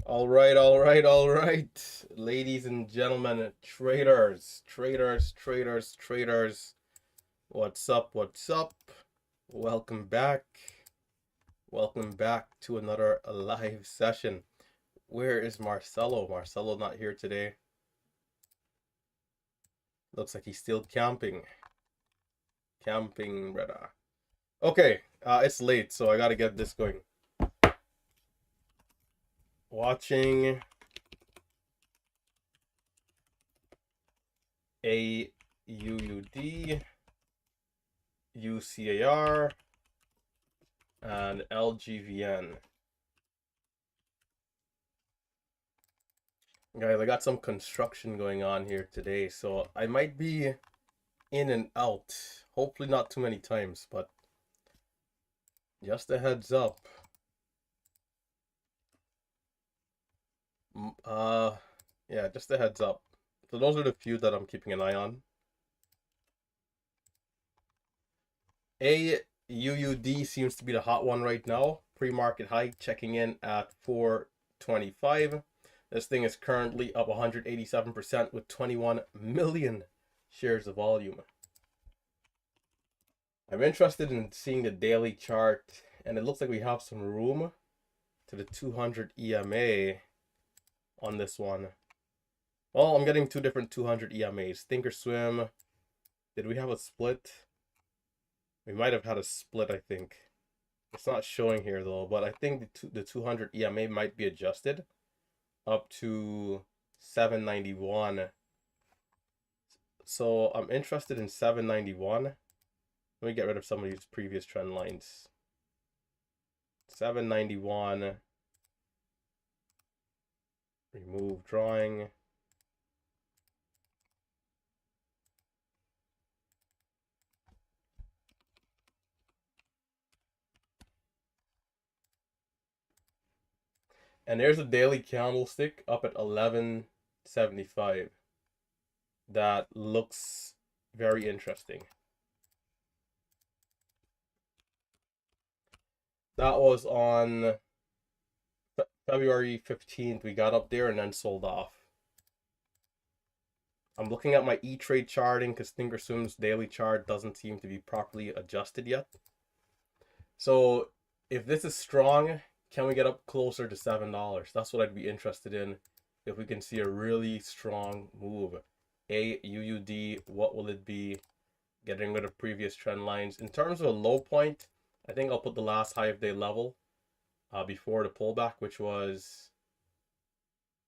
All right. Ladies and gentlemen, traders. What's up? What's up? Welcome back. Welcome back to another live session. Where is Marcelo? Marcelo not here today. Looks like he's still camping. Camping, brother. Okay, it's late, so I gotta get this going. Watching AUUD, UCAR, and LGVN. Guys, I got some construction going on here today, so I might be in and out. Hopefully not too many times, but just a heads up. Yeah, just a heads up. So those are the few that I'm keeping an eye on. AUUD seems to be the hot one right now. Pre-market high checking in at 425. This thing is currently up 187% with 21 million shares of volume. I'm interested in seeing the daily chart, and it looks like we have some room to the 200 EMA on this one. Well, I'm getting two different 200 EMAs. Thinkorswim. Did we have a split? We might have had a split, I think. It's not showing here though, but I think the 200 EMA might be adjusted up to 791. So I'm interested in 791. Let me get rid of some of these previous trend lines. 791. Remove drawing. And there's a daily candlestick up at 1175. That looks very interesting. That was on February 15th. We got up there and then sold off. I'm looking at my E-Trade charting because Thinkorswim's daily chart doesn't seem to be properly adjusted yet. So if this is strong, can we get up closer to $7? That's what I'd be interested in. If we can see a really strong move. AUUD, what will it be? Getting rid of previous trend lines. In terms of a low point, I think I'll put the last high of day level before the pullback, which was,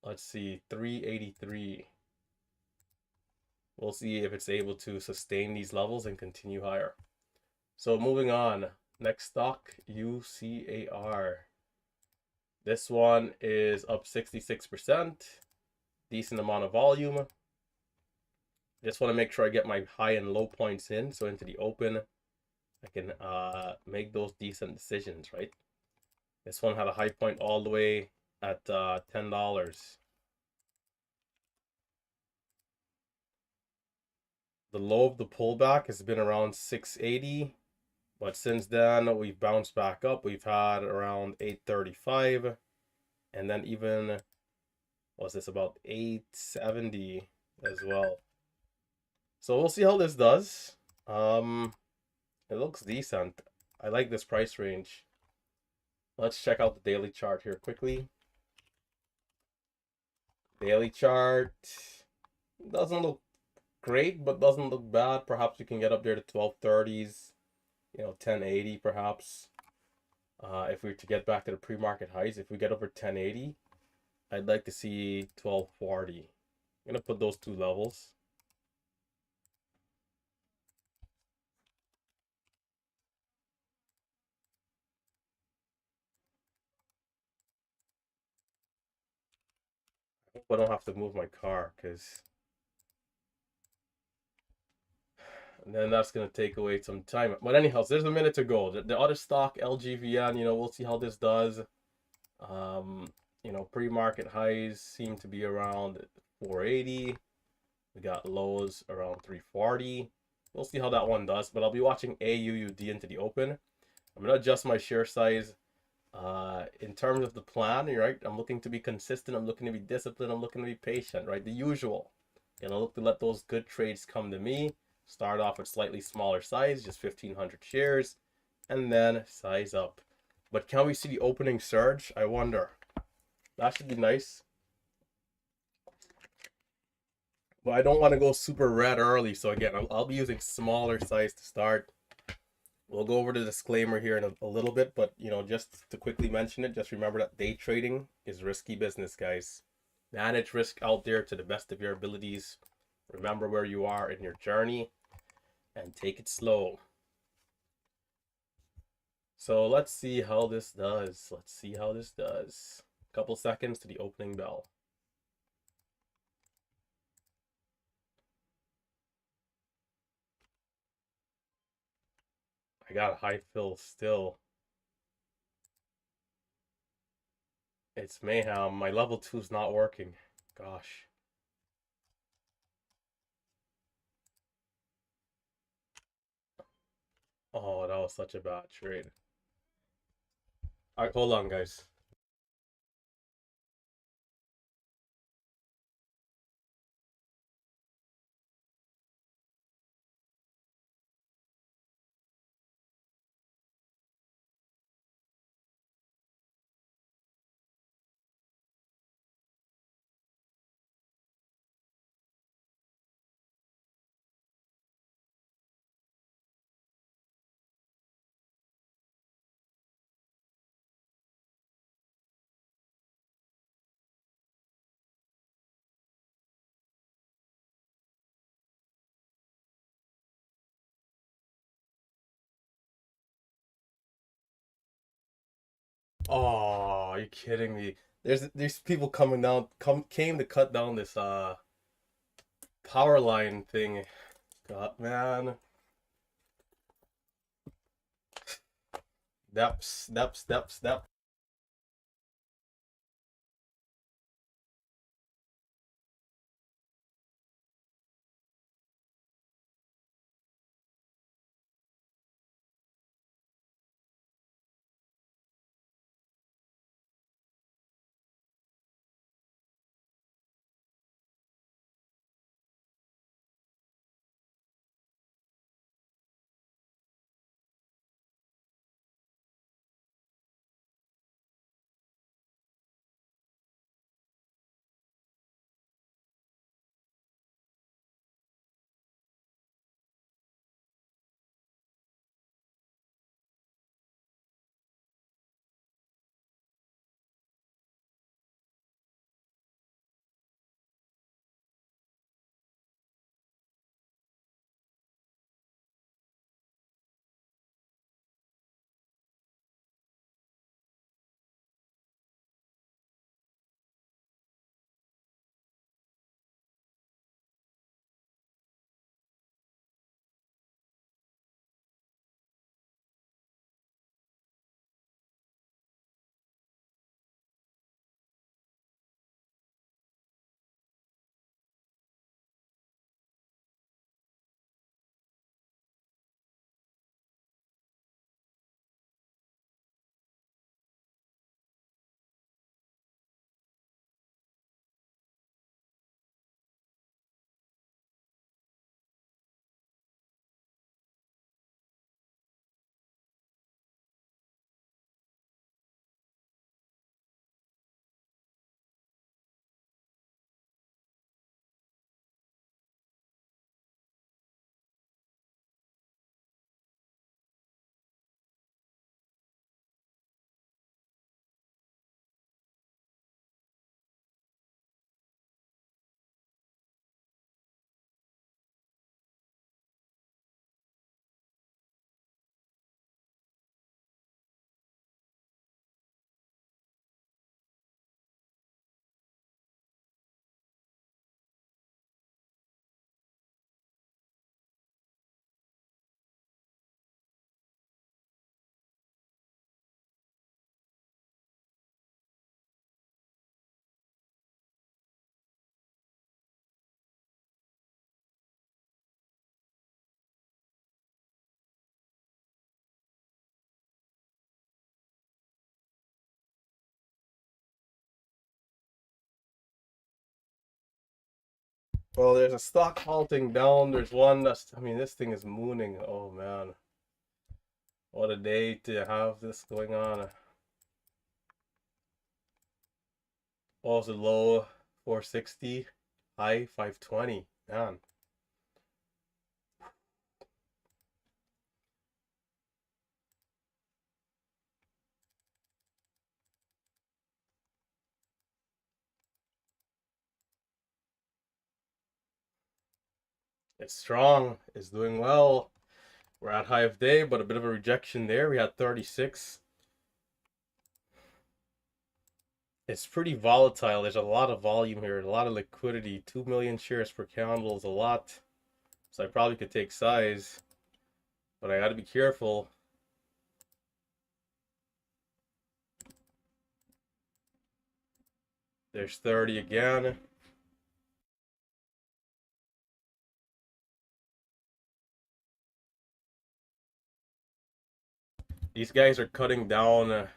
let's see, 383. We'll see if it's able to sustain these levels and continue higher. So moving on, next stock, UCAR. This one is up 66%, decent amount of volume. Just want to make sure I get my high and low points in, so into the open, I can make those decent decisions, right? This one had a high point all the way at $10. The low of the pullback has been around 680, but since then we've bounced back up. We've had around 835, and then even, what's this, about 870 as well. So we'll see how this does. It looks decent. I like this price range. Let's check out the daily chart here quickly. Daily chart doesn't look great, but doesn't look bad. Perhaps we can get up there to 1230s, 1080 perhaps. If we were to get back to the pre-market highs, if we get over 1080, I'd like to see 1240. I'm gonna put those two levels. I hope I don't have to move my car, because then that's going to take away some time. But anyhow, so there's a minute to go. The other stock, LGVN, we'll see how this does. Pre-market highs seem to be around 480. We got lows around 340. We'll see how that one does, but I'll be watching AUUD into the open. I'm going to adjust my share size In terms of the plan, you're right. I'm looking to be consistent. I'm looking to be disciplined. I'm looking to be patient, right? The usual. And I look to let those good trades come to me. Start off with slightly smaller size, just 1,500 shares, and then size up. But can we see the opening surge? I wonder. That should be nice. But I don't want to go super red early. So again, I'll be using smaller size to start. We'll go over the disclaimer here in a little bit, but just to quickly mention it, just remember that day trading is risky business, guys. Manage risk out there to the best of your abilities. Remember where you are in your journey and take it slow. So let's see how this does. Let's see how this does. Couple seconds to the opening bell. I got a high fill still. It's mayhem. My level 2 is not working. Gosh. Oh, that was such a bad trade. All right, hold on, guys. Oh, are you kidding me? There's people coming down came to cut down this power line thing. God, man. Step. Well, there's a stock halting down. There's one that's, I mean, this thing is mooning. Oh man, what a day to have this going on. Oh, it's a low 460, high 520. Man, it's strong. It's doing well. We're at high of day, but a bit of a rejection there. We had 36. It's pretty volatile. There's a lot of volume here, a lot of liquidity. 2 million shares per candle is a lot. So I probably could take size, but I got to be careful. There's 30 again. These guys are cutting down,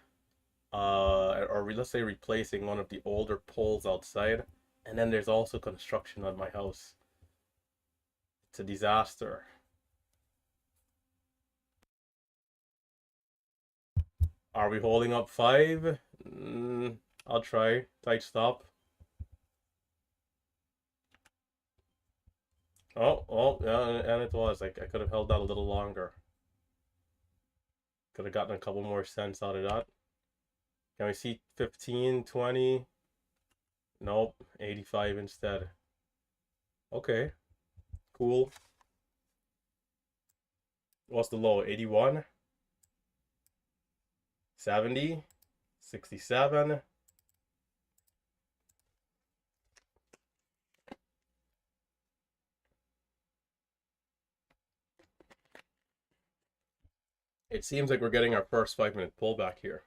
or let's say replacing one of the older poles outside. And then there's also construction on my house. It's a disaster. Are we holding up 5? I'll try. Tight stop. Oh, yeah, and it was. Like, I could have held that a little longer. Could have gotten a couple more cents out of that. Can we see 15, 20? Nope, 85 instead. Okay, cool. What's the low? 81? 70? 67? It seems like we're getting our first 5-minute pullback here.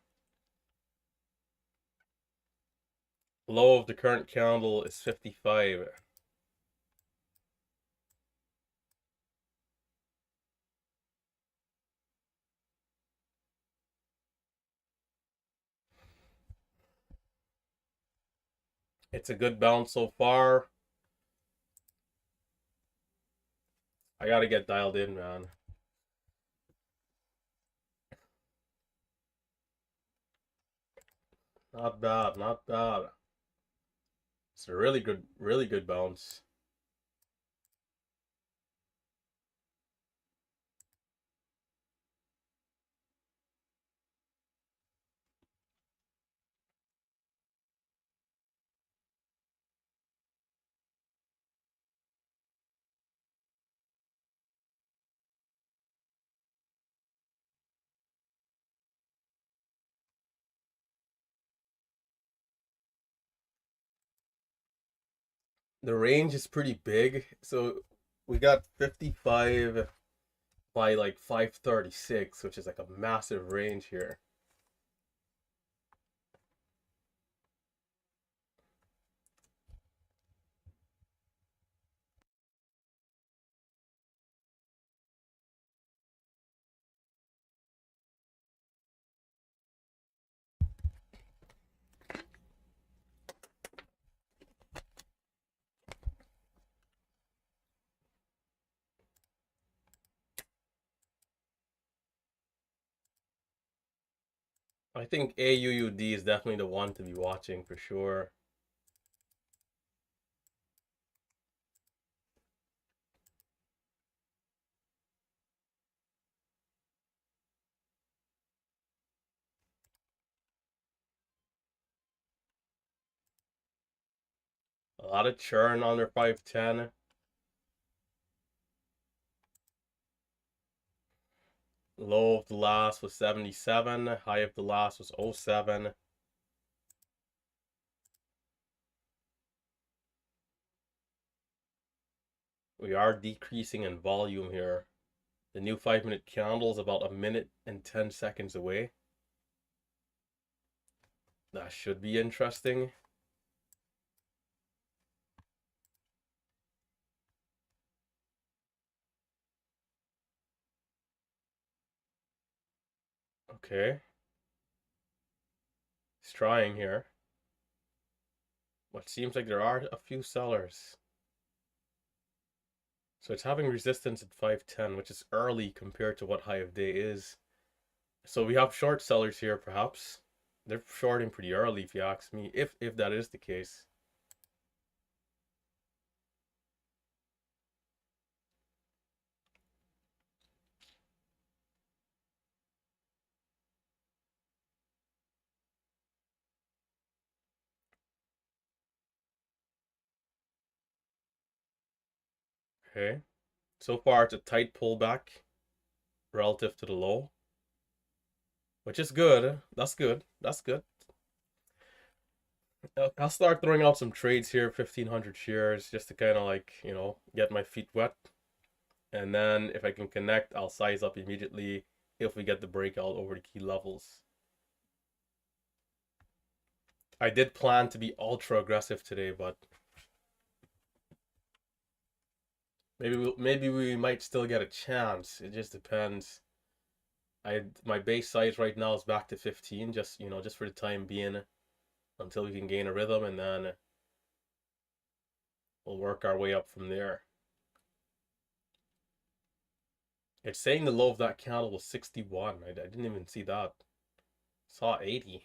Low of the current candle is 55. It's a good bounce so far. I gotta get dialed in, man. Not bad, not bad. It's a really good bounce. The range is pretty big. So we got 55 by like 536, which is like a massive range here. I think AUUD is definitely the one to be watching for sure. A lot of churn under 510. Low of the last was 77. High of the last was 07. We are decreasing in volume here. The new 5-minute candle is about a minute and 10 seconds away. That should be interesting. Okay. He's trying here. But seems like there are a few sellers. So it's having resistance at 510, which is early compared to what high of day is. So we have short sellers here, perhaps. They're shorting pretty early, if you ask me, if that is the case. Okay. So far, it's a tight pullback relative to the low, which is good. That's good. That's good. I'll start throwing out some trades here, 1,500 shares, just to kind of like, get my feet wet. And then if I can connect, I'll size up immediately if we get the breakout over the key levels. I did plan to be ultra aggressive today, but maybe we might still get a chance. It just depends. My base size right now is back to 15, just for the time being, until we can gain a rhythm, and then we'll work our way up from there. It's saying the low of that candle was 61. I didn't even see that. Saw 80.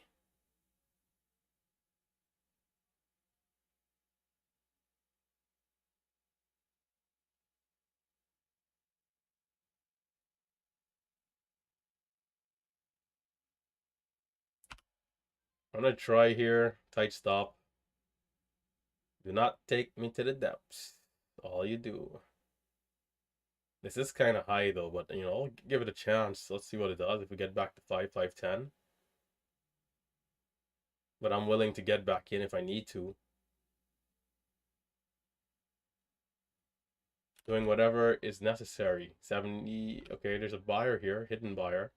I'm gonna try here. Tight stop. Do not take me to the depths. All you do. This is kind of high though, but I'll give it a chance. Let's see what it does if we get back to 510. But I'm willing to get back in if I need to. Doing whatever is necessary. 70. Okay, there's a buyer here, hidden buyer.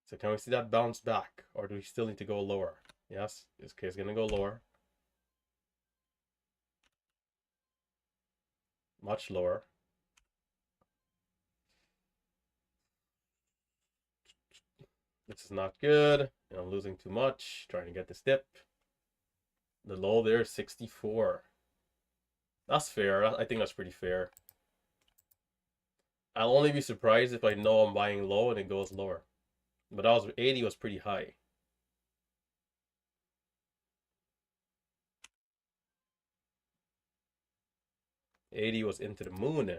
So can we see that bounce back, or do we still need to go lower? Yes, this case is gonna go lower. Much lower. This is not good. I'm losing too much. Trying to get this dip. The low there is 64. That's fair. I think that's pretty fair. I'll only be surprised if I know I'm buying low and it goes lower. But that was 80 was pretty high. 80 was into the moon.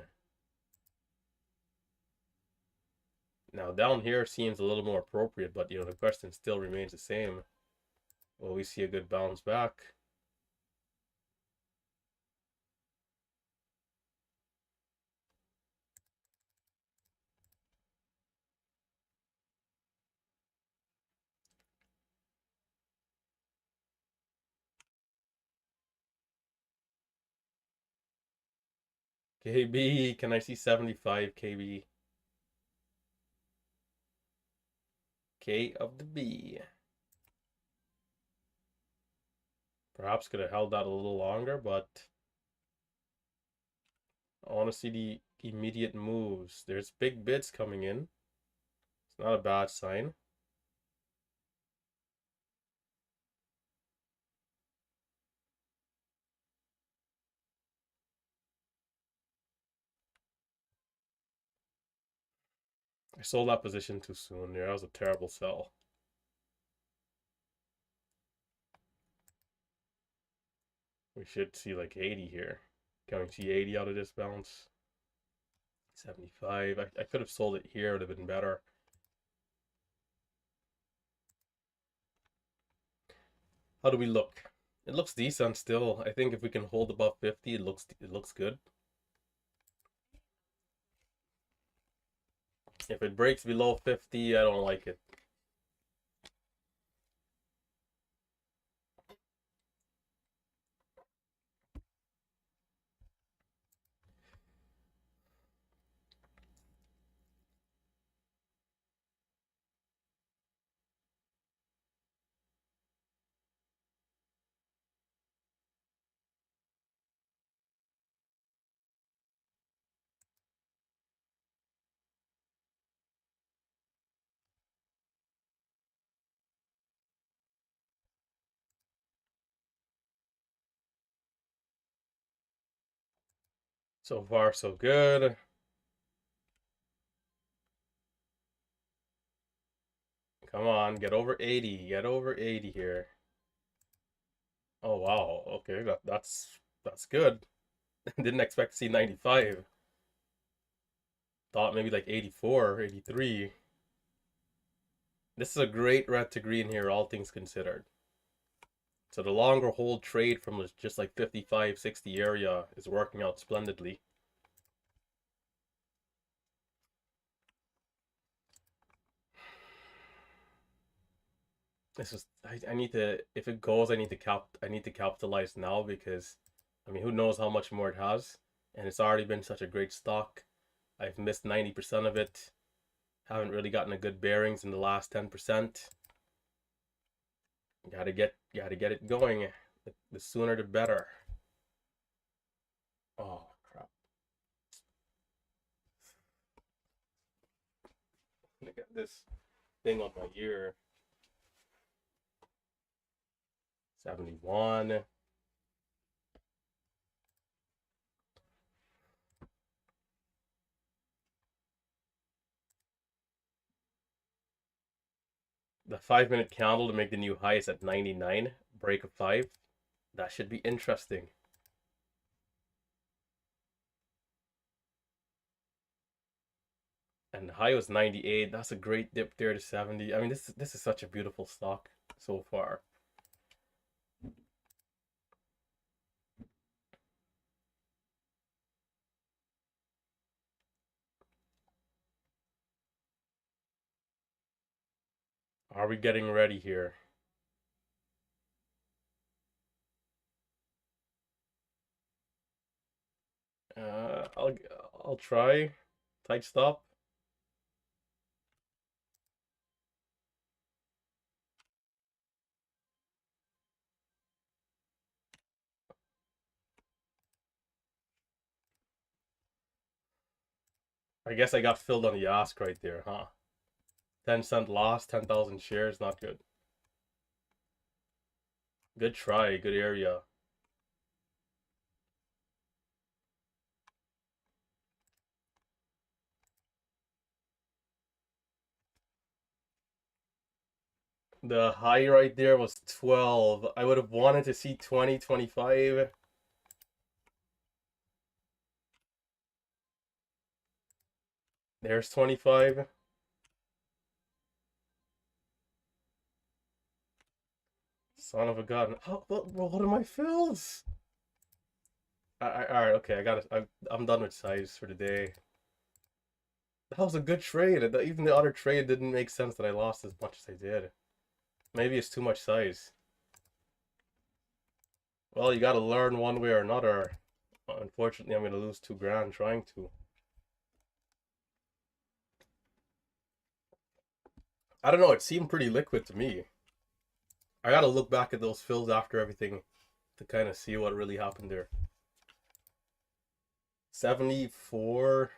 Now down here seems a little more appropriate, but the question still remains the same. Will we see a good bounce back? KB, can I see 75 KB? K of the B. Perhaps could have held that a little longer, but I want to see the immediate moves. There's big bids coming in. It's not a bad sign. I sold that position too soon there. That was a terrible sell. We should see like 80 here. Can we see 80 out of this bounce? 75. I could have sold it here. It would have been better. How do we look? It looks decent still. I think if we can hold above 50, it looks good. If it breaks below 50, I don't like it. So far, so good. Come on, get over 80. Get over 80 here. Oh wow. Okay, that's good. Didn't expect to see 95. Thought maybe like 84, 83. This is a great red to green here, all things considered. So the longer hold trade from just like 55, 60 area is working out splendidly. This is I need to, if it goes, I need to capitalize now because I mean who knows how much more it has. And it's already been such a great stock. I've missed 90% of it. Haven't really gotten a good bearings in the last 10%. Gotta get it going. The sooner the better. Oh crap. Look at this thing on my ear. 71. The 5 minute candle to make the new high is at 99. Break of 5. That should be interesting. And the high was 98. That's a great dip there to 70. I mean, this is such a beautiful stock so far. Are we getting ready here? I'll try. Tight stop. I guess I got filled on the ask right there, huh? 10-cent loss, 10,000 shares, not good. Good try, good area. The high right there was 12. I would have wanted to see 20, 25. There's 25. Son of a gun. What are my fills? Alright, okay, I'm done with size for the day. That was a good trade. Even the other trade didn't make sense that I lost as much as I did. Maybe it's too much size. Well, you gotta learn one way or another. Unfortunately, I'm gonna lose 2 grand trying to. I don't know, it seemed pretty liquid to me. I gotta look back at those fills after everything to kind of see what really happened there. 74.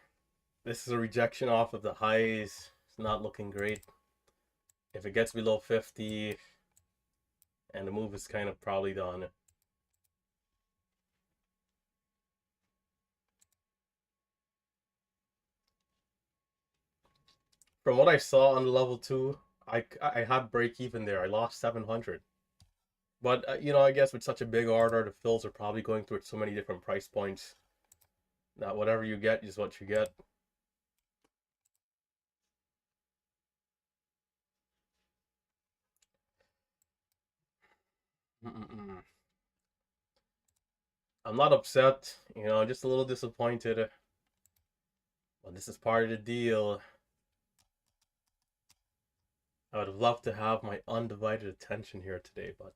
This is a rejection off of the highs. It's not looking great. If it gets below 50, and the move is kind of probably done. From what I saw on level 2, I had break even there. I lost 700. But, I guess with such a big order, the fills are probably going through so many different price points that whatever you get is what you get. Mm-mm-mm. I'm not upset, just a little disappointed. But this is part of the deal. I would have loved to have my undivided attention here today, but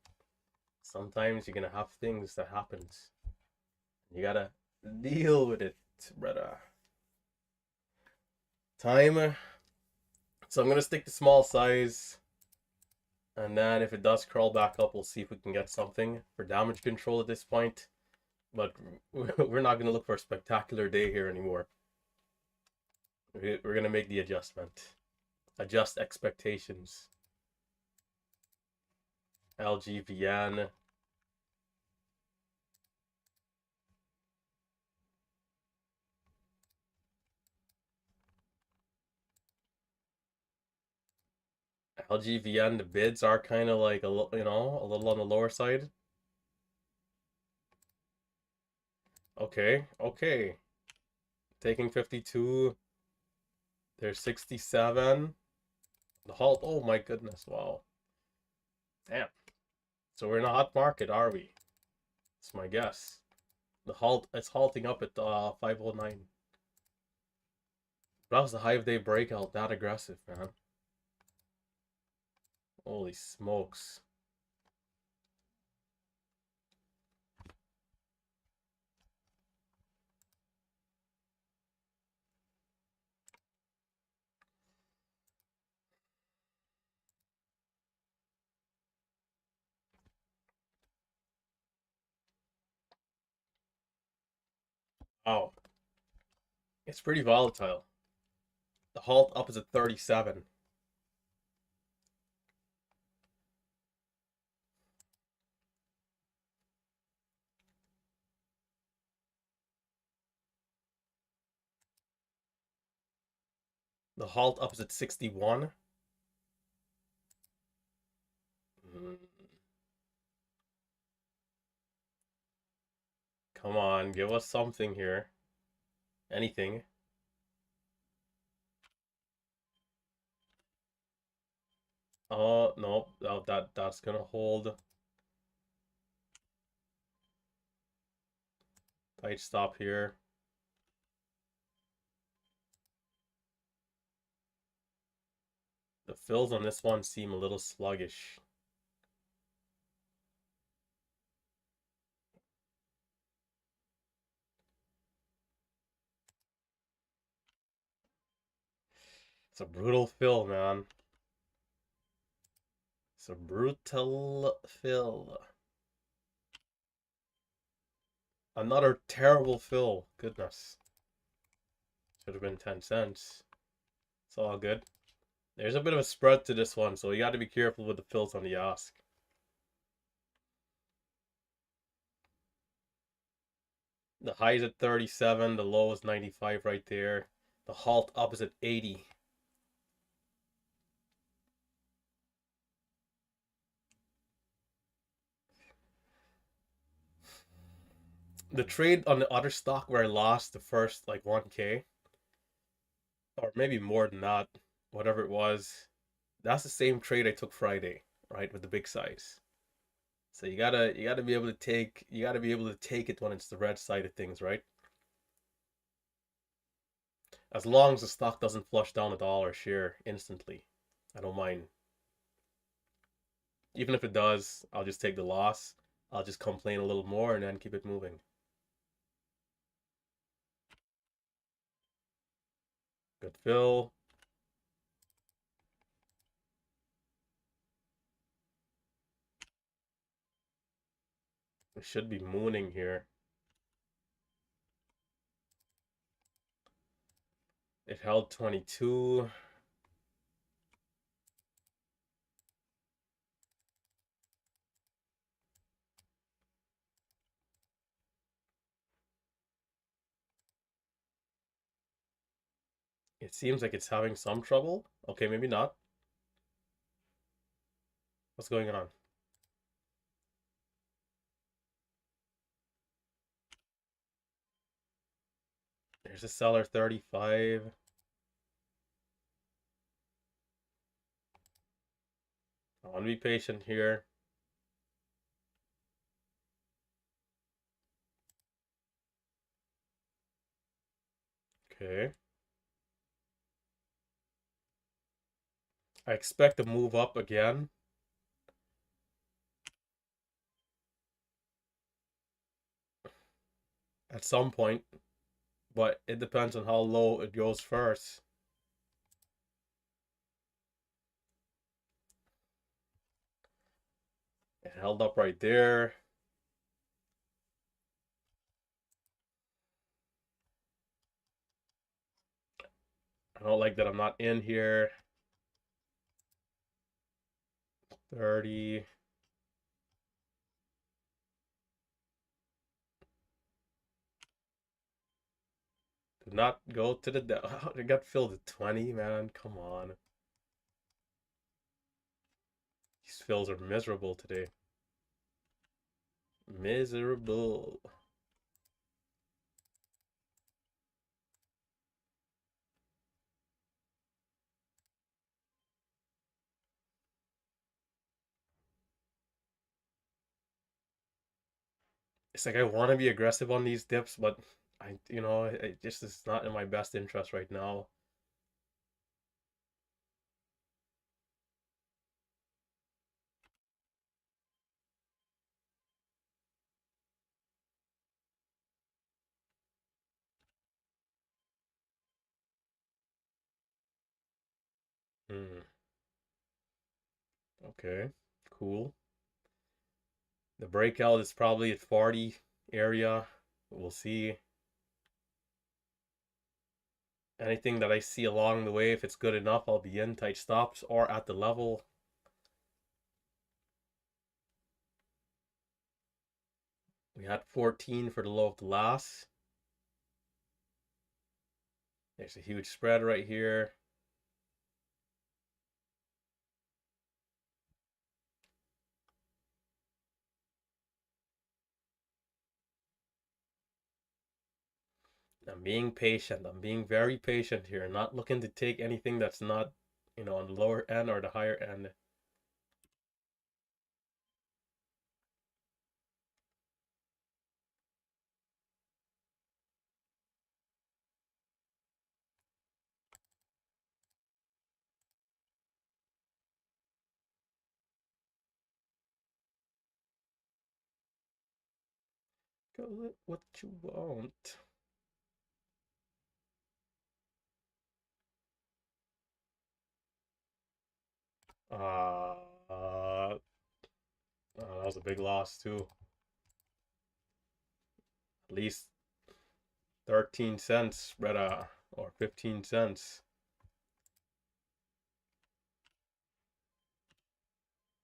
sometimes you're gonna have things that happens. You gotta deal with it, brother. Time. So I'm gonna stick to small size. And then if it does crawl back up, we'll see if we can get something for damage control at this point. But we're not gonna look for a spectacular day here anymore. We're gonna make the adjustment. Adjust expectations. LGVN. LGVN, the bids are kind of like a little, a little on the lower side. Okay, okay. Taking 52. There's 67. The halt. Oh my goodness. Wow. Damn. So we're in a hot market, are we? That's my guess. The halt. It's halting up at 509. That was the high of day breakout. That aggressive, man. Holy smokes. Oh, it's pretty volatile. The halt up is at 37. The halt up is at 61. Mm, come on, give us something here. Anything. Oh no, that's gonna hold. Tight stop here. The fills on this one seem a little sluggish. It's a brutal fill, man. It's a brutal fill. Another terrible fill. Goodness. Should have been 10 cents. It's all good. There's a bit of a spread to this one, so you got to be careful with the fills on the ask. The high is at 37, the low is 95 right there. The halt up is at 80. The trade on the other stock where I lost the first like 1K, or maybe more than that, whatever it was, that's the same trade I took Friday, right, with the big size. So you gotta be able to take it when it's the red side of things, right? As long as the stock doesn't flush down $1 a share instantly, I don't mind. Even if it does, I'll just take the loss. I'll just complain a little more and then keep it moving. Good fill. We should be mooning here. It held 22. It seems like it's having some trouble. Okay, maybe not. What's going on? There's a seller 35. I want to be patient here. Okay. I expect to move up again. At some point, but it depends on how low it goes first. It held up right there. I don't like that I'm not in here. 30. Did not go to the it got filled at 20, man. Come on. These fills are miserable today. Miserable. It's like I want to be aggressive on these dips, but it just is not in my best interest right now. Hmm. Okay. Cool. The breakout is probably at 40 area. We'll see. Anything that I see along the way, if it's good enough, I'll be in tight stops or at the level. We had 14 for the low of the last. There's a huge spread right here. I'm being patient. I'm being very patient here. Not looking to take anything that's not, on the lower end or the higher end. Go with what you want. Oh, that was a big loss too. At least 13 cents, Retta, or 15 cents.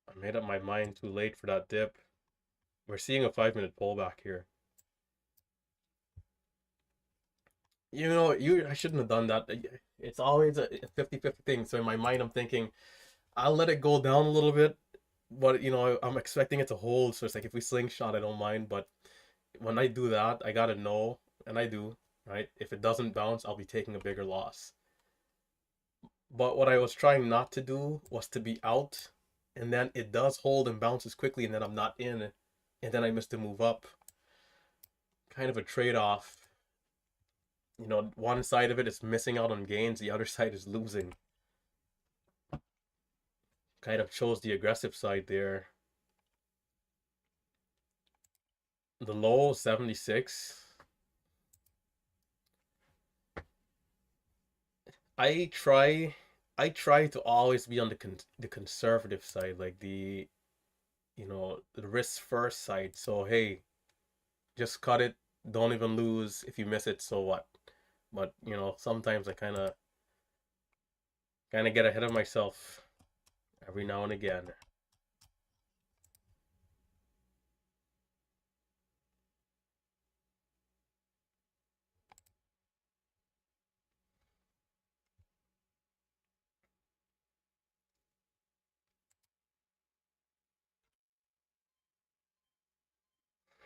I made up my mind too late for that dip. We're seeing a 5-minute pullback here. I shouldn't have done that. It's always a 50-50 thing. So in my mind, I'm thinking, I'll let it go down a little bit, but I'm expecting it to hold. So it's like if we slingshot, I don't mind. But when I do that, I gotta know, and I do, right? If it doesn't bounce, I'll be taking a bigger loss. But what I was trying not to do was to be out, and then it does hold and bounces quickly, and then I'm not in, and then I miss the move up. Kind of a trade-off. One side of it is missing out on gains, the other side is losing. Kind of chose the aggressive side there. The low 76. I try I try to always be on the conservative side, like the risk first side. So hey, just cut it, don't even lose. If you miss it, so what? But sometimes I kind of get ahead of myself every now and again.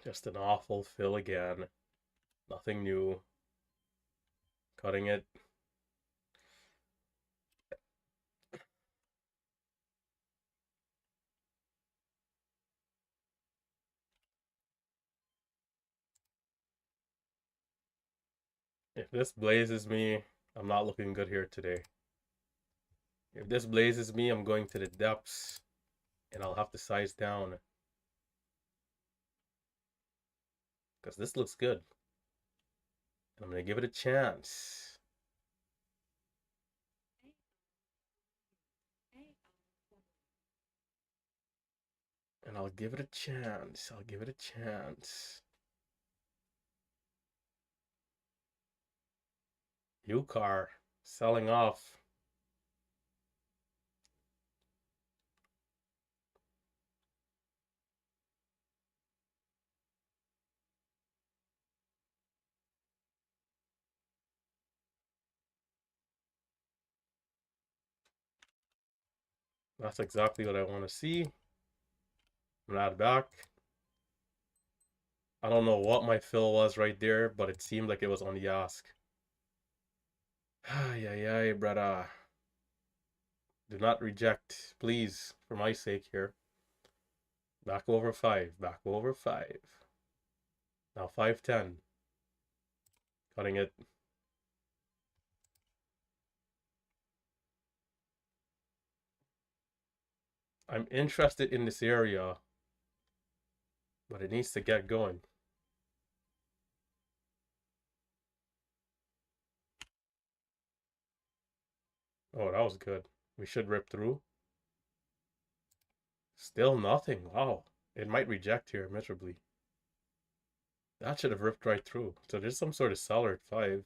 Just an awful fill again. Nothing new. Cutting it. If this blazes me, I'm not looking good here today. If this blazes me, I'm going to the depths and I'll have to size down because this looks good. I'm going to give it a chance. And I'll give it a chance. I'll give it a chance. UCAR selling off. That's exactly what I want to see. I'm gonna add back. I don't know what my fill was right there, but it seemed like it was on the ask. Ay, ay, ay, brother. Do not reject, please, for my sake here. Back over 5. Back over 5. Now 510. Cutting it. I'm interested in this area, but it needs to get going. Oh, that was good. We should rip through. Still nothing. Wow. It might reject here miserably. That should have ripped right through. So there's some sort of seller at 5.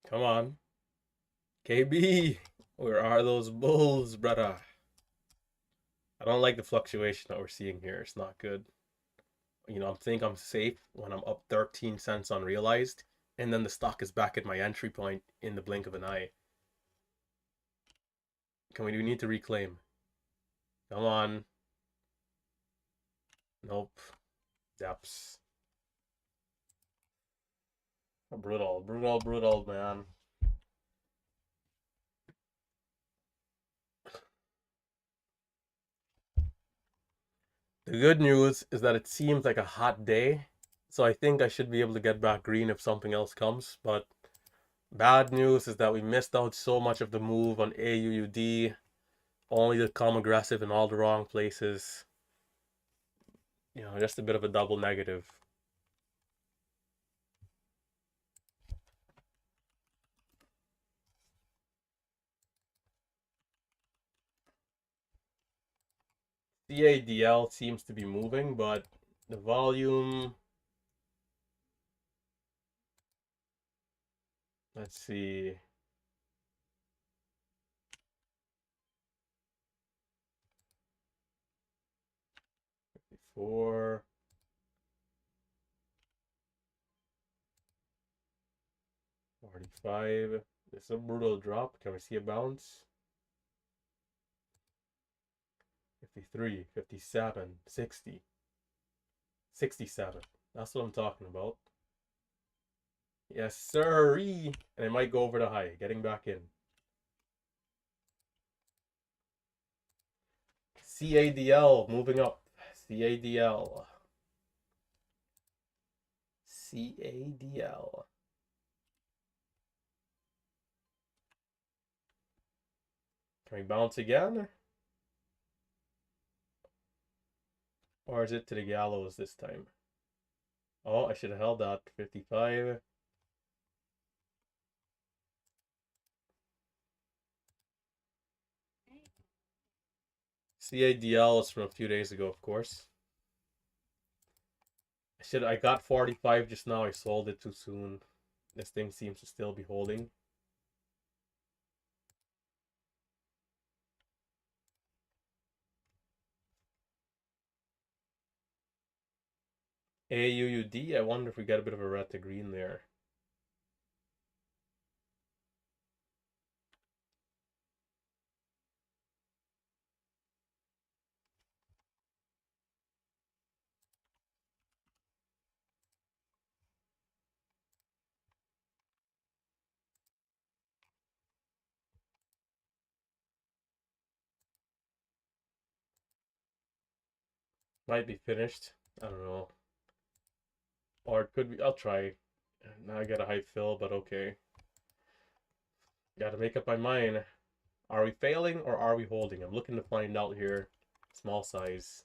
Come on. KB. Where are those bulls, brother? I don't like the fluctuation that we're seeing here. It's not good. I think I'm safe when I'm up 13 cents unrealized, and then the stock is back at my entry point in the blink of an eye. We need to reclaim. Come on. Nope. Depths. Brutal, brutal, brutal, man. The good news is that it seems like a hot day, so I think I should be able to get back green if something else comes, but bad news is that we missed out so much of the move on AUUD, only to come aggressive in all the wrong places. Just a bit of a double negative. CADL seems to be moving, but the volume, let's see. Four, 45. It's a brutal drop. Can we see a bounce? 53, 57, 60, 67. That's what I'm talking about. Yes, sir. And it might go over the high. Getting back in. CADL moving up. CADL. CADL. Can we bounce again? Or is it to the gallows this time? Oh, I should have held that. 55. CADL is from a few days ago, of course. I got 45 just now. I sold it too soon. This thing seems to still be holding. AUUD, I wonder if we get a bit of a red to green there. Might be finished. I don't know. Or it could be. I'll try. Now I got a high fill, but okay. Gotta make up my mind. Are we failing or are we holding? I'm looking to find out here. Small size.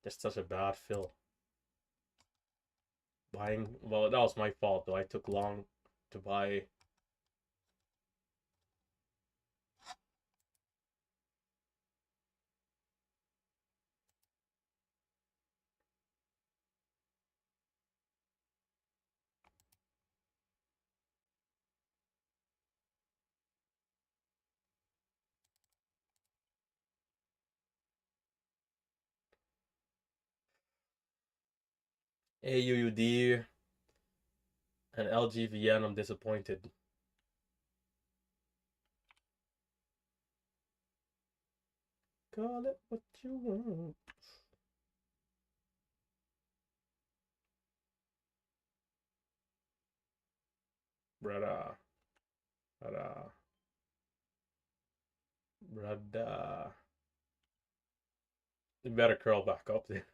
Just such a bad fill. Buying. Well, that was my fault though. I took long to buy. AUUD. And LGVN, I'm disappointed. Call it what you want. Brother. Brother. Brother. You better curl back up there.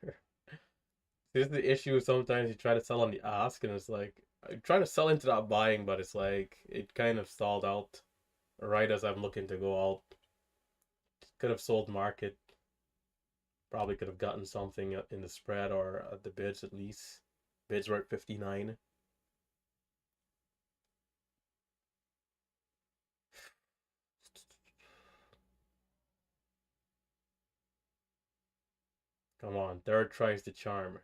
This is the issue. Sometimes you try to sell on the ask, and it's like I'm trying to sell into that buying, but it's like it kind of stalled out right as I'm looking to go out. Could have sold market. Probably could have gotten something in the spread or at the bids at least. Bids were at 59. Come on, third tries the charm.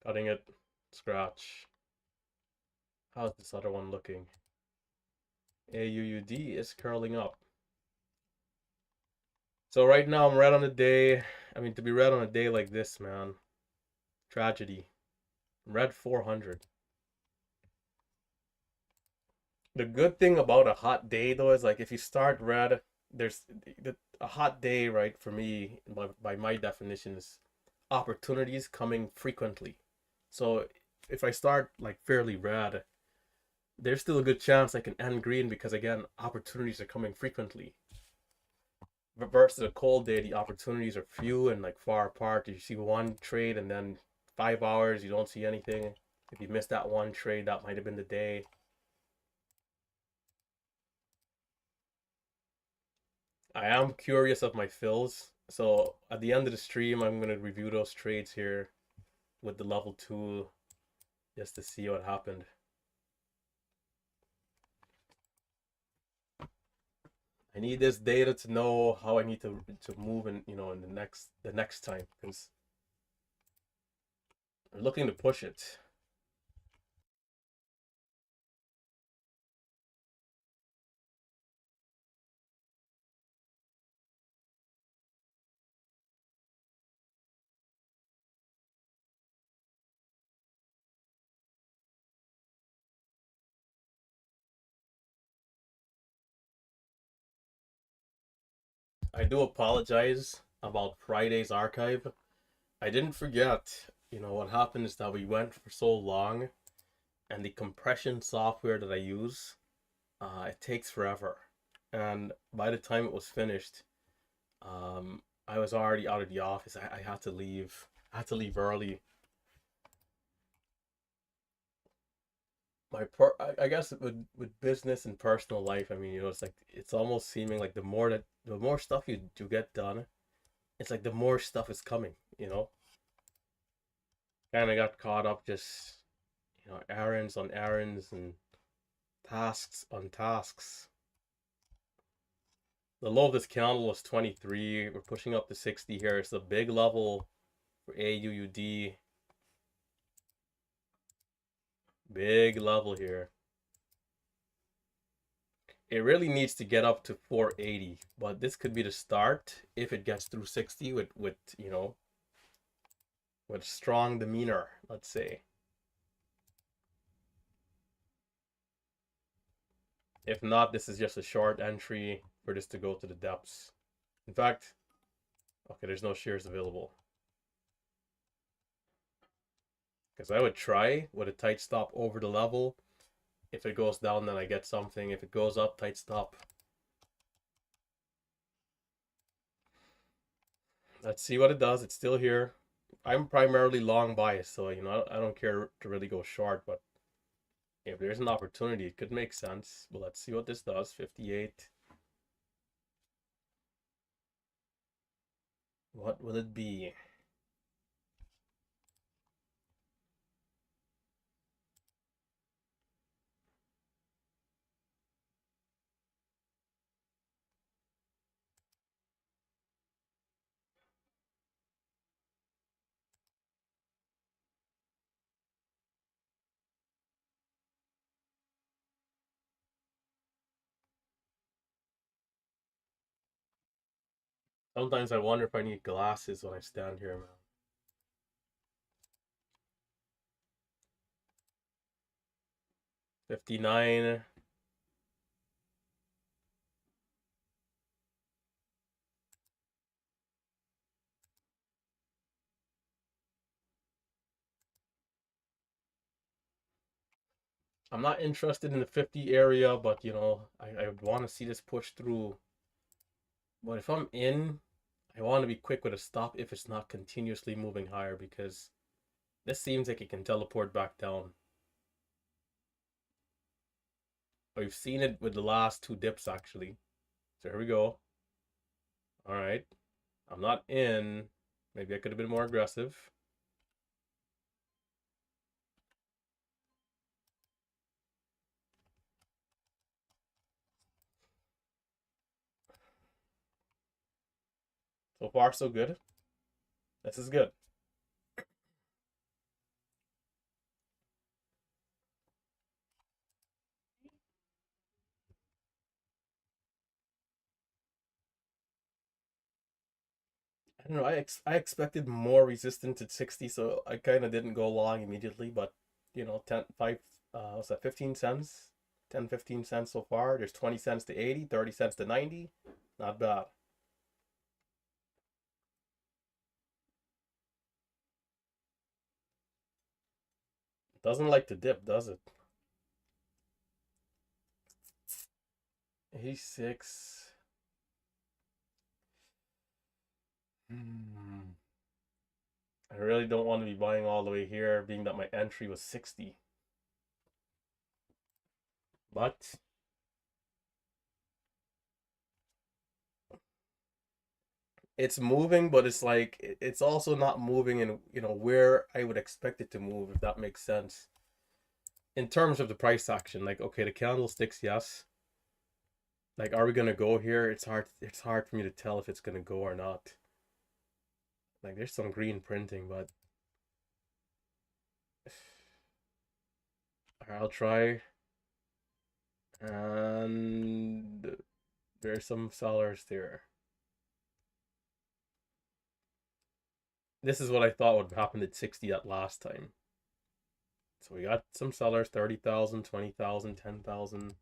Cutting it. Scratch. How's this other one looking? AUUD is curling up. So right now I'm red on a day. I mean, to be red on a day like this, man. Tragedy. I'm red 400. The good thing about a hot day though is like if you start red, there's a hot day, right? For me, by my definition, is opportunities coming frequently. So if I start like fairly red, there's still a good chance I can end green because again, opportunities are coming frequently. Versus a cold day, the opportunities are few and like far apart. You see one trade and then 5 hours you don't see anything. If you miss that one trade, that might have been the day. I am curious of my fills. So at the end of the stream, I'm gonna review those trades here with the level 2 just to see what happened. I need this data to know how I need to move in, in the next time because I'm looking to push it. I do apologize about Friday's archive. I didn't forget. What happened is that we went for so long, and the compression software that I use, it takes forever. And by the time it was finished, I was already out of the office. I had to leave. I had to leave early. I guess with business and personal life, I mean, it's like it's almost seeming like the more stuff you get done, it's like the more stuff is coming. Kind of got caught up just errands on errands and tasks on tasks. The low of this candle was 23. We're pushing up to 60 here. It's a big level for AUUD. Big level here. It really needs to get up to 480, but this could be the start if it gets through 60 with strong demeanor, let's say. If not, this is just a short entry for this to go to the depths. In fact, okay, there's no shares available. Because I would try with a tight stop over the level. If it goes down, then I get something. If it goes up, tight stop. Let's see what it does. It's still here. I'm primarily long biased, so I don't care to really go short, but if there's an opportunity, it could make sense. But let's see what this does. 58. What will it be? Sometimes I wonder if I need glasses when I stand here, man. 59. I'm not interested in the 50 area, but you know, I want to see this push through. But if I'm in, I want to be quick with a stop if it's not continuously moving higher because this seems like it can teleport back down. We've seen it with the last two dips actually. So here we go. All right. I'm not in. Maybe I could have been more aggressive. So far, so good. This is good. I don't know. I expected more resistance at 60, so I kind of didn't go long immediately. But you know, 10 5 what's that? 15 cents, 10 15 cents so far. There's 20 cents to 80, 30 cents to 90. Not bad. Doesn't like to dip, does it? 86. Hmm. I really don't want to be buying all the way here, being that my entry was 60. But it's moving, but it's like it's also not moving in where I would expect it to move, if that makes sense. In terms of the price action, like okay, the candlesticks, yes. Like, are we gonna go here? It's hard for me to tell if it's gonna go or not. Like, there's some green printing, but I'll try. And there's some sellers there. This is what I thought would happen at 60 at last time. So we got some sellers, 30,000, 20,000, 10,000.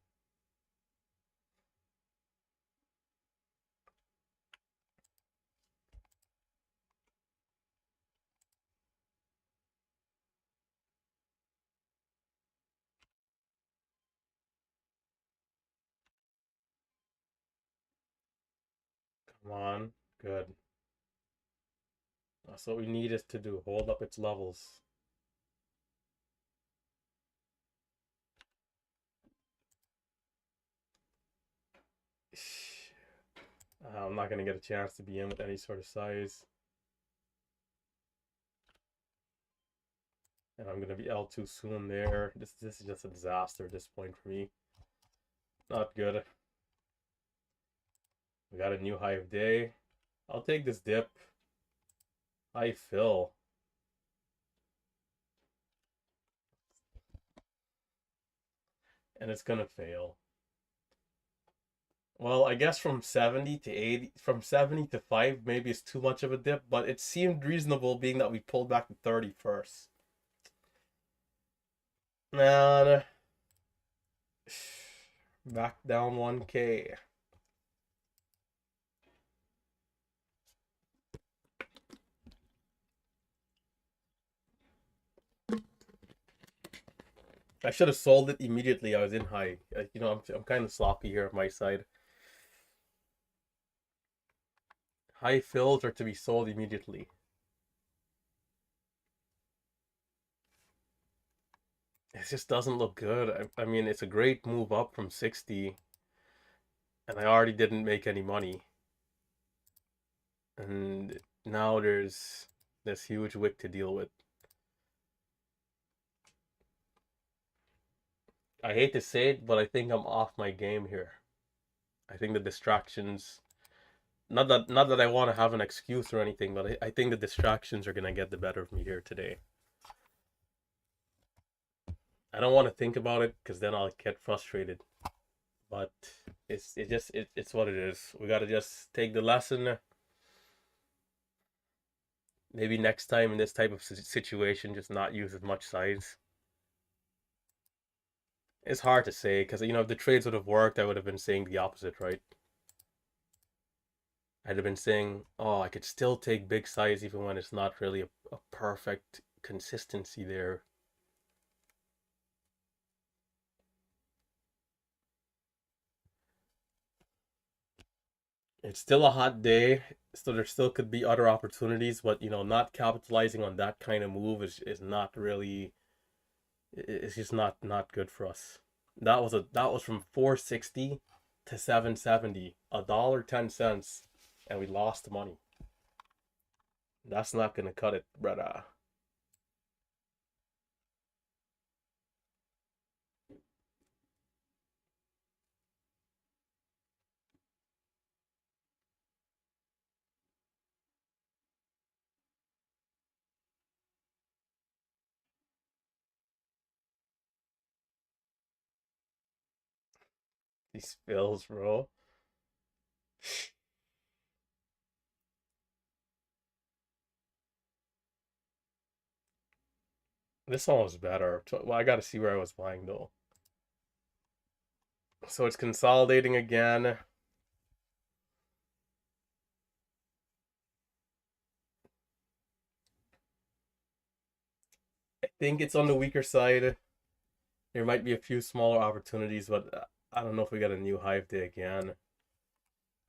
Come on. Good. That's what we need it to do. Hold up its levels. I'm not going to get a chance to be in with any sort of size. And I'm going to be L too soon there. This is just a disaster at this point for me. Not good. We got a new high of day. I'll take this dip. High fill. And it's going to fail. Well, I guess from 70 to 80, from 70 to 5, maybe it's too much of a dip, but it seemed reasonable being that we pulled back to 30 first. Man, back down 1K. I should have sold it immediately. I was in high. I'm kind of sloppy here on my side. High fills are to be sold immediately. It just doesn't look good. I mean, it's a great move up from 60, and I already didn't make any money. And now there's this huge wick to deal with. I hate to say it, but I think I'm off my game here. I think the distractions, not that I want to have an excuse or anything, but I think the distractions are gonna get the better of me here today. I don't want to think about it because then I'll get frustrated. But it's what it is. We gotta just take the lesson Maybe next time in this type of situation, just not use as much size. It's hard to say because if the trades would have worked, I would have been saying the opposite, right? I'd have been saying, oh, I could still take big size even when it's not really a perfect consistency there. It's still a hot day, so there still could be other opportunities, but not capitalizing on that kind of move is not really. It's just not good for us. That was from 460 to 770, $1.10, and we lost money. That's not gonna cut it, brother. These spills, bro. This one was better. Well, I gotta see where I was buying though. So it's consolidating again. I think it's on the weaker side. There might be a few smaller opportunities, but I don't know if we got a new hive day again.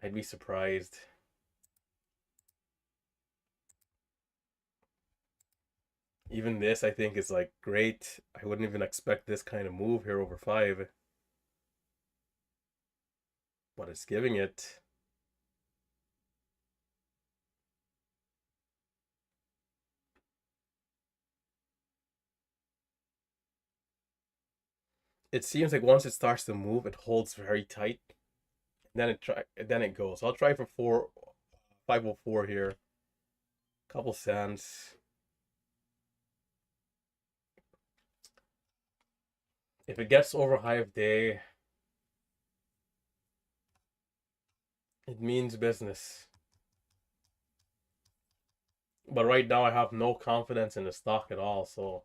I'd be surprised. Even this, I think, is like great. I wouldn't even expect this kind of move here over five, but it's giving it. It seems like once it starts to move, it holds very tight. Then it goes. I'll try for 504 here. Couple cents. If it gets over hive day, it means business. But right now, I have no confidence in the stock at all. So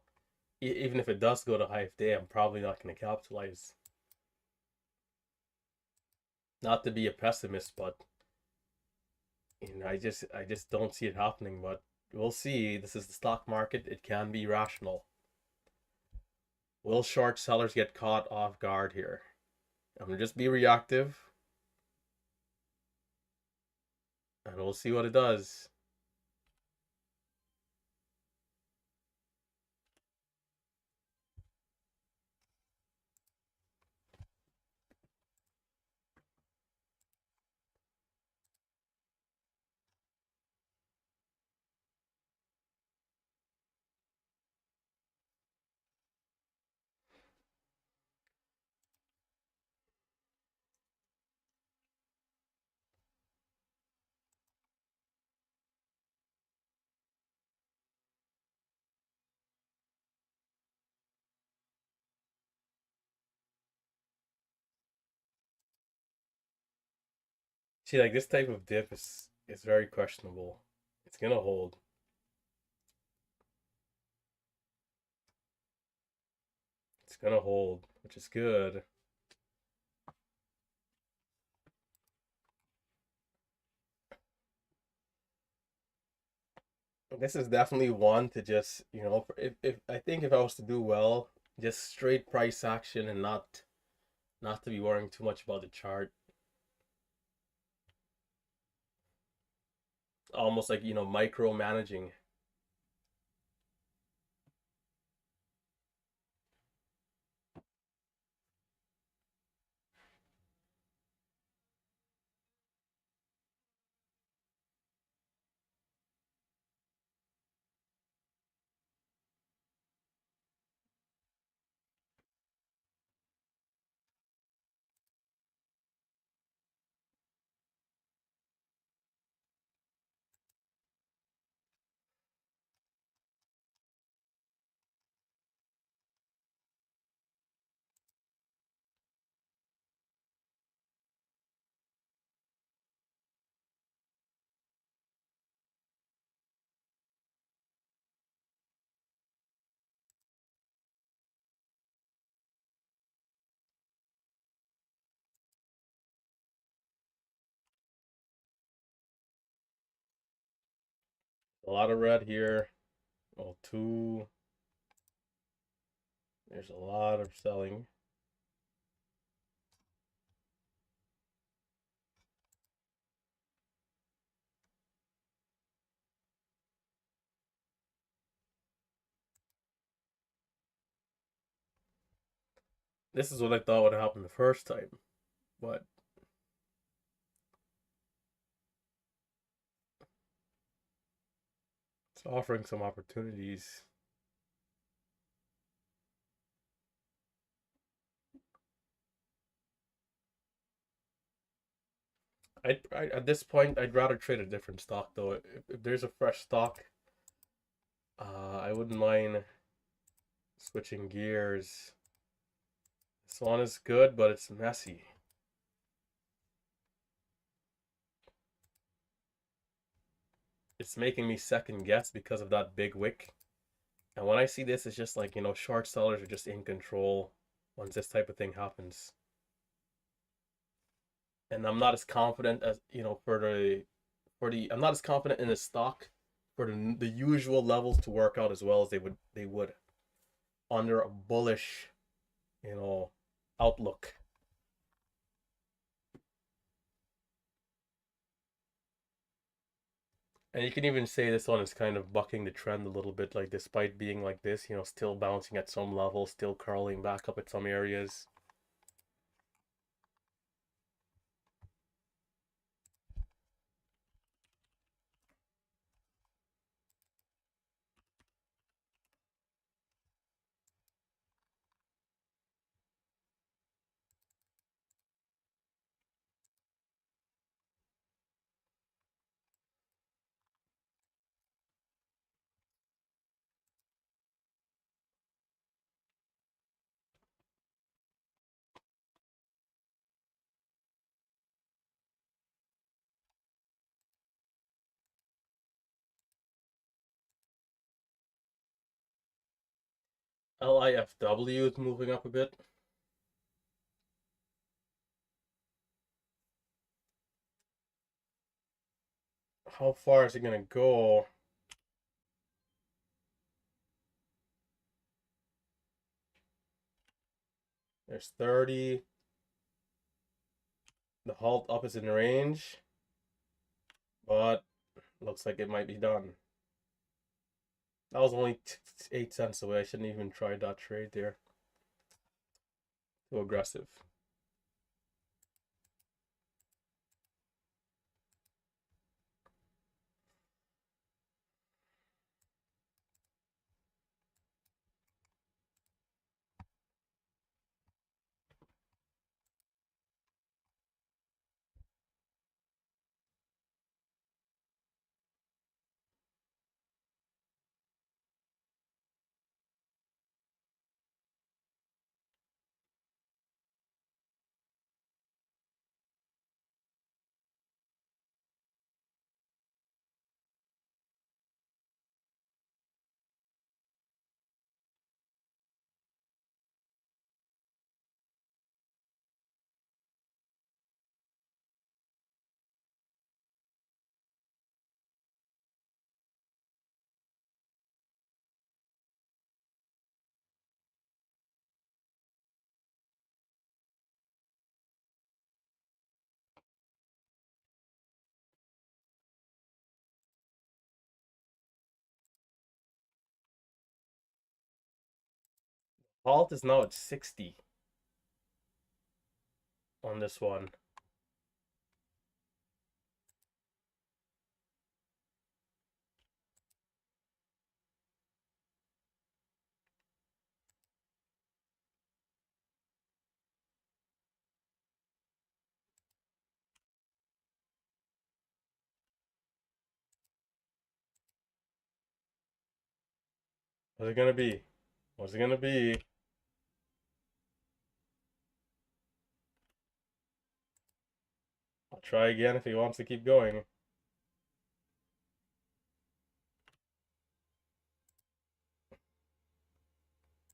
even if it does go to hive day, I'm probably not going to capitalize. Not to be a pessimist, but I just don't see it happening. But we'll see. This is the stock market. It can be rational. Will short sellers get caught off guard here? I'm gonna just be reactive, and we'll see what it does. See, like this type of dip is very questionable. It's gonna hold. It's gonna hold, which is good. This is definitely one to just, if I think if I was to do well, just straight price action and not to be worrying too much about the chart. Almost like, micromanaging. A lot of red here. Oh, two. There's a lot of selling. This is what I thought would happen the first time, but it's offering some opportunities. At this point, I'd rather trade a different stock though. If there's a fresh stock, I wouldn't mind switching gears. This one is good, but it's messy. It's making me second guess because of that big wick. And when I see this, it's just like, short sellers are just in control once this type of thing happens. And I'm not as confident as, I'm not as confident in the stock for the usual levels to work out as well as they would under a bullish, you know, outlook. And you can even say this one is kind of bucking the trend a little bit, like despite being like this, still bouncing at some level, still curling back up at some areas. LIFW is moving up a bit. How far is it gonna go? There's 30. The halt up is in range, but looks like it might be done. That was only 8 cents away. I shouldn't even try that trade there. Too aggressive. Halt is now at 60 on this one. What's it gonna be? What's it gonna be? I'll try again if he wants to keep going.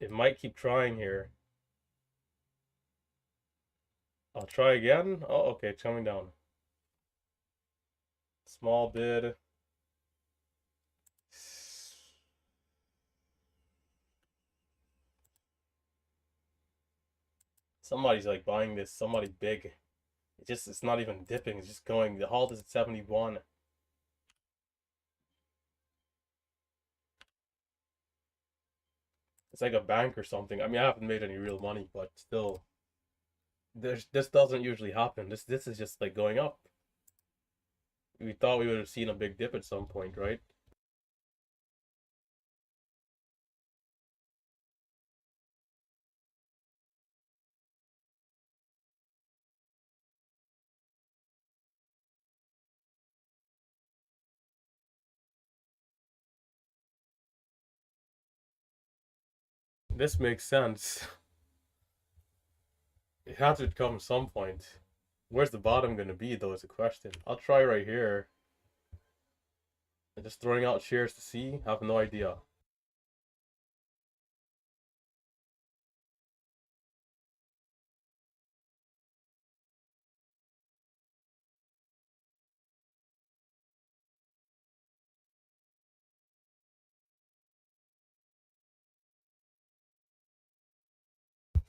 It might keep trying here. I'll try again. Oh, okay, it's coming down. Small bid. Somebody's like buying this, somebody big. It's not even dipping, it's just going. The halt is at 71. It's like a bank or something. I mean, I haven't made any real money, but still, this doesn't usually happen. This is just like going up. We thought we would have seen a big dip at some point, right? This makes sense. It had to come some point. Where's the bottom gonna be though is a question. I'll try right here. I'm just throwing out shares to see. Have no idea.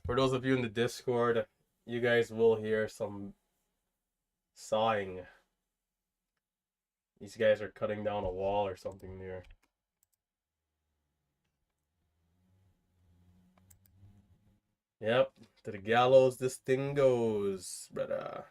For those of you in the Discord, you guys will hear some sawing. These guys are cutting down a wall or something near. Yep, to the gallows this thing goes, brother.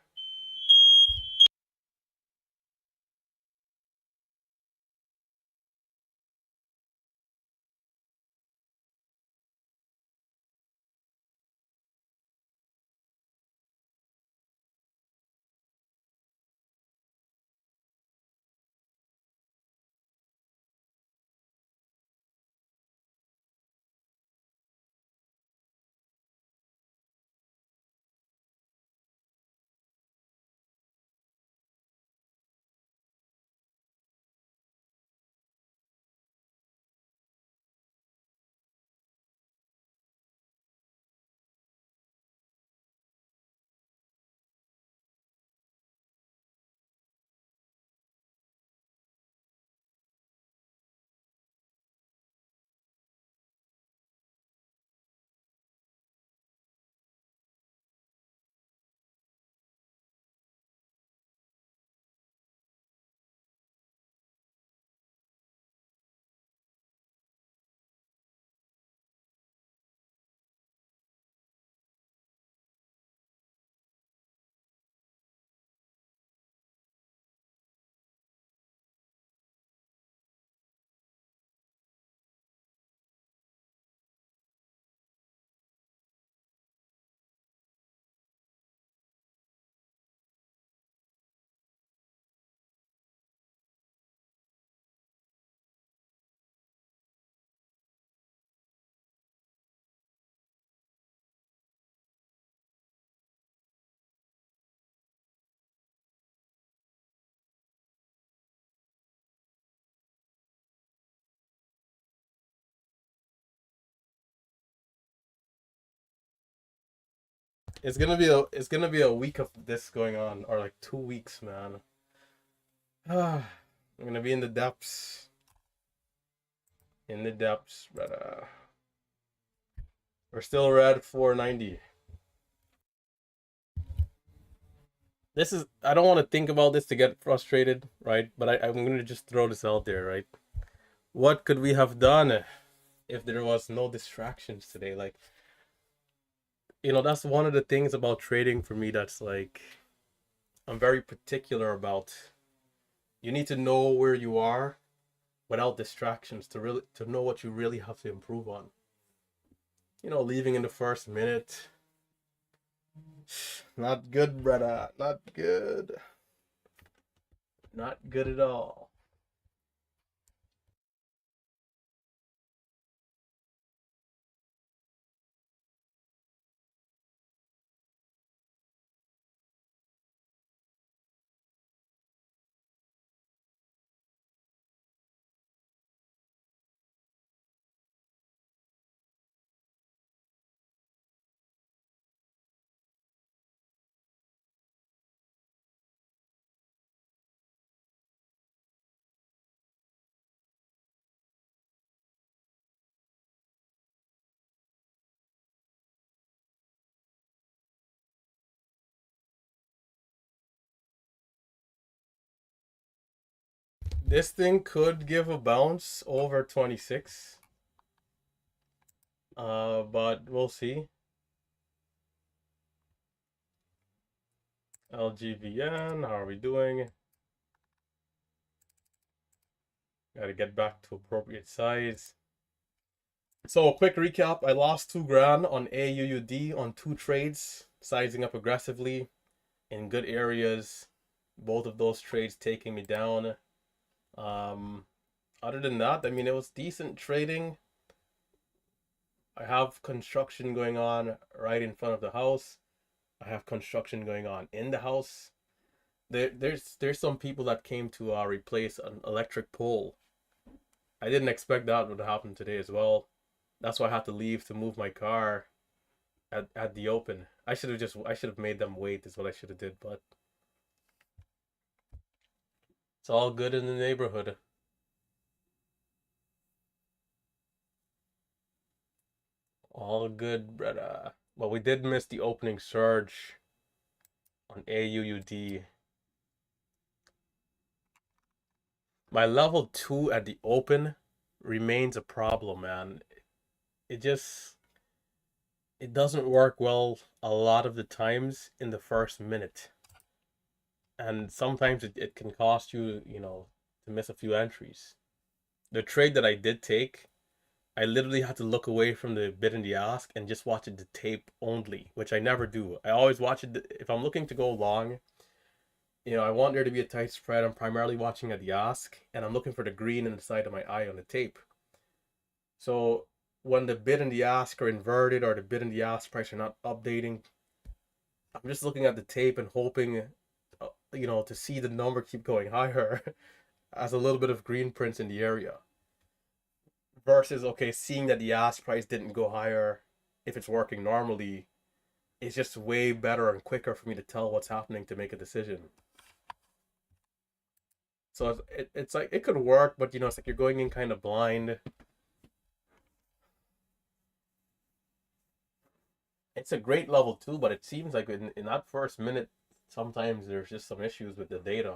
It's gonna be a week of this going on, or like 2 weeks, man. I'm gonna be in the depths. In the depths, brother. We're still red 490. This is I don't want to think about this to get frustrated, right? But I'm gonna just throw this out there, right? What could we have done if there was no distractions today? Like, that's one of the things about trading for me that's like I'm very particular about. You need to know where you are without distractions to know what you really have to improve on. Leaving in the first minute, not good, brother. Not good. Not good at all. This thing could give a bounce over 26. But we'll see. LGVN, how are we doing? Gotta get back to appropriate size. So, quick recap. I lost 2 grand on AUUD on 2 trades, sizing up aggressively in good areas. Both of those trades taking me down. Um, Other than that, I mean, it was decent trading. I have construction going on right in front of the house. I have construction going on in the house. There's some people that came to replace an electric pole. I didn't expect that would happen today as well. That's why I had to leave to move my car at the open. I should have made them wait is what I should have did, but it's all good in the neighborhood. All good, brother. Well, we did miss the opening surge on AUUD. My level 2 at the open remains a problem, man. It just it doesn't work well a lot of the times in the first minute. And sometimes it can cost you, to miss a few entries. The trade that I did take, I literally had to look away from the bid and the ask and just watch it the tape only, which I never do. I always watch it if I'm looking to go long. I want there to be a tight spread. I'm primarily watching at the ask, and I'm looking for the green in the side of my eye on the tape. So when the bid and the ask are inverted or the bid and the ask price are not updating, I'm just looking at the tape and hoping, to see the number keep going higher as a little bit of green prints in the area. Versus, okay, seeing that the ask price didn't go higher if it's working normally, it's just way better and quicker for me to tell what's happening to make a decision. So it's like it could work, but it's like you're going in kind of blind. It's a great level 2, but it seems like in that first minute, sometimes there's just some issues with the data.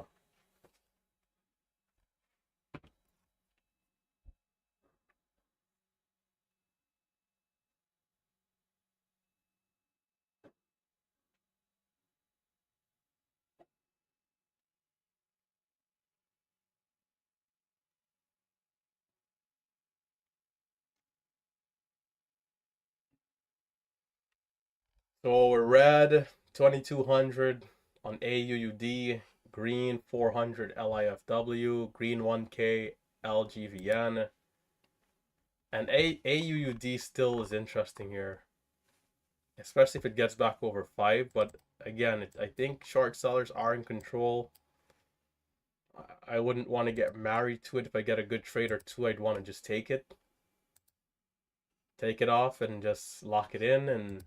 So we're red 2200 on AUUD, green 400 LIFW, green 1K LGVN, and AUUD still is interesting here, especially if it gets back over 5. But again, I think short sellers are in control. I wouldn't want to get married to it. If I get a good trade or two, I'd want to just take it off and just lock it in. And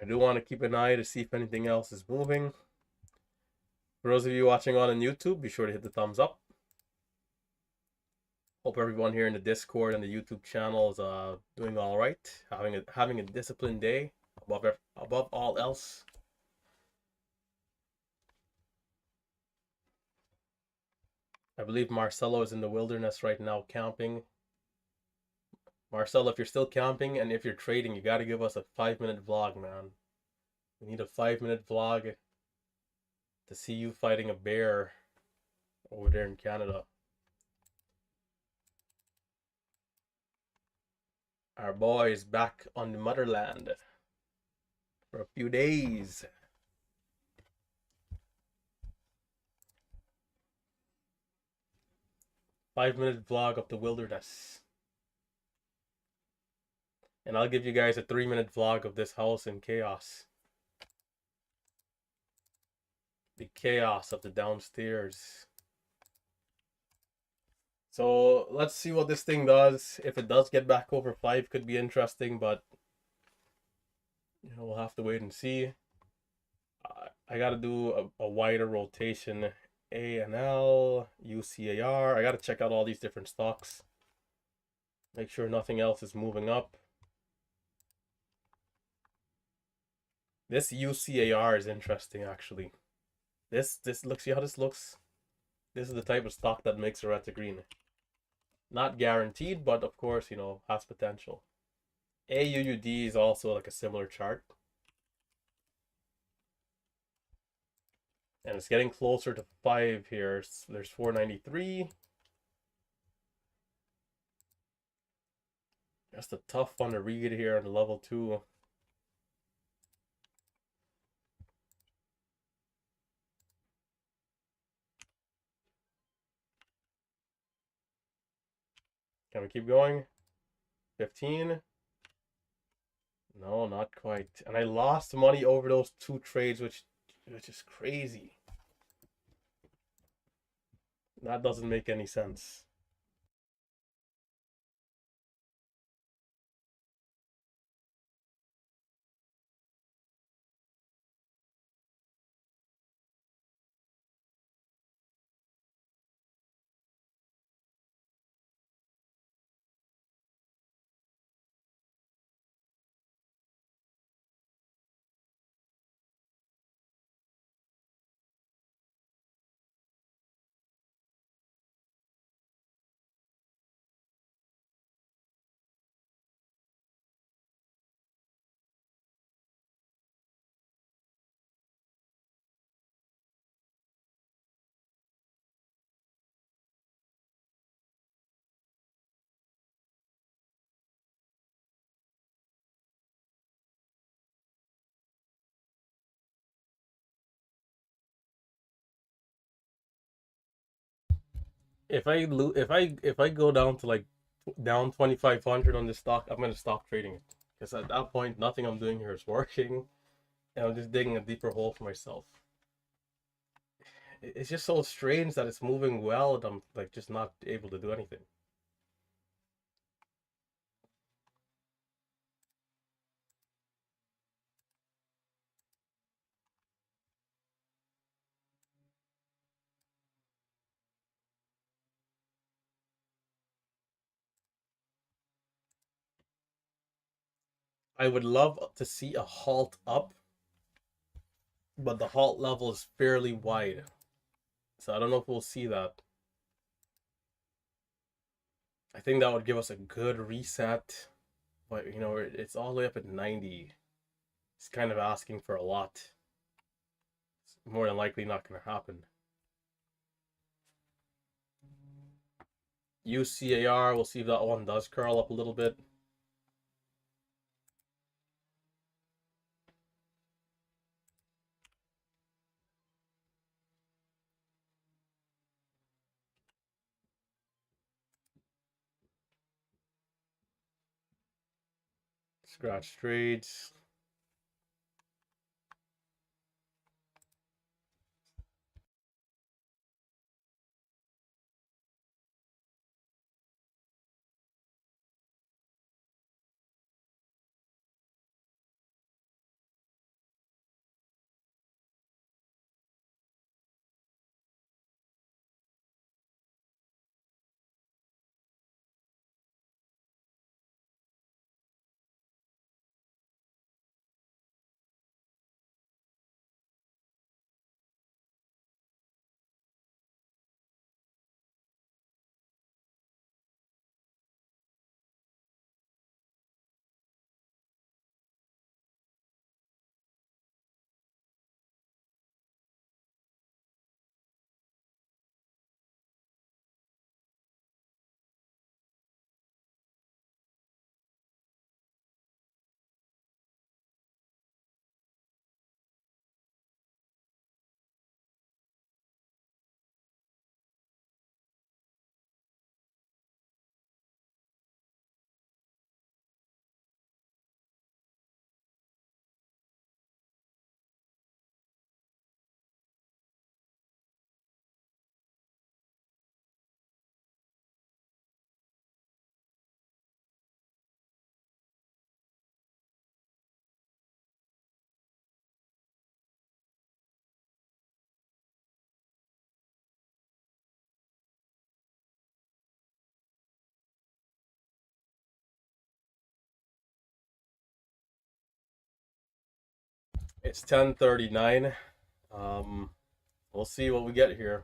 I do want to keep an eye to see if anything else is moving. For those of you watching on YouTube, be sure to hit the thumbs up. Hope everyone here in the Discord and the YouTube channel is doing all right, having a disciplined day above all else. I believe Marcelo is in the wilderness right now camping. Marcelo, if you're still camping and if you're trading, you got to give us a 5-minute vlog, man. We need a 5-minute vlog to see you fighting a bear over there in Canada. Our boy is back on the motherland for a few days. 5-minute vlog of the wilderness. And I'll give you guys a 3-minute vlog of this house in chaos. The chaos of the downstairs. So let's see what this thing does. If it does get back over 5, could be interesting, but we'll have to wait and see. I got to do a wider rotation ANL, UCAR. I got to check out all these different stocks. Make sure nothing else is moving up. This UCAR is interesting, actually. This looks, see how this looks? This is the type of stock that makes a red to green. Not guaranteed, but of course, has potential. AUUD is also like a similar chart. And it's getting closer to 5 here. There's 493. That's a tough one to read here on level 2. Can we keep going? 15. No, not quite. And I lost money over those 2 trades, which is crazy. That doesn't make any sense. If I go down to like down 2,500 on this stock, I'm gonna stop trading it because at that point nothing I'm doing here is working, and I'm just digging a deeper hole for myself. It's just so strange that it's moving well and I'm like just not able to do anything. I would love to see a halt up, but the halt level is fairly wide, so I don't know if we'll see that. I think that would give us a good reset, but it's all the way up at 90. It's kind of asking for a lot. It's more than likely not going to happen. UCAR, we'll see if that one does curl up a little bit. Scratch trades. It's 10:39. Um, we'll see what we get here.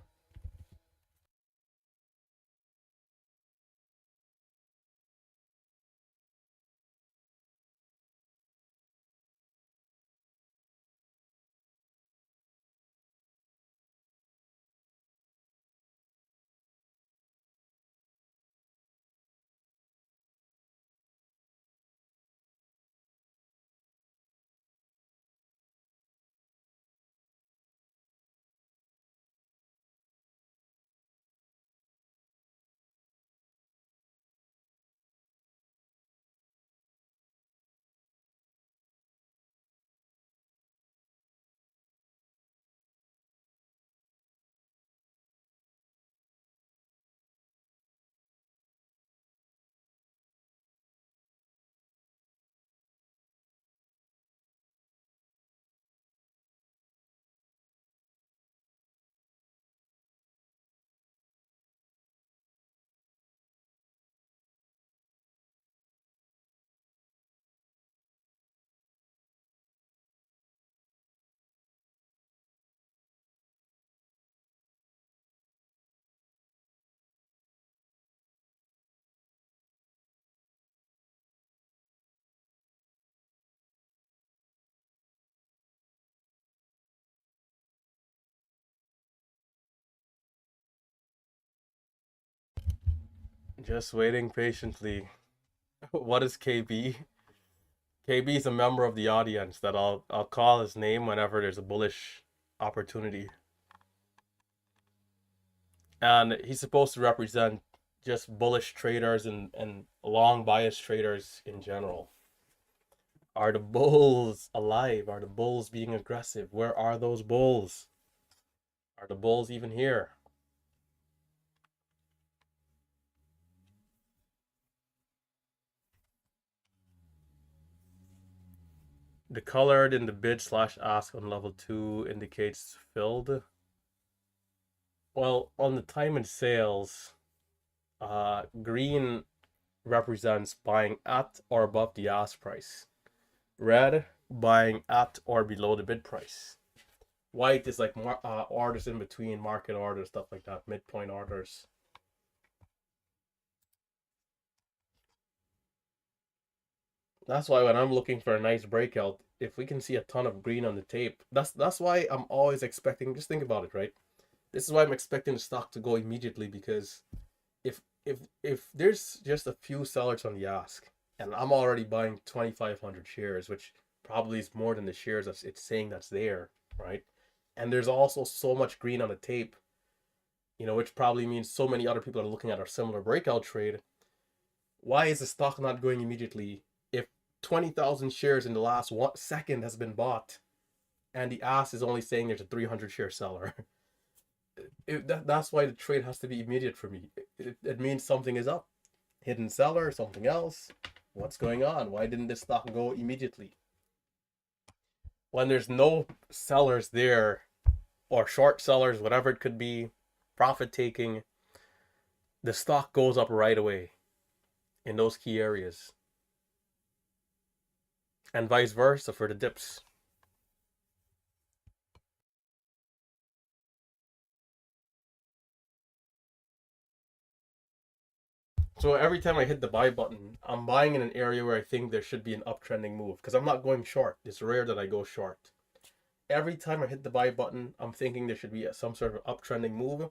Just waiting patiently. What is KB? KB is a member of the audience that I'll call his name whenever there's a bullish opportunity. And he's supposed to represent just bullish traders and long bias traders in general. Are the bulls alive? Are the bulls being aggressive? Where are those bulls? Are the bulls even here? The colored in the bid slash ask on level 2 indicates filled. Well, on the time and sales, green represents buying at or above the ask price. Red, buying at or below the bid price. White is like orders in between, market orders, stuff like that, midpoint orders. That's why when I'm looking for a nice breakout, if we can see a ton of green on the tape, that's why I'm always expecting. Just think about it, right? This is why I'm expecting the stock to go immediately, because if there's just a few sellers on the ask, and I'm already buying 2,500 shares, which probably is more than the shares that it's saying that's there, right? And there's also so much green on the tape, which probably means so many other people are looking at our similar breakout trade. Why is the stock not going immediately if 20,000 shares in the last 1 second has been bought and the ask is only saying there's a 300 share seller? That's why the trade has to be immediate for me. It means something is up. Hidden seller, something else. What's going on? Why didn't this stock go immediately? When there's no sellers there, or short sellers, whatever it could be, profit taking, the stock goes up right away in those key areas. And vice versa for the dips. So every time I hit the buy button, I'm buying in an area where I think there should be an uptrending move, because I'm not going short. It's rare that I go short. Every time I hit the buy button, I'm thinking there should be some sort of uptrending move.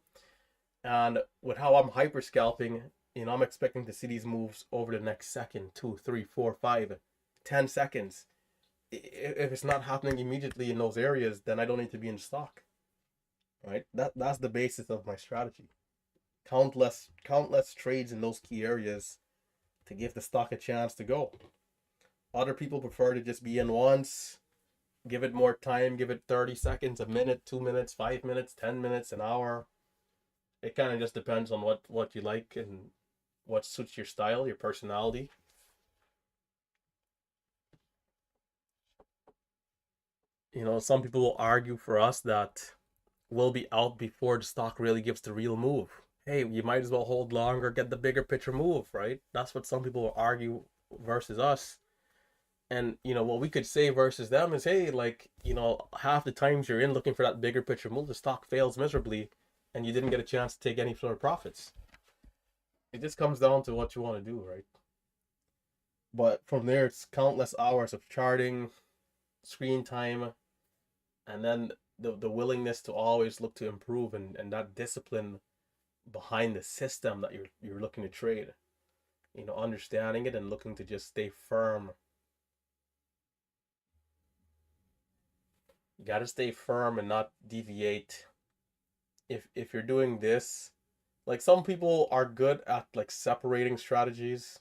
And with how I'm hyper scalping, I'm expecting to see these moves over the next second, 2, 3, 4, 5, 10 seconds. If it's not happening immediately in those areas, then I don't need to be in stock. Right? That's the basis of my strategy. Countless trades in those key areas to give the stock a chance to go. Other people prefer to just be in once, give it more time, give it 30 seconds, a minute, 2 minutes, 5 minutes, 10 minutes, an hour. It kind of just depends on what you like and what suits your style, your personality. Some people will argue for us that we'll be out before the stock really gives the real move. Hey, you might as well hold longer, get the bigger picture move, right? That's what some people will argue versus us. And what we could say versus them is, hey, like, half the times you're in looking for that bigger picture move, the stock fails miserably, and you didn't get a chance to take any sort of profits. It just comes down to what you want to do, right? But from there, it's countless hours of charting, screen time, and then the willingness to always look to improve, and that discipline behind the system that you're looking to trade. Understanding it and looking to just stay firm. You got to stay firm and not deviate. If you're doing this, like, some people are good at like separating strategies.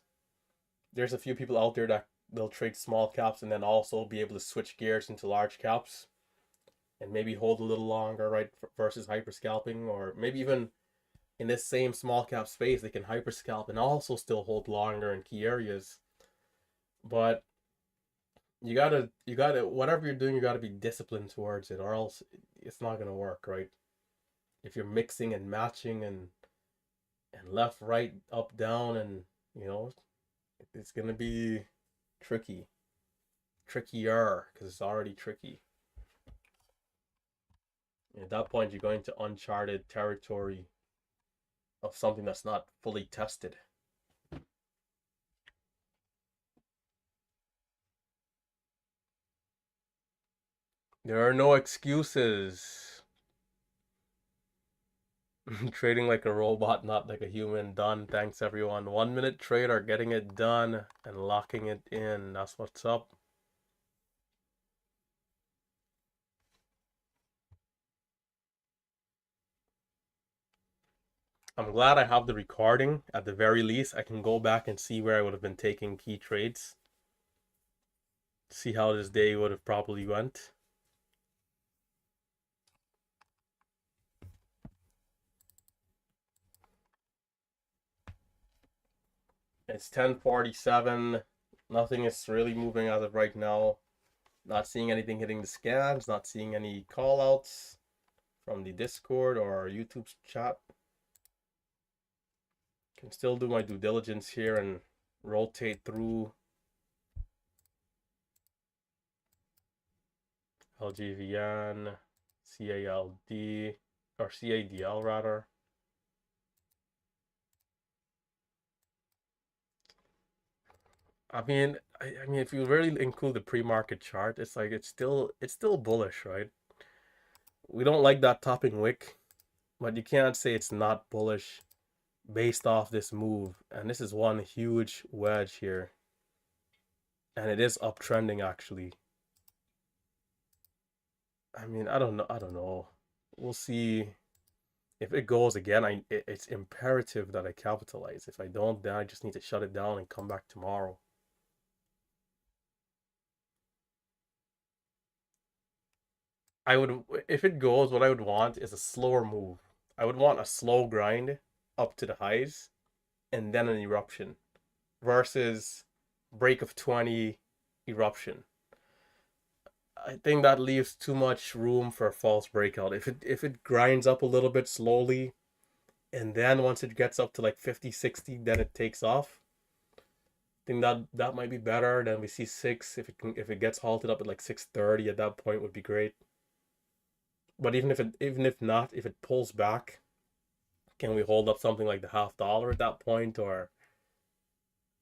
There's a few people out there that they'll trade small caps and then also be able to switch gears into large caps and maybe hold a little longer, right? Versus hyper scalping, or maybe even in this same small cap space, they can hyper scalp and also still hold longer in key areas. But you gotta whatever you're doing, you gotta be disciplined towards it, or else it's not gonna work, right? If you're mixing and matching and left, right, up, down, and you know, it's gonna be tricky, trickier because it's already tricky. At that point, you're going to uncharted territory of something that's not fully tested. There are no excuses. Trading like a robot, not like a human. Done. Thanks, everyone. 1 minute trader, getting it done and locking it in. That's what's up. I'm glad I have the recording. At the very least, I can go back and see where I would have been taking key trades. See how this day would have probably went. It's 10:47. Nothing is really moving as of right now. Not seeing anything hitting the scans. Not seeing any call outs from the Discord or YouTube chat. Can still do my due diligence here and rotate through LGVN, CALD, or CADL rather. I mean, if you really include the pre-market chart, it's like it's still bullish, right? We don't like that topping wick, but you can't say it's not bullish based off this move. And this is one huge wedge here, and it is uptrending actually. I mean, I don't know. We'll see if it goes again. It's imperative that I capitalize. If I don't, then I just need to shut it down and come back tomorrow. I would, if it goes, what I would want is a slower move. I would want a slow grind up to the highs and then an eruption versus break of 20 eruption. I think that leaves too much room for a false breakout. If it grinds up a little bit slowly and then once it gets up to like 50, 60, then it takes off. I think that might be better. Then we see 6. If it gets halted up at like 6:30 at that point would be great. But even if not, if it pulls back, can we hold up something like the $0.50 at that point? Or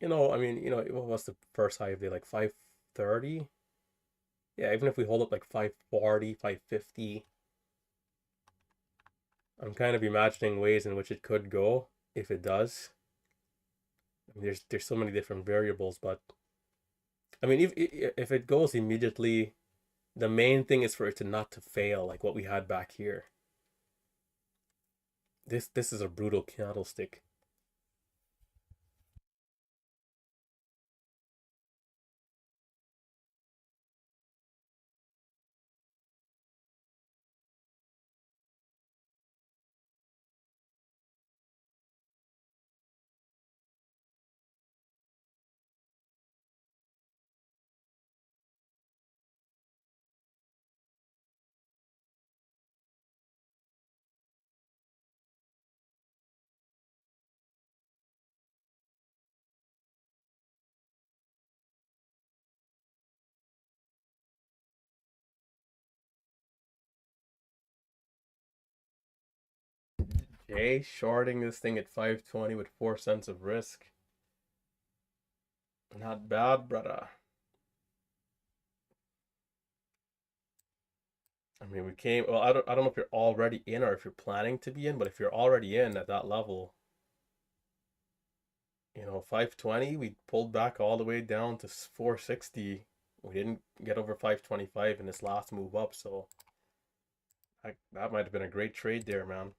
I mean, what was the first high of the like 5:30? Yeah, even if we hold up like 5:40, 5:50, I'm kind of imagining ways in which it could go if it does. I mean, there's so many different variables, but I mean, if it goes immediately, the main thing is for it to not to fail like what we had back here. This is a brutal candlestick. Okay, shorting this thing at 520 with 4 cents of risk. Not bad, brother. I mean, we came. Well, I don't know if you're already in or if you're planning to be in, but if you're already in at that level, 520, we pulled back all the way down to 460. We didn't get over 525 in this last move up, so that might have been a great trade there, man.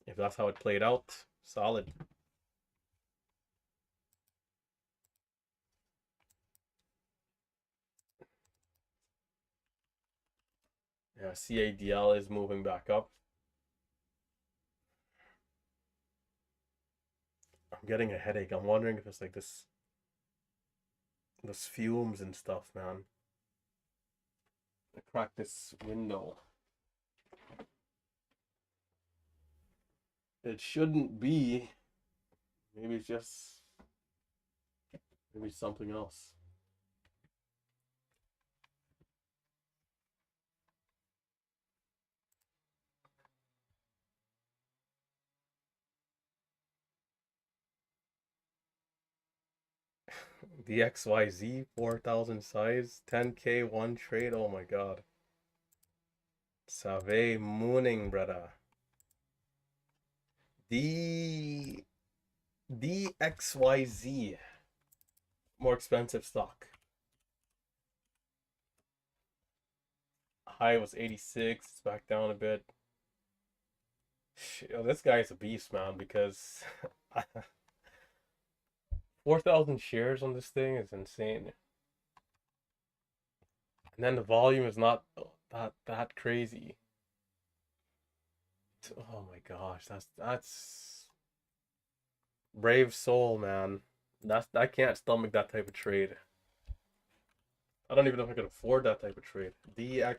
If that's how it played out, solid. Yeah, CADL is moving back up. I'm getting a headache. I'm wondering if it's like this fumes and stuff, man. I cracked this window. It shouldn't be. Maybe it's just maybe something else. The XYZ 4,000 size 10K one trade. Oh my god. Save mooning, brother. The XYZ more expensive stock. High was 86. It's back down a bit. This guy's a beast, man, because 4,000 shares on this thing is insane. And then the volume is not that crazy. Oh my gosh, that's brave soul, man. I can't stomach that type of trade. I don't even know if I could afford that type of trade. DXYZ.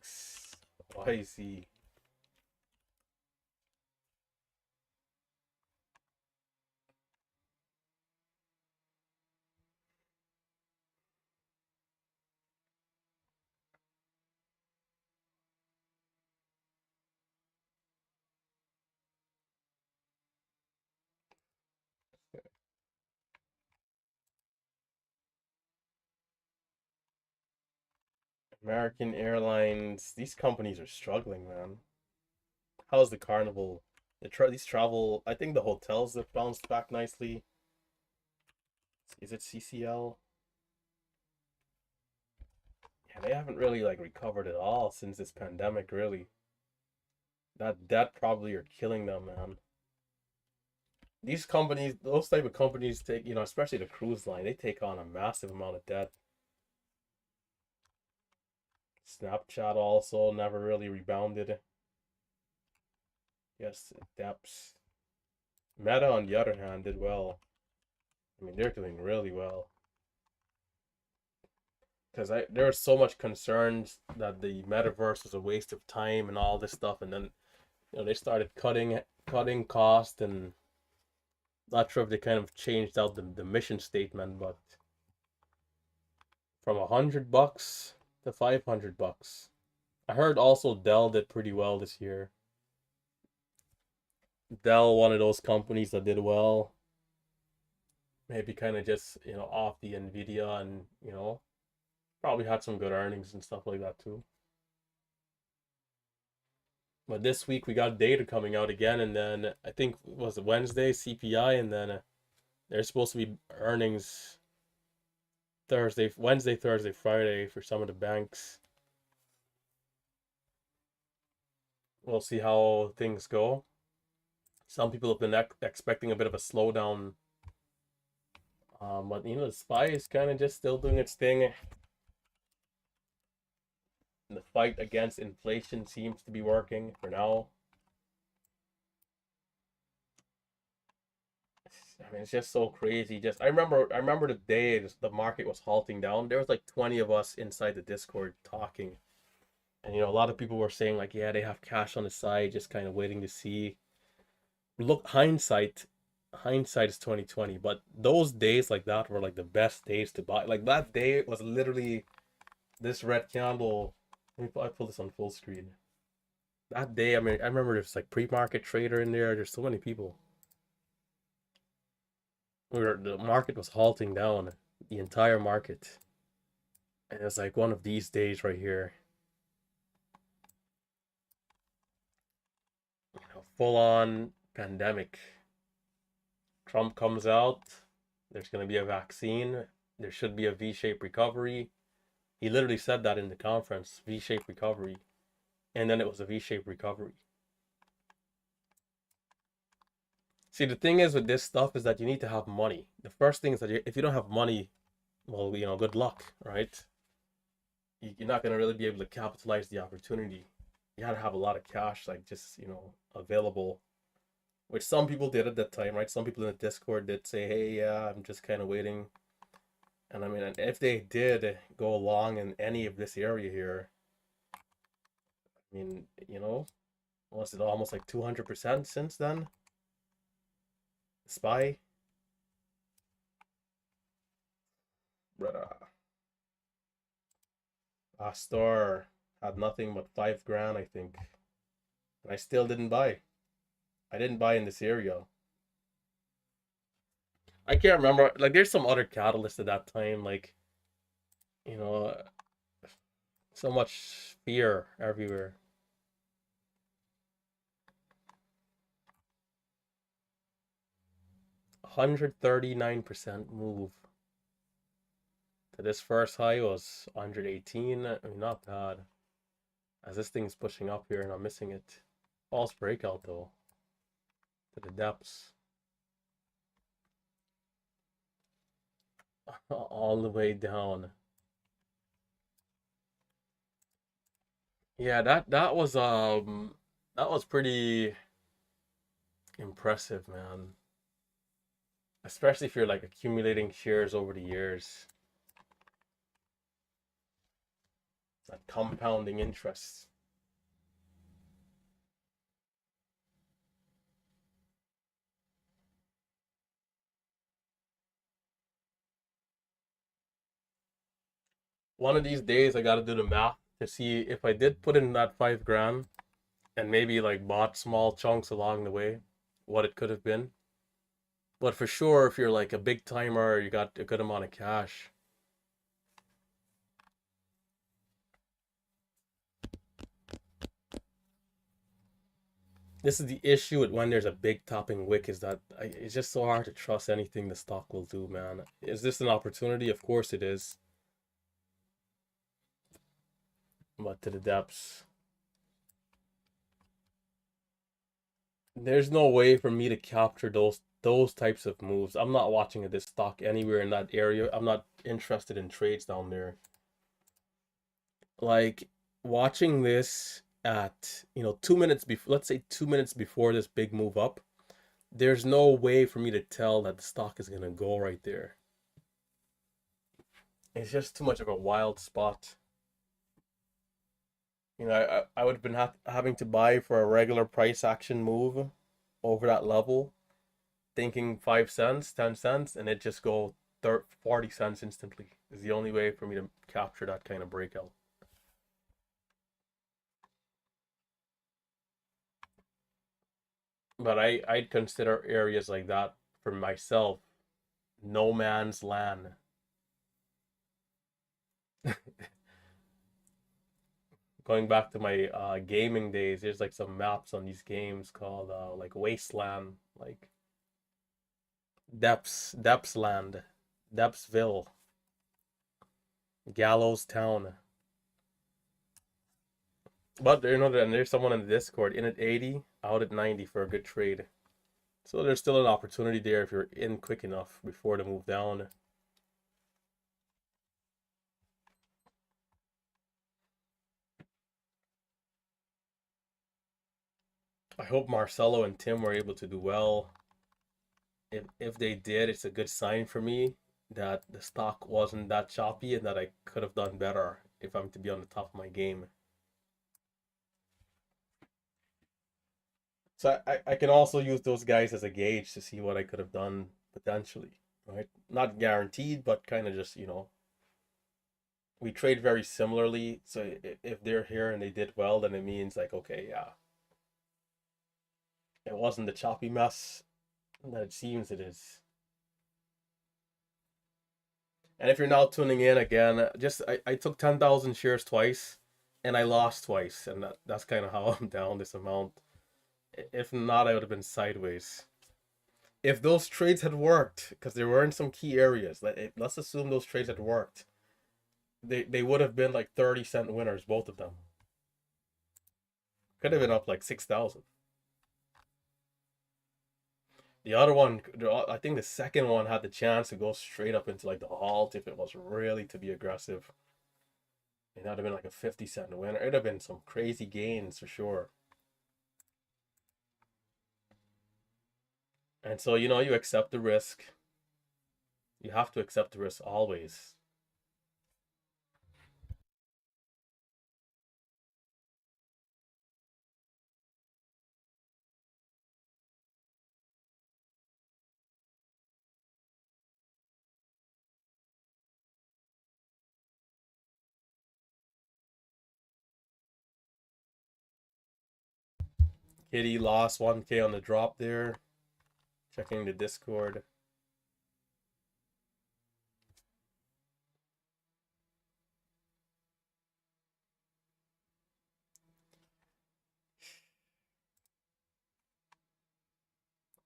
American Airlines. These companies are struggling, man. How's the Carnival? These travel. I think the hotels have bounced back nicely. Is it CCL? Yeah, they haven't really like recovered at all since this pandemic, really. That debt probably are killing them, man. These companies, those type of companies take, especially the cruise line, they take on a massive amount of debt. Snapchat also never really rebounded. Yes, depths. Meta, on the other hand, did well. I mean, they're doing really well. Because there was so much concerns that the metaverse was a waste of time and all this stuff, and then they started cutting cost, and not sure if they kind of changed out the mission statement, but from $100 to $500. I heard also Dell did pretty well this year. Dell, one of those companies that did well. Maybe kind of just off the Nvidia, and probably had some good earnings and stuff like that too. But this week we got data coming out again, and then I think was it Wednesday CPI, and then there's supposed to be earnings Wednesday, Thursday, Friday for some of the banks. We'll see how things go. Some people have been expecting a bit of a slowdown, but the SPY is kind of just still doing its thing. The fight against inflation seems to be working for now. I mean, it's just so crazy. I remember the day the market was halting down. There was like 20 of us inside the Discord talking, and a lot of people were saying like, yeah, they have cash on the side, just kind of waiting to see. Look, hindsight is 2020, but those days like that were like the best days to buy. Like that day was literally this red candle. I pull this on full screen. that day, I mean, I remember there's like pre-market trader in there. There's so many people. The market was halting down, the entire market, and it was like one of these days right here. Full on pandemic. Trump comes out. There's going to be a vaccine. There should be a V-shaped recovery. He literally said that in the conference, V-shaped recovery. And then it was a V-shaped recovery. See, the thing is with this stuff is that you need to have money. The first thing is that if you don't have money, well, good luck, right? You're not going to really be able to capitalize the opportunity. You got to have a lot of cash, like just, available, which some people did at that time, right? Some people in the Discord did say, hey, yeah, I'm just kind of waiting. And I mean, if they did go along in any of this area here, I mean, was it almost like 200% since then? Spy? Brother. Astor had nothing but 5 grand, I think. And I still didn't buy. I didn't buy in this area. I can't remember. Like, there's some other catalyst at that time. Like, you know, so much fear everywhere. 139% move. To this first high was 118. I mean, not bad. As this thing's pushing up here and I'm missing it. False breakout though. To the depths. All the way down. Yeah, that was pretty impressive, man. Especially if you're like accumulating shares over the years. That compounding interest. One of these days I gotta do the math to see if I did put in that 5 grand and maybe like bought small chunks along the way, what it could have been. But for sure, if you're like a big timer, you got a good amount of cash. This is the issue with when there's a big topping wick is that it's just so hard to trust anything the stock will do, man. Is this an opportunity? Of course it is. But to the depths. There's no way for me to capture those types of moves. I'm not watching this stock anywhere in that area. I'm not interested in trades down there. Like watching this at 2 minutes before, let's say 2 minutes before this big move up, there's no way for me to tell that the stock is gonna go right there. It's just too much of a wild spot. I would have been having to buy for a regular price action move over that level, thinking 5 cents, 10 cents, and it just go 40 cents instantly. Is the only way for me to capture that kind of breakout. But I'd consider areas like that for myself no man's land. Going back to my gaming days, there's like some maps on these games called like Wasteland, like Depths Land, Depthsville, Gallows Town. But and there's someone in the Discord in at 80, out at 90 for a good trade. So there's still an opportunity there if you're in quick enough before the move down. I hope Marcelo and Tim were able to do well. If they did, it's a good sign for me that the stock wasn't that choppy and that I could have done better if I'm to be on the top of my game. So I can also use those guys as a gauge to see what I could have done potentially, right? Not guaranteed, but kind of just, we trade very similarly. So if they're here and they did well, then it means like, okay, yeah, it wasn't the choppy mess that it seems it is. And if you're now tuning in again, just I took 10,000 shares twice and I lost twice. And that's kind of how I'm down this amount. If not, I would have been sideways. If those trades had worked, because there were in some key areas, let's assume those trades had worked, they would have been like 30-cent winners, both of them. Could have been up like 6,000. The other one, I think the second one had the chance to go straight up into like the halt if it was really to be aggressive. It would have been like a 50-cent winner. It'd have been some crazy gains for sure. And so, you accept the risk. You have to accept the risk always. Kitty lost 1K on the drop there. Checking the Discord.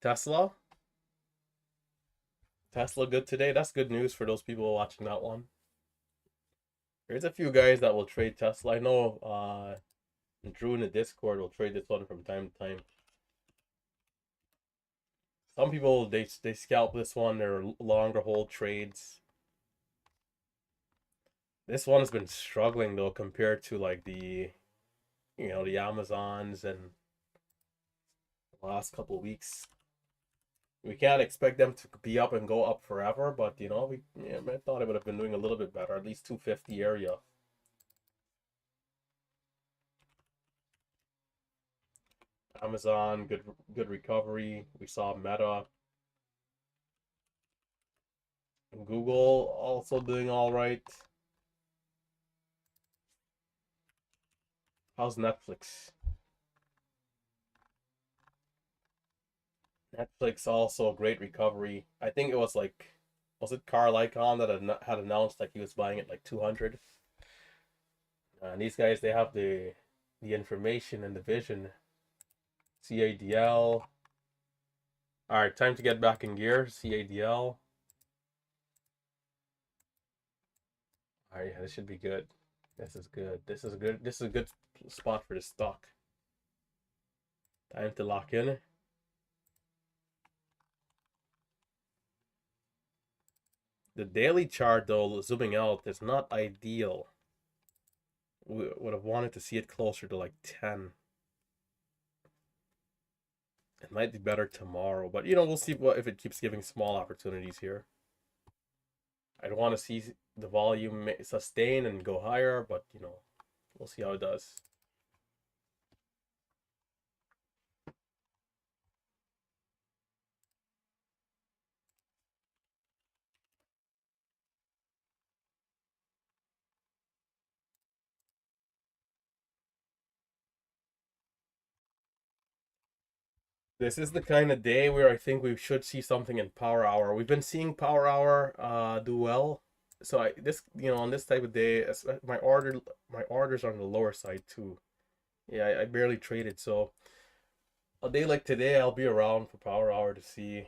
Tesla. Tesla good today. That's good news for those people watching that one. There's a few guys that will trade Tesla. I know Drew in the Discord will trade this one from time to time. Some people they scalp this one. They're longer hold trades. This one has been struggling though compared to like the Amazons and the last couple of weeks. We can't expect them to be up and go up forever, but I thought it would have been doing a little bit better, at least 250 area. Amazon, good recovery. We saw Meta, Google also doing all right. How's Netflix? Netflix also a great recovery. I think it was it Carl Icahn that had announced like he was buying it like 200. And these guys they have the information and the vision. CADL. All right, time to get back in gear. CADL. All right, yeah, this should be good. This is good. This is good. This is a good spot for the stock. Time to lock in. The daily chart, though, zooming out, is not ideal. We would have wanted to see it closer to like 10. It might be better tomorrow, but we'll see what if it keeps giving small opportunities here. I'd want to see the volume sustain and go higher, but we'll see how it does. This is the kind of day where I think we should see something in Power Hour. We've been seeing Power Hour do well. So on this type of day, my orders are on the lower side too. Yeah, I barely traded, so a day like today, I'll be around for Power Hour to see.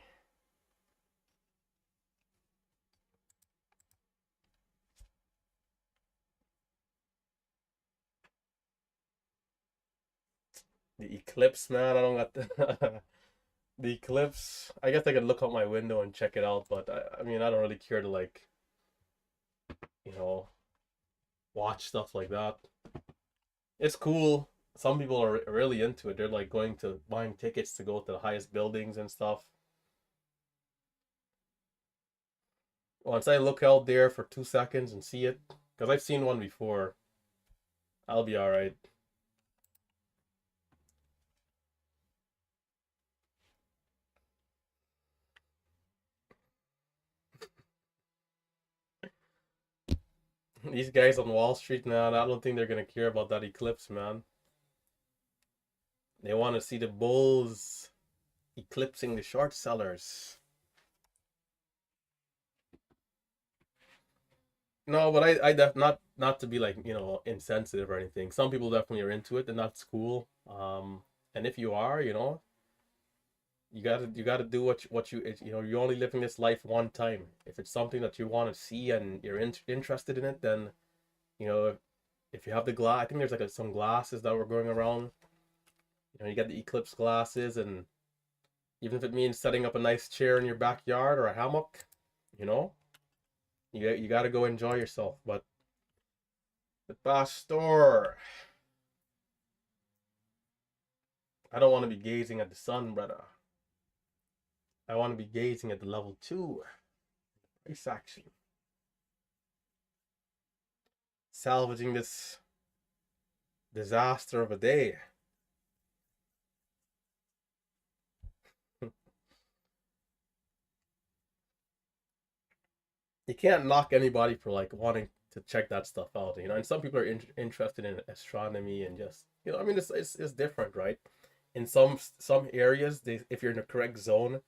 The eclipse, man. I don't got the eclipse. I guess I could look out my window and check it out, but I mean, I don't really care to like, you know, watch stuff like that. It's cool. Some people are really into it. They're like going to buying tickets to go to the highest buildings and stuff. Once I look out there for 2 seconds and see it, because I've seen one before, I'll be all right. These guys on Wall Street, man, I don't think they're gonna care about that eclipse, man. They want to see the bulls eclipsing the short sellers. No, but not to be like, insensitive or anything. Some people definitely are into it, and that's cool. And if you are, you gotta do you're only living this life one time. If it's something that you want to see and you're interested in it, then you know if you have the glass, I think there's like some glasses that were going around. You get the eclipse glasses, and even if it means setting up a nice chair in your backyard or a hammock, you know, you got to go enjoy yourself. But the pastor, I don't want to be gazing at the sun, brother. I want to be gazing at the level 2 price action, salvaging this disaster of a day. You can't knock anybody for like wanting to check that stuff out, and some people are interested in astronomy and just, I mean, it's different, right? In some areas, if you're in the correct zone,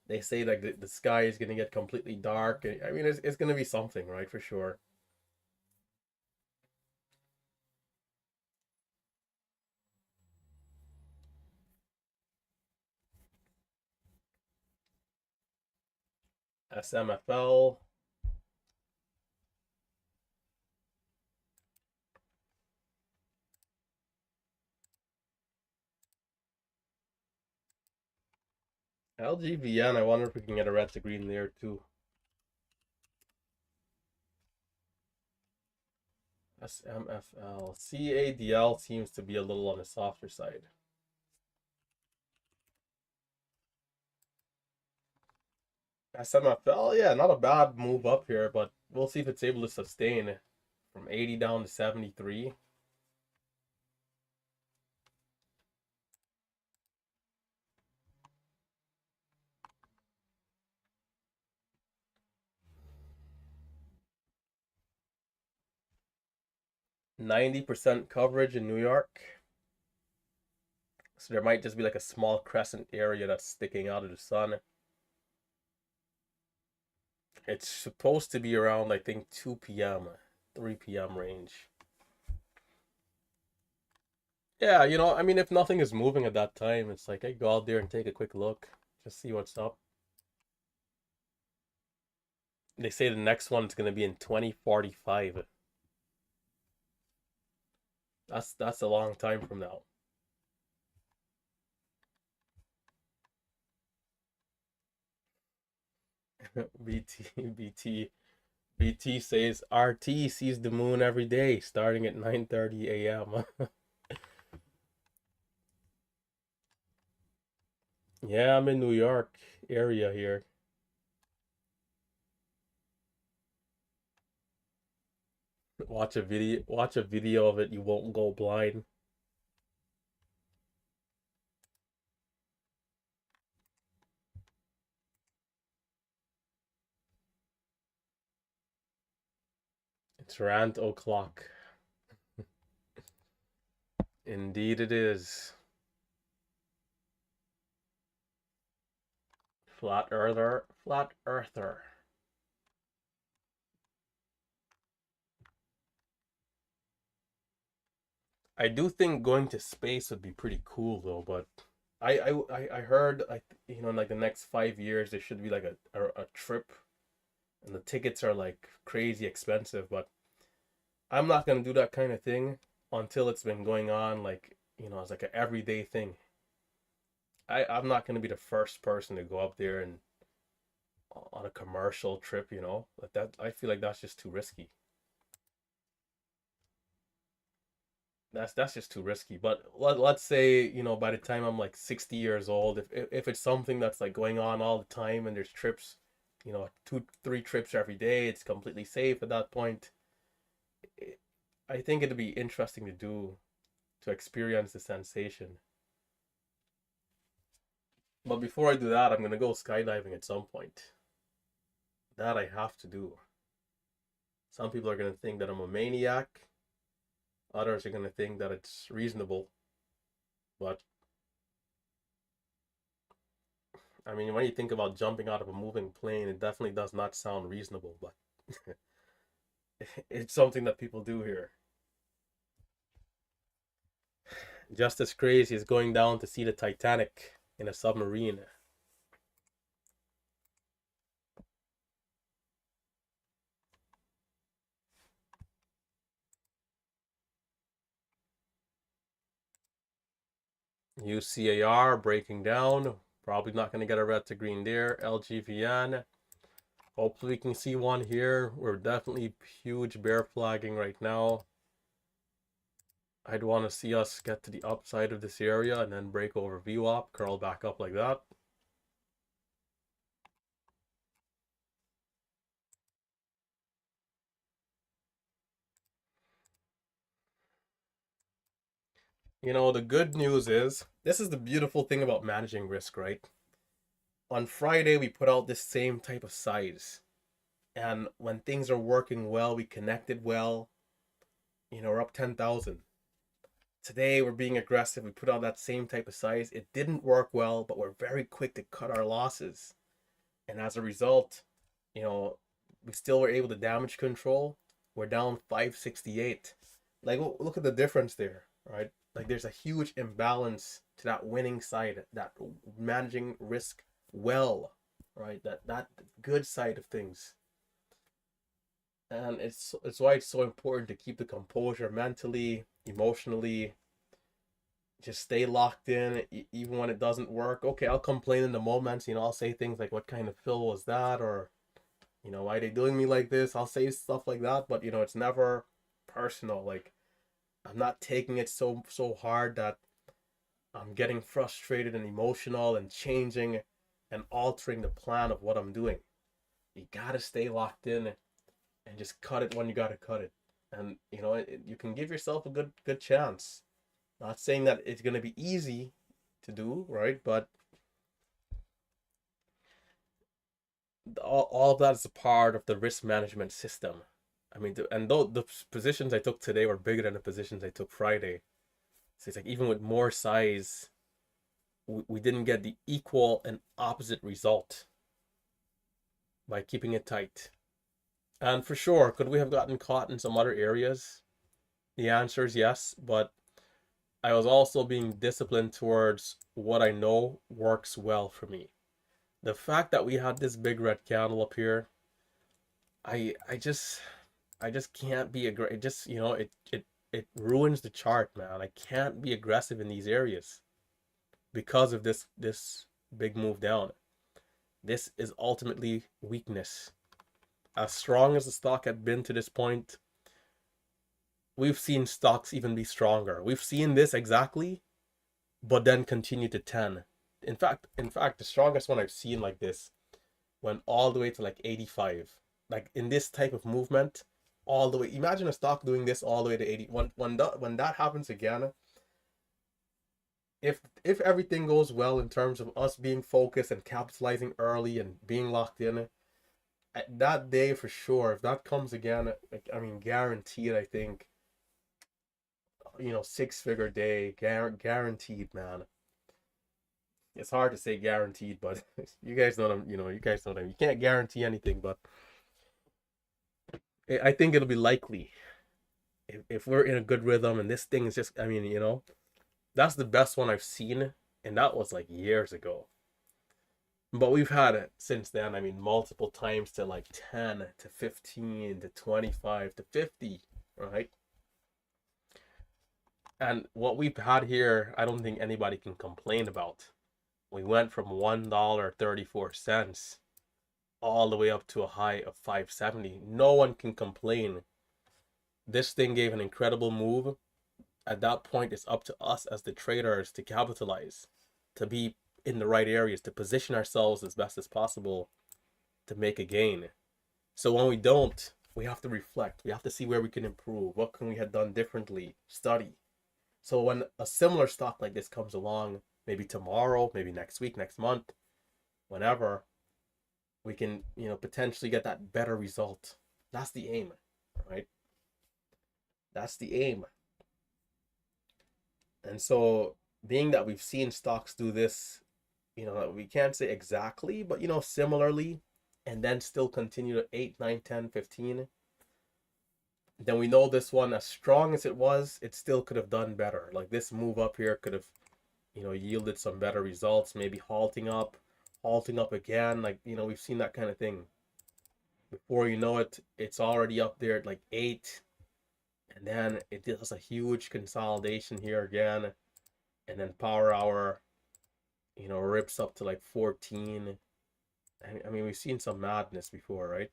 they say like the sky is gonna get completely dark. I mean, it's gonna be something, right, for sure. SMFL, LGVN. I wonder if we can get a red to green there too. SMFL, CADL seems to be a little on the softer side. SMFL, yeah, not a bad move up here, but we'll see if it's able to sustain from 80 down to 73. 90% coverage in New York. So there might just be like a small crescent area that's sticking out of the sun. It's supposed to be around, I think, 2 p.m., 3 p.m. range. Yeah, I mean, if nothing is moving at that time, it's like, I go out there and take a quick look, just see what's up. They say the next one's gonna be in 2045. That's a long time from now. BT says RT sees the moon every day, starting at 9:30 a.m. Yeah, I'm in New York area here. Watch a video of it, you won't go blind. It's rant o'clock. Indeed it is. Flat earther, flat earther. I do think going to space would be pretty cool though, but I heard, in like the next 5 years there should be like a trip, and the tickets are like crazy expensive, but I'm not gonna do that kind of thing until it's been going on, like, it's like an everyday thing. I'm not gonna be the first person to go up there and on a commercial trip, like that. I feel like that's just too risky. That's just too risky. But let's say, by the time I'm like 60 years old, if it's something that's like going on all the time and there's trips, 2 3 trips every day, it's completely safe at that point. it, I think it'd be interesting to do, to experience the sensation. But before I do that, I'm gonna go skydiving at some point. That I have to do. Some people are going to think that I'm a maniac. Others are going to think that it's reasonable. But I mean, when you think about jumping out of a moving plane, it definitely does not sound reasonable, but it's something that people do here. Just as crazy as going down to see the Titanic in a submarine. UCAR breaking down. Probably not going to get a red to green there. LGVN. Hopefully we can see one here. We're definitely huge bear flagging right now. I'd want to see us get to the upside of this area and then break over VWAP, curl back up like that. You know, the good news is, this is the beautiful thing about managing risk, right? On Friday, we put out this same type of size. And when things are working well, we connected well. You know, we're up 10,000. Today, we're being aggressive. We put out that same type of size. It didn't work well, but we're very quick to cut our losses. And as a result, you know, we still were able to damage control. We're down 568. Like, look at the difference there, right? Like, there's a huge imbalance to that winning side, that managing risk well, right? That good side of things. And it's why it's so important to keep the composure mentally, emotionally. Just stay locked in, even when it doesn't work. Okay, I'll complain in the moments. You know, I'll say things like, "What kind of fill was that?" Or, you know, "Why are they doing me like this?" I'll say stuff like that, but you know, it's never personal. Like, I'm not taking it so hard that I'm getting frustrated and emotional and changing and altering the plan of what I'm doing. You gotta stay locked in and just cut it when you gotta cut it. And you know, you can give yourself a good chance. Not saying that it's gonna be easy to do, right? But all of that is a part of the risk management system. I mean, and though the positions I took today were bigger than the positions I took Friday, so it's like even with more size, we didn't get the equal and opposite result by keeping it tight. And for sure, could we have gotten caught in some other areas? The answer is yes, but I was also being disciplined towards what I know works well for me. The fact that we had this big red candle up here, I just can't be aggressive. It just, you know, it ruins the chart, man. I can't be aggressive in these areas because of this big move down. This is ultimately weakness. As strong as the stock had been to this point, we've seen stocks even be stronger. We've seen this exactly, but then continue to 10. In fact, the strongest one I've seen like this went all the way to like 85. Like in this type of movement, all the way. Imagine a stock doing this all the way to 80. When that happens again, if everything goes well in terms of us being focused and capitalizing early and being locked in, that day for sure, if that comes again, like, I mean, guaranteed, I think, you know, six-figure day, guaranteed, man. It's hard to say guaranteed, but you guys know them. You know, you guys know them. You can't guarantee anything, but I think it'll be likely if we're in a good rhythm and this thing is just. I mean, you know, that's the best one I've seen, and that was like years ago. But we've had it since then. I mean, multiple times to like 10 to 15 to 25 to 50, right? And what we've had here, I don't think anybody can complain about. We went from $1.34 all the way up to a high of 570. No one can complain. This thing gave an incredible move. At that point, it's up to us as the traders to capitalize, to be in the right areas, to position ourselves as best as possible to make a gain. So when we don't, we have to reflect. We have to see where we can improve. What can we have done differently? Study. So when a similar stock like this comes along, maybe tomorrow, maybe next week, next month, whenever, we can, you know, potentially get that better result. That's the aim. right? That's the aim. And so, being that we've seen stocks do this, we can't say exactly, but similarly, and then still continue to 8, 9, 10, 15, then we know this one, as strong as it was, it still could have done better. Like this move up here could have, yielded some better results, maybe halting up again. Like, we've seen that kind of thing. Before you know it, it's already up there at like 8, and then it does a huge consolidation here again, and then power hour, rips up to like 14. I mean, we've seen some madness before, right?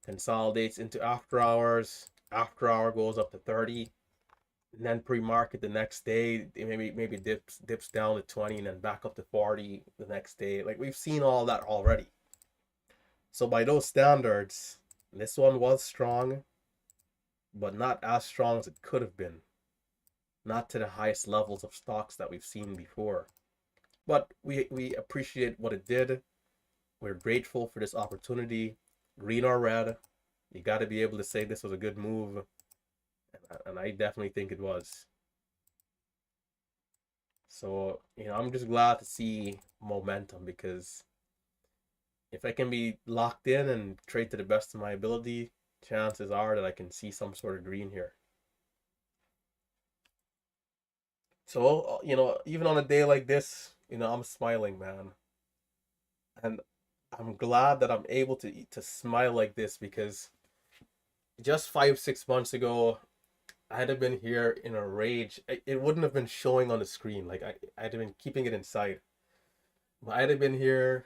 Consolidates into after hours. After hour goes up to 30, and then pre-market the next day, maybe dips down to 20, and then back up to 40 the next day. Like we've seen all that already. So by those standards, this one was strong, but not as strong as it could have been. Not to the highest levels of stocks that we've seen before. But we appreciate what it did. We're grateful for this opportunity. Green or red, you got to be able to say this was a good move. And I definitely think it was. So, I'm just glad to see momentum, because if I can be locked in and trade to the best of my ability, chances are that I can see some sort of green here. So, even on a day like this, I'm smiling, man. And I'm glad that I'm able to smile like this, because just 5, 6 months ago, I'd have been here in a rage. It wouldn't have been showing on the screen. Like I'd have been keeping it inside. But I'd have been here,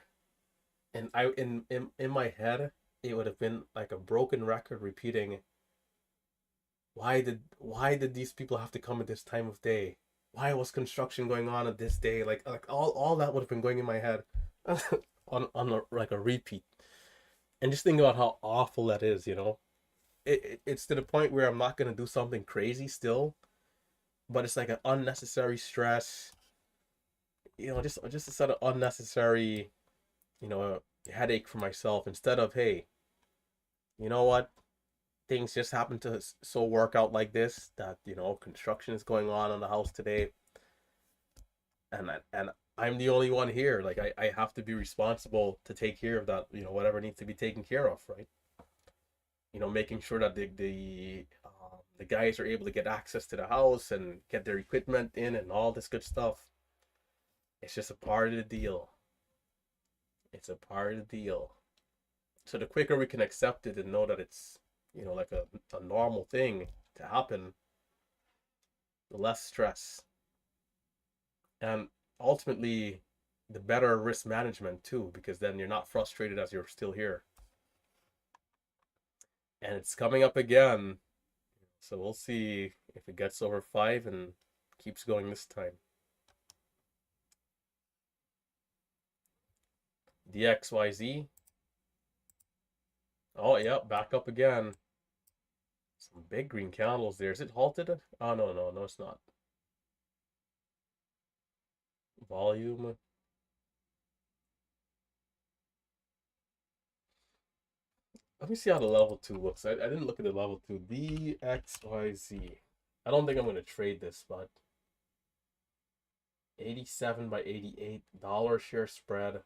and in my head, it would have been like a broken record repeating. Why did these people have to come at this time of day? Why was construction going on at this day? Like all that would have been going in my head, on like a repeat. And just think about how awful that is. It's to the point where I'm not gonna do something crazy still, but it's like an unnecessary stress. Just a sort of unnecessary, you know, headache for myself, instead of, hey, you know what? Things just happen to so work out like this, that construction is going on the house today, and I'm the only one here. Like I have to be responsible to take care of that. Whatever needs to be taken care of, right? Making sure that the guys are able to get access to the house and get their equipment in and all this good stuff. It's just a part of the deal. It's a part of the deal. So the quicker we can accept it and know that it's, like a normal thing to happen, the less stress. And ultimately, the better risk management too, because then you're not frustrated as you're still here. And it's coming up again. So we'll see if it gets over 5 and keeps going this time. DXYZ. Oh, yeah, back up again. Some big green candles there. Is it halted? Oh, no, it's not. Volume. Let me see how the level 2 looks. I didn't look at the level 2. DXYZ. I don't think I'm going to trade this, but 87 by 88 dollar share spread.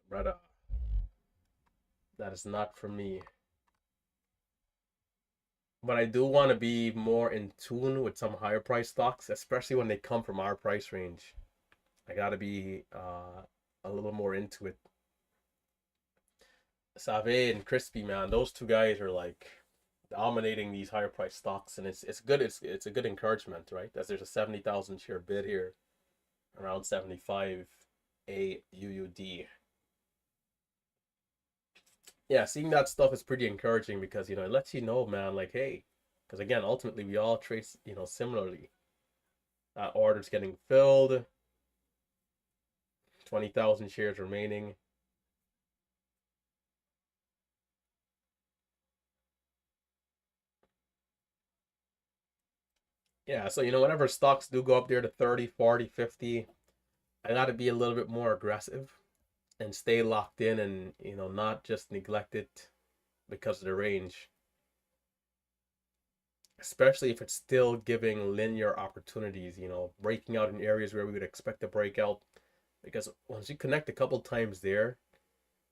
Reda. That is not for me. But I do want to be more in tune with some higher price stocks, especially when they come from our price range. I got to be a little more into it. Save and Crispy, man, those two guys are like dominating these higher price stocks, and it's good. It's a good encouragement, right? As there's a 70,000 share bid here, around 75 AUD. Yeah, seeing that stuff is pretty encouraging, because it lets you know, man, like, hey, because again, ultimately we all trace, similarly. That order's getting filled. 20,000 shares remaining. Yeah, so whenever stocks do go up there to 30, 40, 50, I got to be a little bit more aggressive and stay locked in, and not just neglect it because of the range, especially if it's still giving linear opportunities, breaking out in areas where we would expect to break out. Because once you connect a couple times there,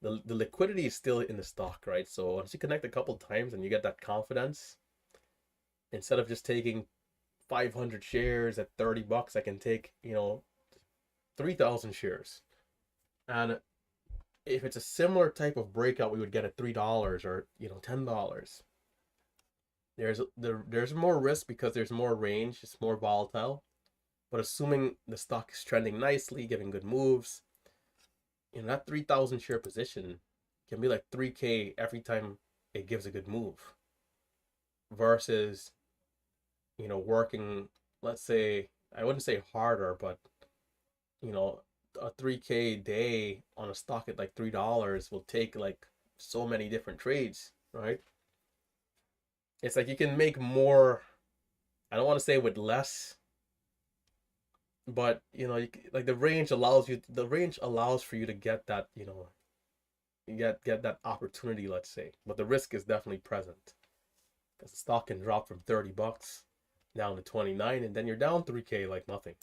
the liquidity is still in the stock, right? So once you connect a couple times and you get that confidence, instead of just taking 500 shares at $30, I can take, 3,000 shares. And if it's a similar type of breakout we would get at $3 or, $10, there's more risk because there's more range, it's more volatile. But assuming the stock is trending nicely, giving good moves, that 3,000 share position can be like 3K every time it gives a good move versus, working, let's say, I wouldn't say harder, but, you know, a 3K day on a stock at like $3 will take like so many different trades, right? It's like you can make more, I don't want to say with less, but like the range allows for you to get that, get that opportunity, let's say. But the risk is definitely present because the stock can drop from $30 down to 29, and then you're down 3K like nothing.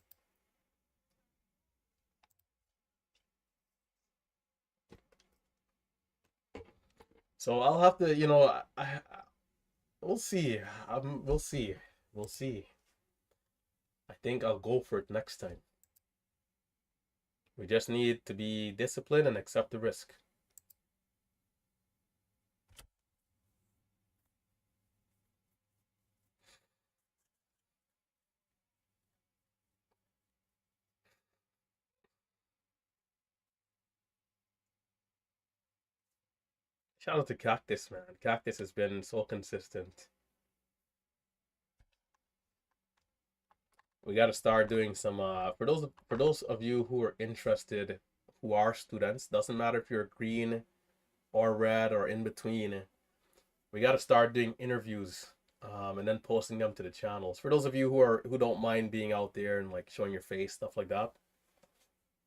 So I'll have to, we'll see. We'll see. We'll see. I think I'll go for it next time. We just need to be disciplined and accept the risk. Shout out to Cactus, man. Cactus has been so consistent. We got to start doing some for those of you who are interested, who are students, doesn't matter if you're green or red or in between. We got to start doing interviews, and then posting them to the channels. For those of you who don't mind being out there and like showing your face, stuff like that.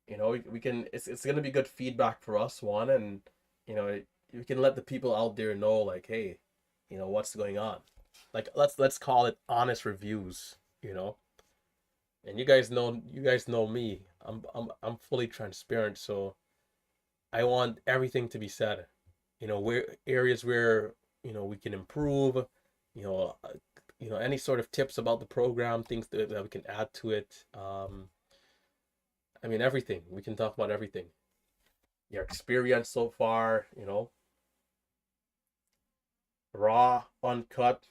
We can. It's gonna be good feedback for us, one, and we can let the people out there know, like, hey, what's going on. Like, let's call it honest reviews. And you guys know me. I'm fully transparent, so I want everything to be said. Where areas where we can improve. You know, uh, any sort of tips about the program, things that we can add to it. I mean, everything. We can talk about everything. Your experience so far. Raw, uncut.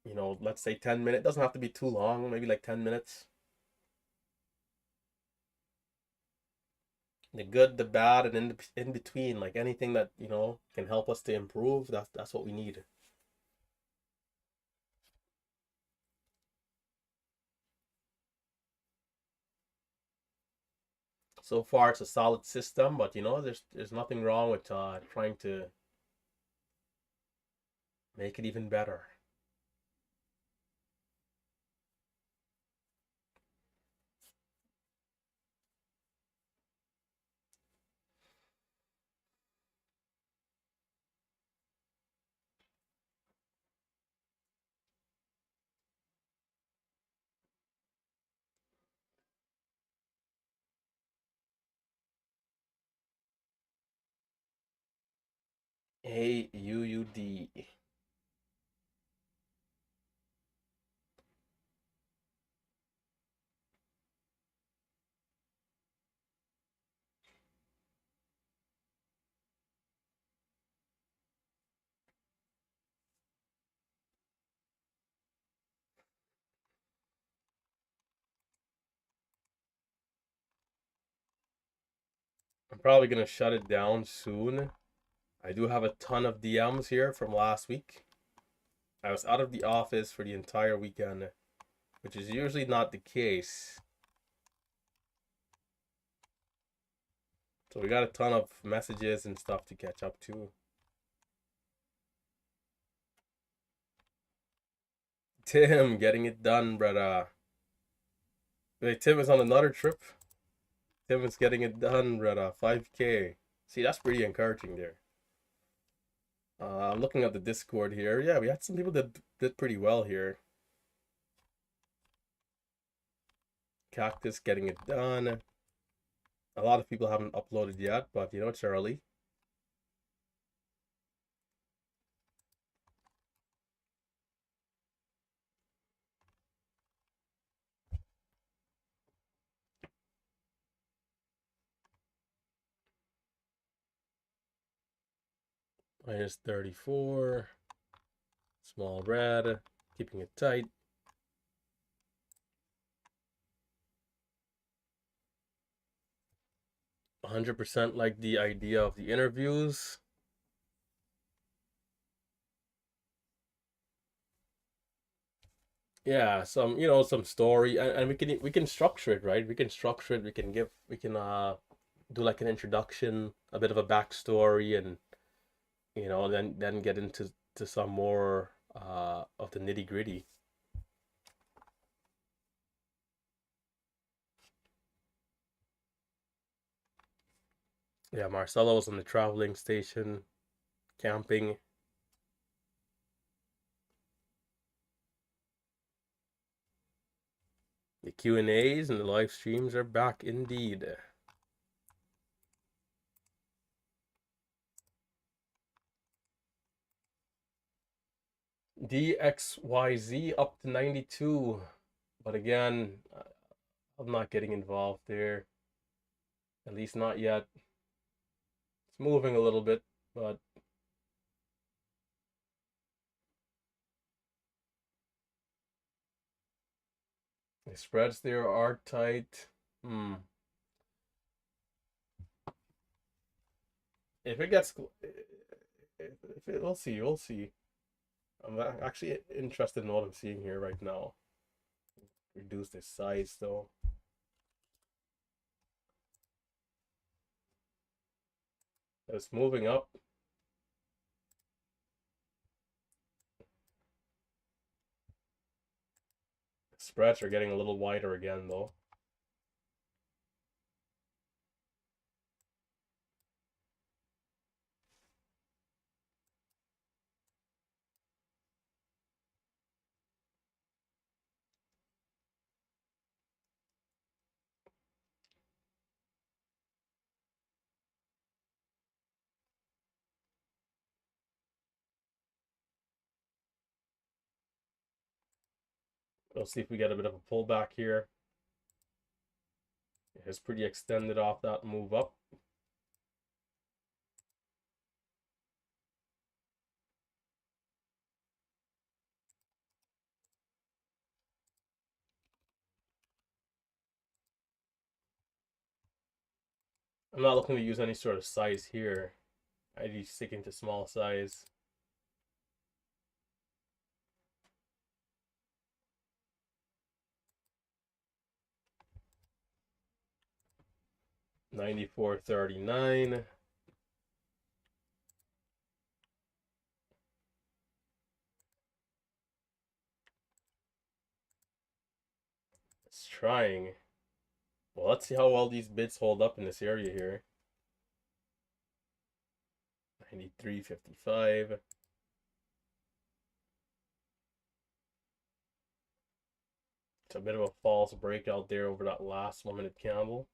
Let's say 10 minutes. Doesn't have to be too long. Maybe like 10 minutes. The good, the bad, and in between, like anything that can help us to improve. That's what we need. So far, it's a solid system, but there's nothing wrong with trying to make it even better. AUUD. I'm probably gonna shut it down soon. I do have a ton of DMs here from last week. I was out of the office for the entire weekend, which is usually not the case. So we got a ton of messages and stuff to catch up to. Tim, getting it done, brother. Wait, Tim is on another trip. Tim is getting it done, brother. 5K. See, that's pretty encouraging there. I'm looking at the Discord here. Yeah, we had some people that did pretty well here. Cactus getting it done. A lot of people haven't uploaded yet, but you know, it's early. Minus 34. Small red. Keeping it tight. 100% like the idea of the interviews. Yeah, some story, and we can structure it, right? We can structure it. We can do like an introduction, a bit of a backstory, and then get into some more of the nitty gritty. Yeah, Marcelo was on the traveling station, camping. The Q&As and the live streams are back indeed. DXYZ up to 92. But again, I'm not getting involved there. At least not yet. It's moving a little bit, but the spreads there are tight. If it gets, if it, we'll see. I'm actually interested in what I'm seeing here right now. Reduce the size though. It's moving up. Spreads are getting a little wider again though. We'll see if we get a bit of a pullback here. It's pretty extended off that move up. I'm not looking to use any sort of size here. I'd be sticking to small size. $94.39. It's trying. Well, let's see how well these bids hold up in this area here. 93.55. It's a bit of a false breakout there over that last 1 minute candle.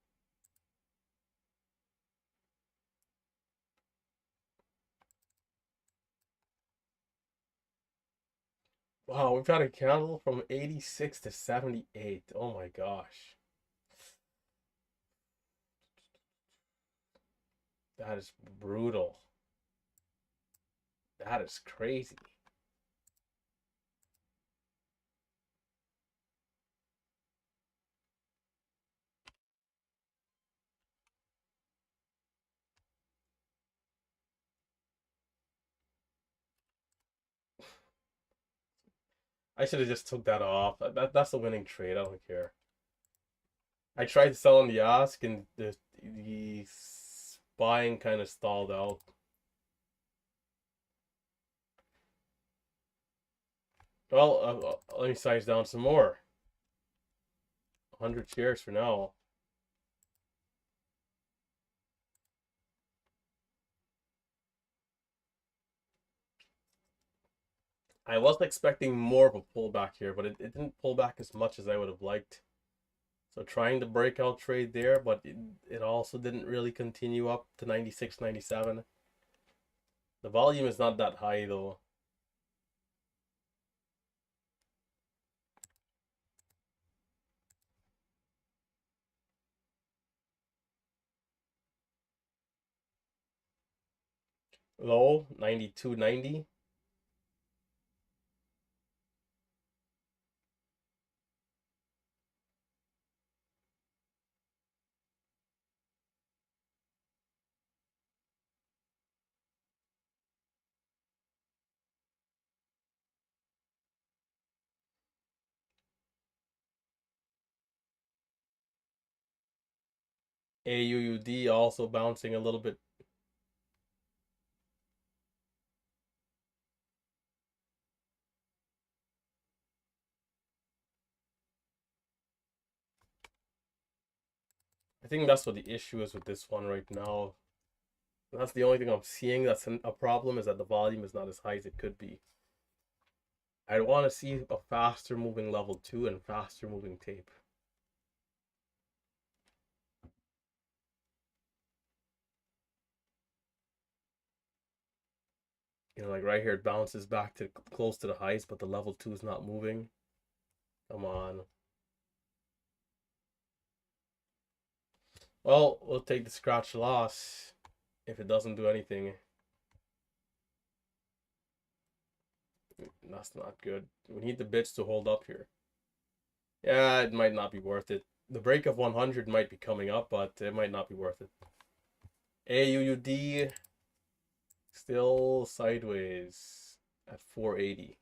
Wow, we've had a candle from 86 to 78. Oh my gosh. That is brutal. That is crazy. I should have just took that off. That's a winning trade. I don't care. I tried to sell on the ask and the buying kind of stalled out. Well, let me size down some more. 100 shares for now. I was expecting more of a pullback here, but it didn't pull back as much as I would have liked. So trying to breakout trade there, but it also didn't really continue up to 96, 97. The volume is not that high though. Low, 92.90. AUUD also bouncing a little bit. I think that's what the issue is with this one right now. That's the only thing I'm seeing that's a problem, is that the volume is not as high as it could be. I want to see a faster moving level 2 and faster moving tape. You know, like right here, it bounces back to close to the highs, but the level 2 is not moving. Come on. Well, we'll take the scratch loss if it doesn't do anything. That's not good. We need the bits to hold up here. Yeah, it might not be worth it. The break of 100 might be coming up, but it might not be worth it. AUUD still sideways at 480.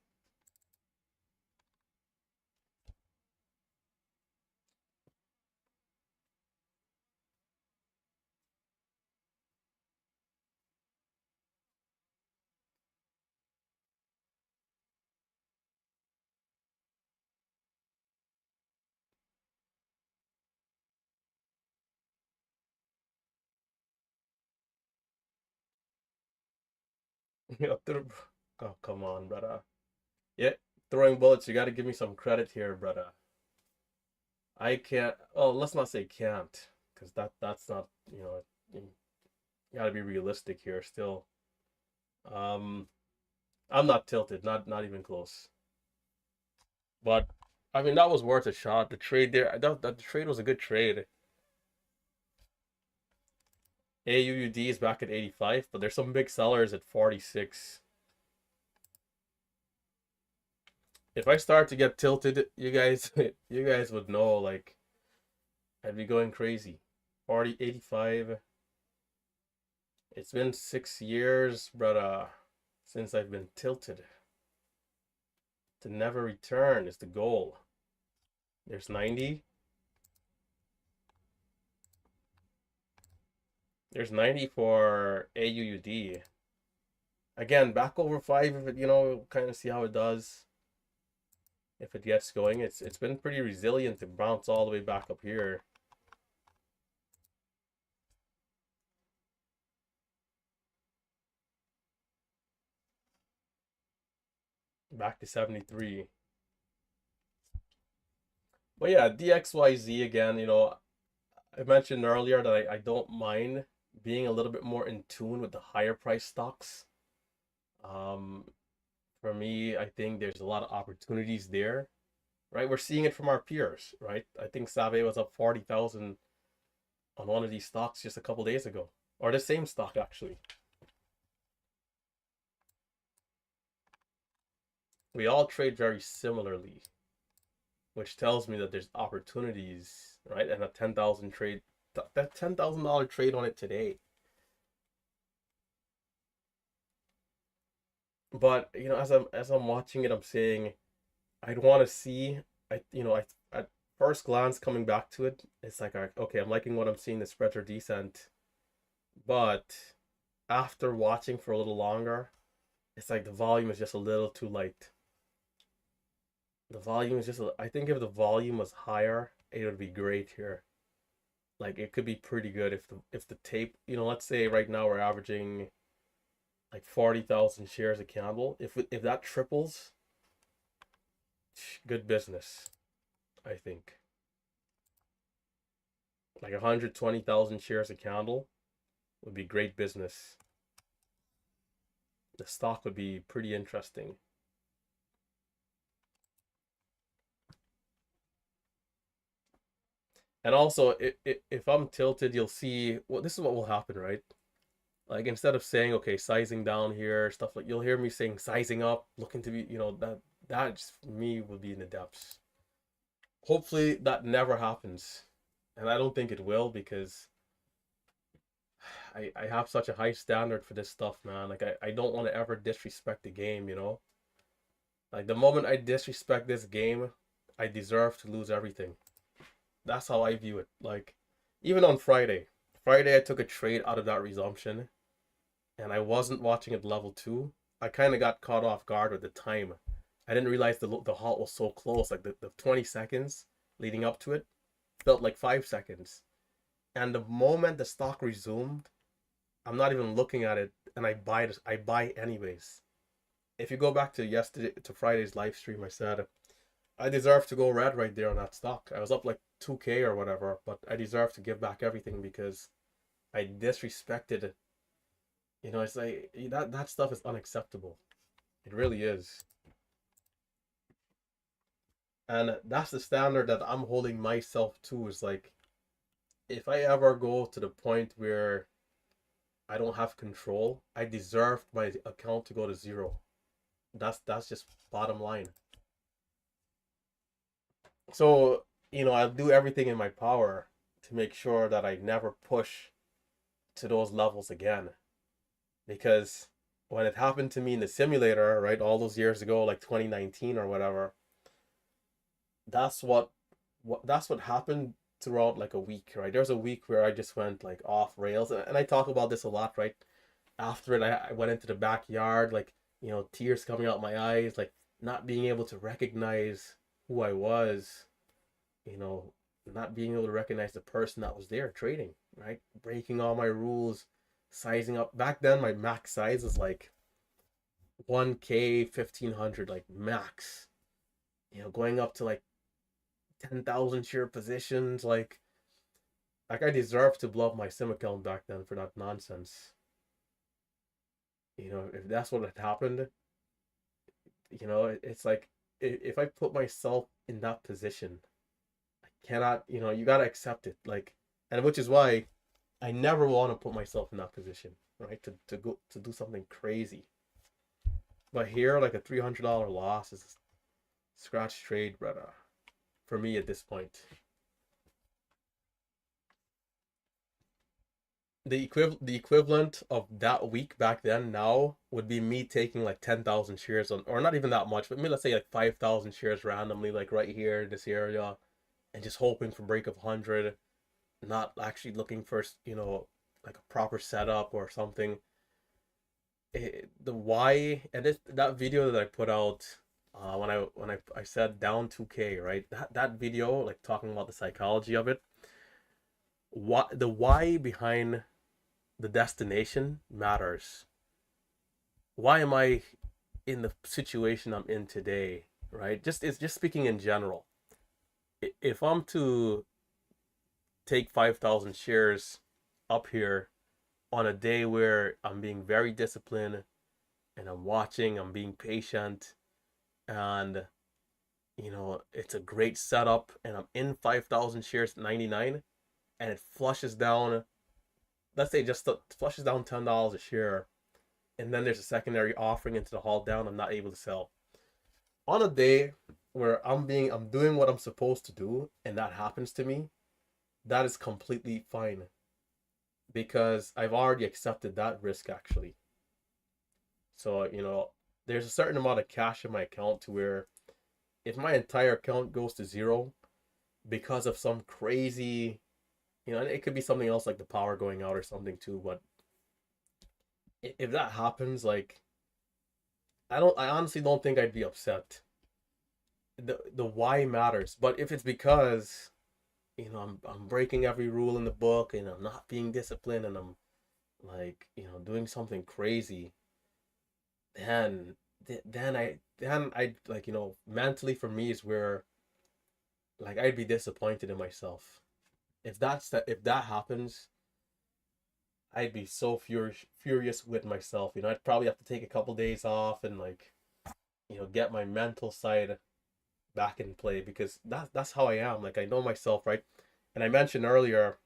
Oh, come on, brother. Yeah, throwing bullets. You got to give me some credit here, brother. I can't. Oh, let's not say can't, because that's not. You got to be realistic here. Still, um, I'm not tilted. Not even close. But I mean, that was worth a shot. The trade there. That the trade was a good trade. AUUD is back at 85, but there's some big sellers at 46. If I start to get tilted, you guys you guys would know, like, I'd be going crazy. 40, 85. It's been 6 years, brother, since I've been tilted. To never return is the goal. There's 90. There's 90 for AUUD. Again, back over 5 if it, kind of see how it does. If it gets going, it's been pretty resilient to bounce all the way back up here. Back to 73. But yeah, DXYZ again, I mentioned earlier that I don't mind being a little bit more in tune with the higher price stocks. Um, for me, I think there's a lot of opportunities there, right? We're seeing it from our peers, right? I think Save was up 40,000 on one of these stocks just a couple days ago, or the same stock actually. We all trade very similarly, which tells me that there's opportunities, right? And a 10,000 trade, that $10,000 trade on it today. But as I'm watching it, I'm saying I'd want to see. At first glance coming back to it, it's like, okay, I'm liking what I'm seeing. The spreads are decent, but after watching for a little longer, it's like the volume is just a little too light. The volume is just. I think if the volume was higher, it would be great here. Like, it could be pretty good if the tape. Let's say right now we're averaging like 40,000 shares a candle. If that triples, good business, I think. Like 120,000 shares a candle would be great business. The stock would be pretty interesting. And also, if I'm tilted, you'll see, well, this is what will happen, right? Like instead of saying, okay, sizing down here, stuff like, you'll hear me saying sizing up, looking to be, that just me will be in the depths. Hopefully that never happens. And I don't think it will because I have such a high standard for this stuff, man. Like I don't want to ever disrespect the game. Like the moment I disrespect this game, I deserve to lose everything. That's how I view it. Like even on Friday I took a trade out of that resumption and I wasn't watching at level 2. I kind of got caught off guard at the time. I didn't realize the halt was so close. Like the 20 seconds leading up to it felt like 5 seconds. And the moment the stock resumed, I'm not even looking at it and I buy anyways. If you go back to Friday's live stream, I said I deserve to go red right there on that stock. I was up like 2K or whatever, but I deserve to give back everything because I disrespected. It's like that stuff is unacceptable. It really is. And that's the standard that I'm holding myself to, is like if I ever go to the point where I don't have control, I deserve my account to go to zero. That's just bottom line. So, I'll do everything in my power to make sure that I never push to those levels again. Because when it happened to me in the simulator, right, all those years ago, like 2019 or whatever, that's what happened throughout like a week, right? There's a week where I just went like off rails, and I talk about this a lot, right? After it, I went into the backyard, like tears coming out my eyes, like not being able to recognize who I was, you know, not being able to recognize the person that was there trading, right? Breaking all my rules, sizing up. Back then, my max size was like 1K, 1500, like max. Going up to like 10,000 share positions, like I deserve to blow up my sim account back then for that nonsense. If that's what had happened, it's like if I put myself in that position, I cannot, you gotta accept it. Like, and which is why I never want to put myself in that position, right? To go to do something crazy. But here, like a $300 loss is a scratch trade, brother, for me at this point. The equivalent of that week back then now would be me taking like 10,000 shares on, or not even that much, but maybe let's say like 5,000 shares randomly, like right here in this area, and just hoping for break of 100, not actually looking for like a proper setup or something. The why, and that video that I put out when I said down 2K, right? That video, like talking about the psychology of it, what the why behind the destination matters. Why am I in the situation I'm in today, right? It's just speaking in general. If I'm to take 5,000 shares up here on a day where I'm being very disciplined and I'm being patient, and it's a great setup, and I'm in 5,000 shares 99, and it flushes down, let's say just flushes down $10 a share, and then there's a secondary offering into the haul down, I'm not able to sell. On a day where I'm doing what I'm supposed to do, and that happens to me, that is completely fine because I've already accepted that risk actually. So, there's a certain amount of cash in my account to where if my entire account goes to zero because of some crazy, and it could be something else like the power going out or something too, but if that happens, like I honestly don't think I'd be upset. The why matters, but if it's because I'm breaking every rule in the book and I'm not being disciplined and I'm like doing something crazy, then then I like, mentally for me is where like I'd be disappointed in myself. If that happens, I'd be so furious with myself. I'd probably have to take a couple days off and like, get my mental side back in play, because that's how I am. Like, I know myself, right? And I mentioned earlier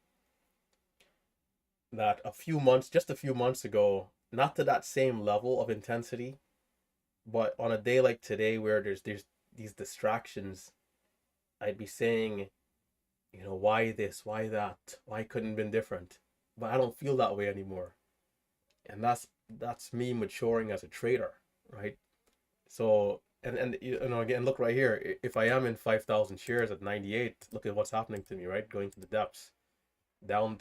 that just a few months ago, not to that same level of intensity, but on a day like today where there's these distractions, I'd be saying, why this, why that, why couldn't have been different? But I don't feel that way anymore. And that's me maturing as a trader, right? So, and again, look right here. If I am in 5,000 shares at 98, look at what's happening to me, right? Going to the depths, down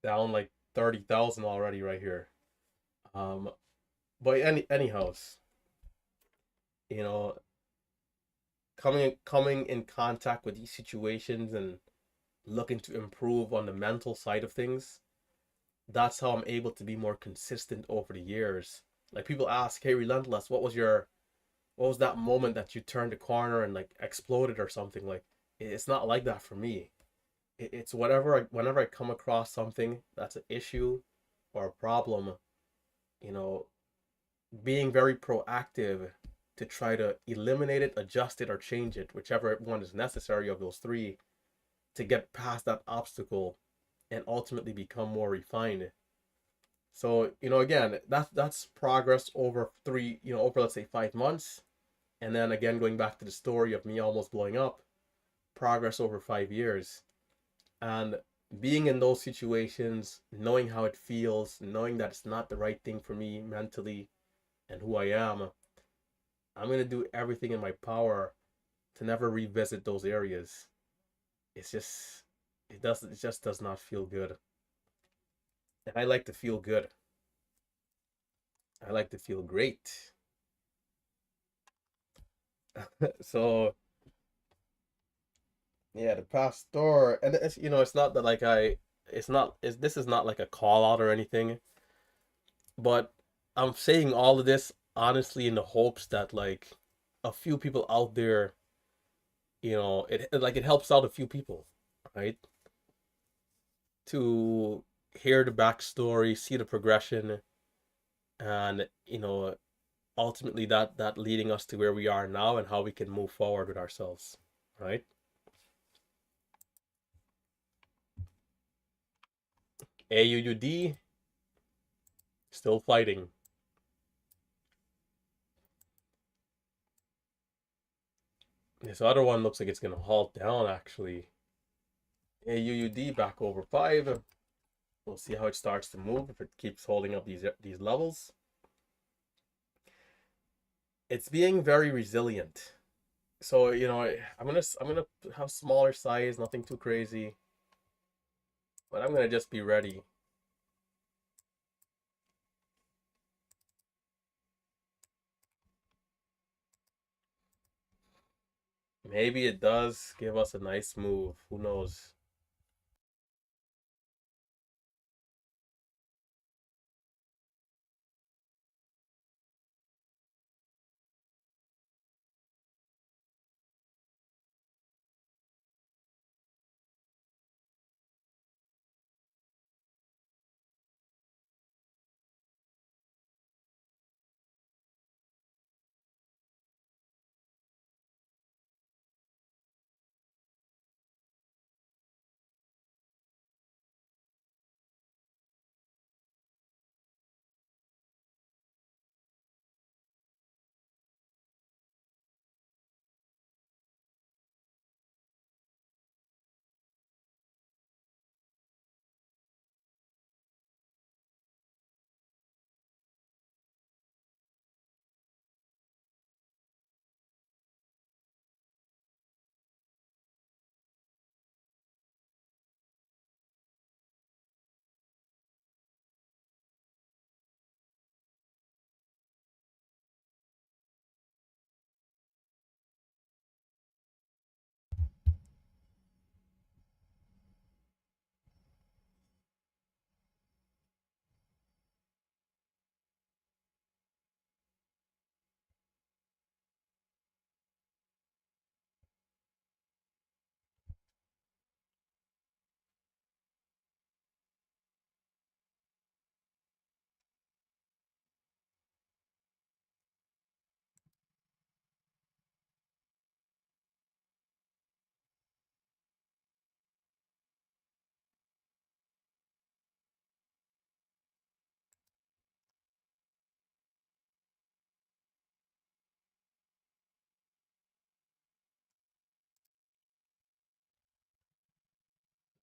down like 30,000 already right here. Um, but anyhow, you know, coming in contact with these situations and looking to improve on the mental side of things, that's how I'm able to be more consistent over the years. Like, people ask, "Hey, Relentless, what was that moment that you turned the corner and like exploded or something?" Like, it's not like that for me. It's whenever I come across something that's an issue or a problem, you know, being very proactive to try to eliminate it, adjust it, or change it, whichever one is necessary of those three, to get past that obstacle and ultimately become more refined. So, again, that's progress over over, let's say, 5 months. And then again, going back to the story of me almost blowing up, progress over 5 years. And being in those situations, knowing how it feels, knowing that it's not the right thing for me mentally and who I am, I'm going to do everything in my power to never revisit those areas. It's just, it just does not feel good. And I like to feel good. I like to feel great. So, yeah, the pastor, and it's not that like this is not like a call out or anything, but I'm saying all of this honestly in the hopes that like a few people out there, it helps out a few people, right? To hear the backstory, see the progression, and ultimately that leading us to where we are now and how we can move forward with ourselves, right? AUUD still fighting. This other one looks like it's gonna halt down actually. AUUD back over 5. We'll see how it starts to move if it keeps holding up these levels. It's being very resilient. So, I'm gonna have smaller size, nothing too crazy, but I'm gonna just be ready. Maybe it does give us a nice move. Who knows?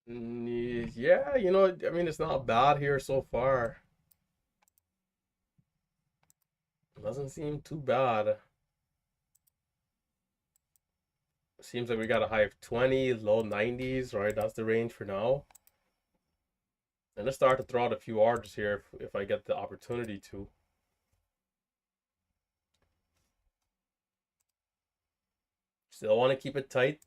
Yeah, you know, I mean, it's not bad here so far. Doesn't seem too bad. Seems like we got a high of 20, low 90s, right? That's the range for now. And let's start to throw out a few orders here if I get the opportunity to. Still want to keep it tight.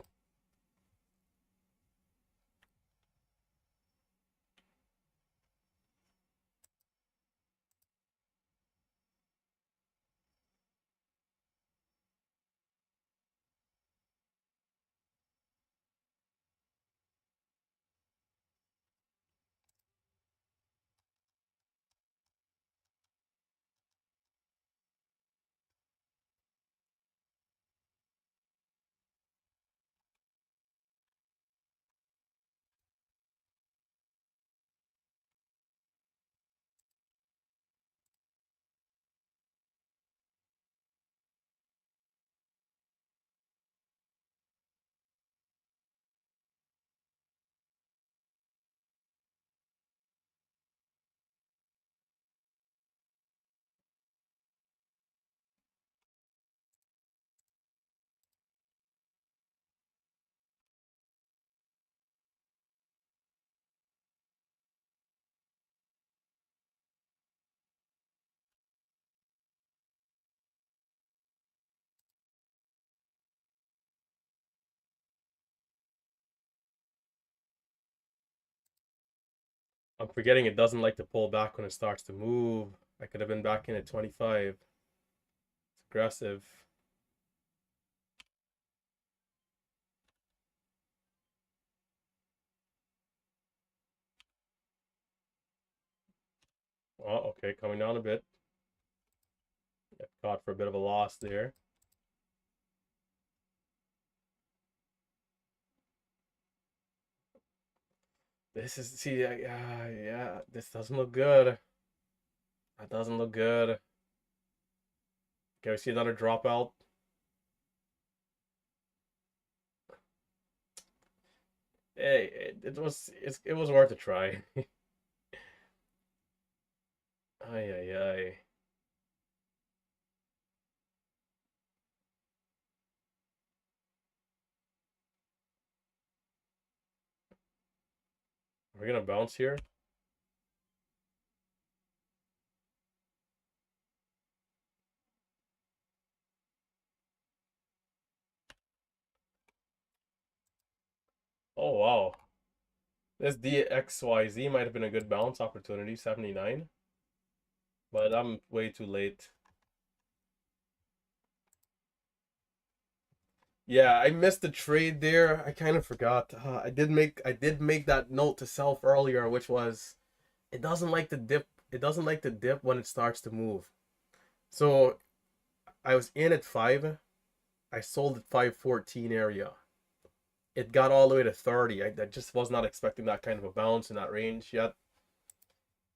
I'm forgetting it doesn't like to pull back when it starts to move. I could have been back in at 25. It's aggressive. Oh, okay, coming down a bit. Got caught for a bit of a loss there. This is, see, yeah, this doesn't look good. That doesn't look good. Can we see another dropout? Hey, it was worth a try. Ay, ay, ay. We're gonna bounce here. Oh, wow. This DXYZ might have been a good bounce opportunity, 79. But I'm way too late. Yeah, I missed the trade there. I kind of forgot. I did make that note to self earlier, which was it doesn't like to dip. It doesn't like to dip when it starts to move. So I was in at 5. I sold at 514 area. It got all the way to 30. I just was not expecting that kind of a bounce in that range yet.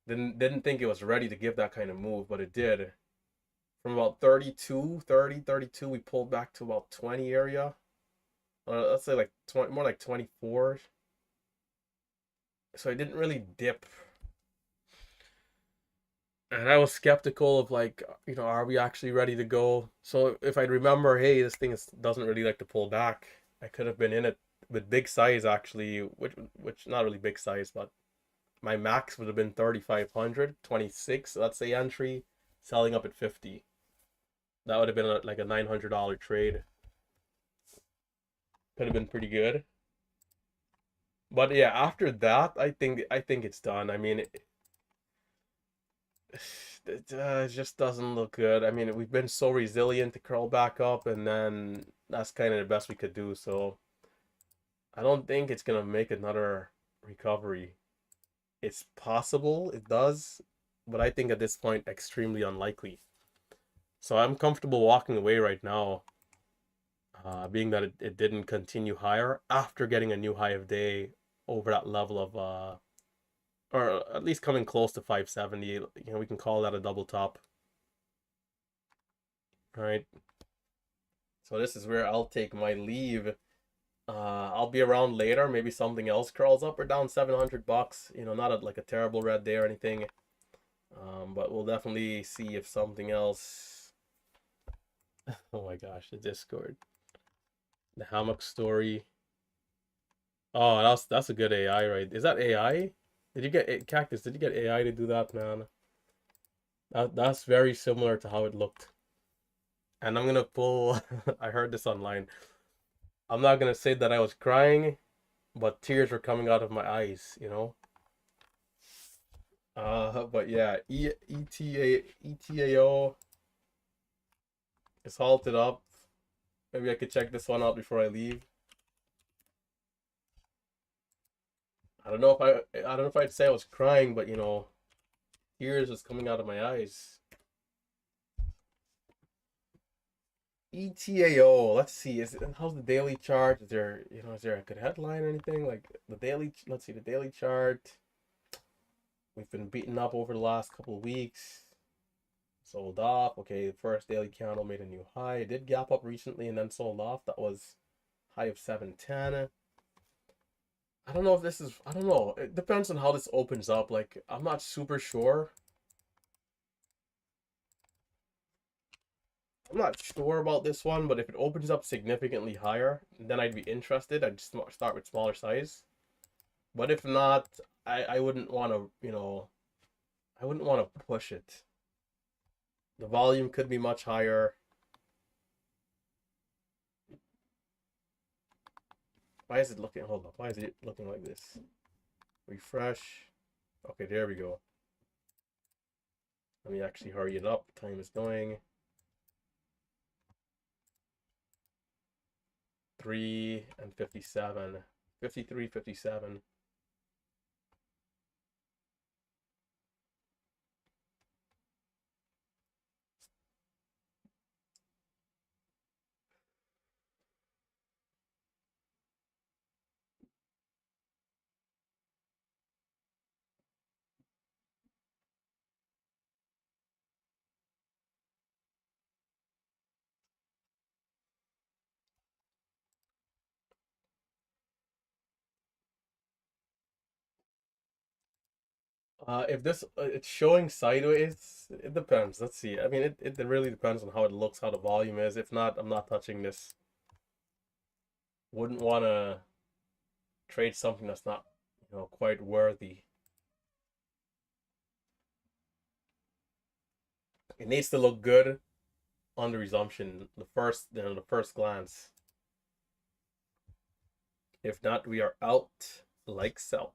Didn't think it was ready to give that kind of move, but it did. From about 32, 30, 32, we pulled back to about 20 area. Let's say like 20, more like 24. So I didn't really dip. And I was skeptical of like, are we actually ready to go? So if I remember, hey, this thing doesn't really like to pull back, I could have been in it with big size actually, which not really big size, but my max would have been 3,500, 26. So that's the entry, selling up at 50. That would have been like a $900 trade. Could have been pretty good. But yeah, after that, I think it's done. I mean, it just doesn't look good. I mean, we've been so resilient to curl back up, and then that's kind of the best we could do. So I don't think it's gonna make another recovery. It's possible it does, but I think at this point, extremely unlikely. So I'm comfortable walking away right now, being that it didn't continue higher after getting a new high of day over that level of or at least coming close to 570. We can call that a double top. All right. So this is where I'll take my leave. I'll be around later. Maybe something else crawls up or down 700 bucks. You know, not like a terrible red day or anything. But we'll definitely see if something else. Oh my gosh, the Discord, the hammock story. Oh, that's a good AI, right? Is that AI? Did you get Cactus? Did you get AI to do that, man? That's very similar to how it looked. And I'm gonna pull. I heard this online. I'm not gonna say that I was crying, but tears were coming out of my eyes. You know. But yeah, ETAO is halted up. Maybe I could check this one out before I leave. I don't know if I'd say I was crying, but you know, tears was coming out of my eyes. ETAO. Let's see. How's the daily chart? Is there a good headline or anything like the daily? Let's see the daily chart. We've been beaten up over the last couple of weeks. Sold off. Okay, the first daily candle made a new high. It did gap up recently and then sold off. That was high of 710. I don't know if this is. I don't know. It depends on how this opens up. Like I'm not super sure. I'm not sure about this one, but if it opens up significantly higher, then I'd be interested. I'd just start with smaller size. But if not, I wouldn't want to, I wouldn't want to push it. The volume could be much higher. Why is it looking, hold up, why is it looking like this? Refresh. Okay, there we go. Let me actually hurry it up. Time is going. 3 and 57. 53, 57. If this it's showing sideways, it depends. Let's see. I mean, it really depends on how it looks, how the volume is. If not, I'm not touching this. Wouldn't want to trade something that's not, quite worthy. It needs to look good on the resumption, the first glance. If not, we are out like Selt.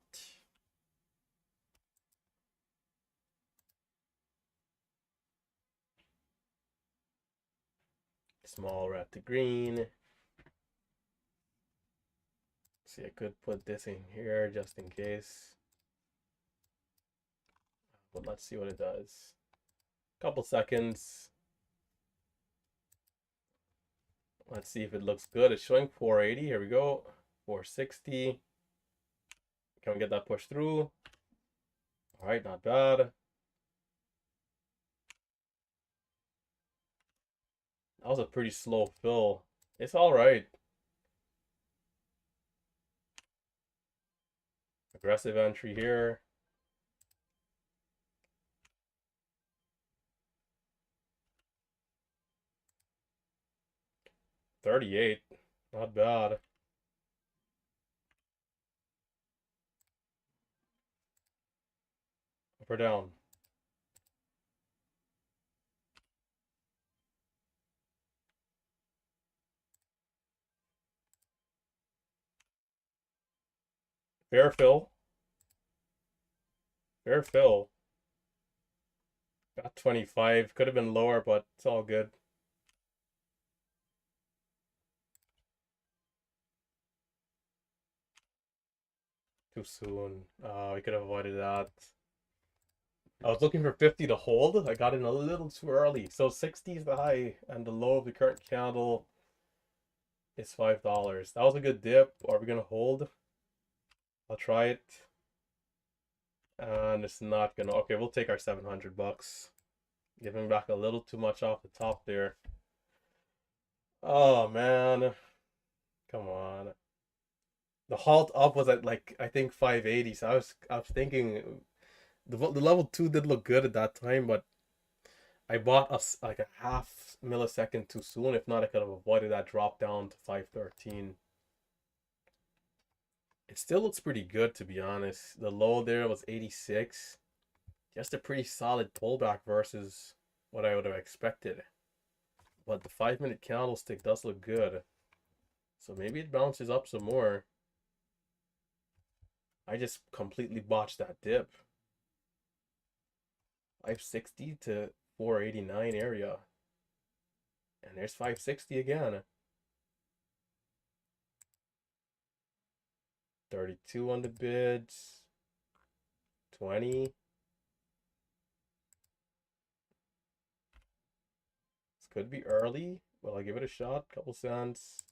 Small red to green. See, I could put this in here just in case. But let's see what it does. Couple seconds. Let's see if it looks good. It's showing 480. Here we go. 460. Can we get that push through? All right, not bad. That was a pretty slow fill. It's all right. Aggressive entry here. $38. Not bad. Up or down? Fair fill. Fair fill. Got 25. Could have been lower, but it's all good. Too soon. We could have avoided that. I was looking for 50 to hold. I got in a little too early. So 60 is the high, and the low of the current candle is $5. That was a good dip. Are we gonna hold? I'll try it. And it's not gonna. Okay, we'll take our 700 bucks. Giving back a little too much off the top there. Oh man. Come on. The halt up was at like I think 580. So I was thinking the level 2 did look good at that time, but I bought like a half millisecond too soon. If not, I could have avoided that drop down to 513. It still looks pretty good, to be honest. The low there was 86. Just a pretty solid pullback versus what I would have expected. But the 5-minute candlestick does look good. So maybe it bounces up some more. I just completely botched that dip. 560 to 489 area. And there's 560 again. 32 on the bids. 20. This could be early. Well, I'll give it a shot. Couple cents.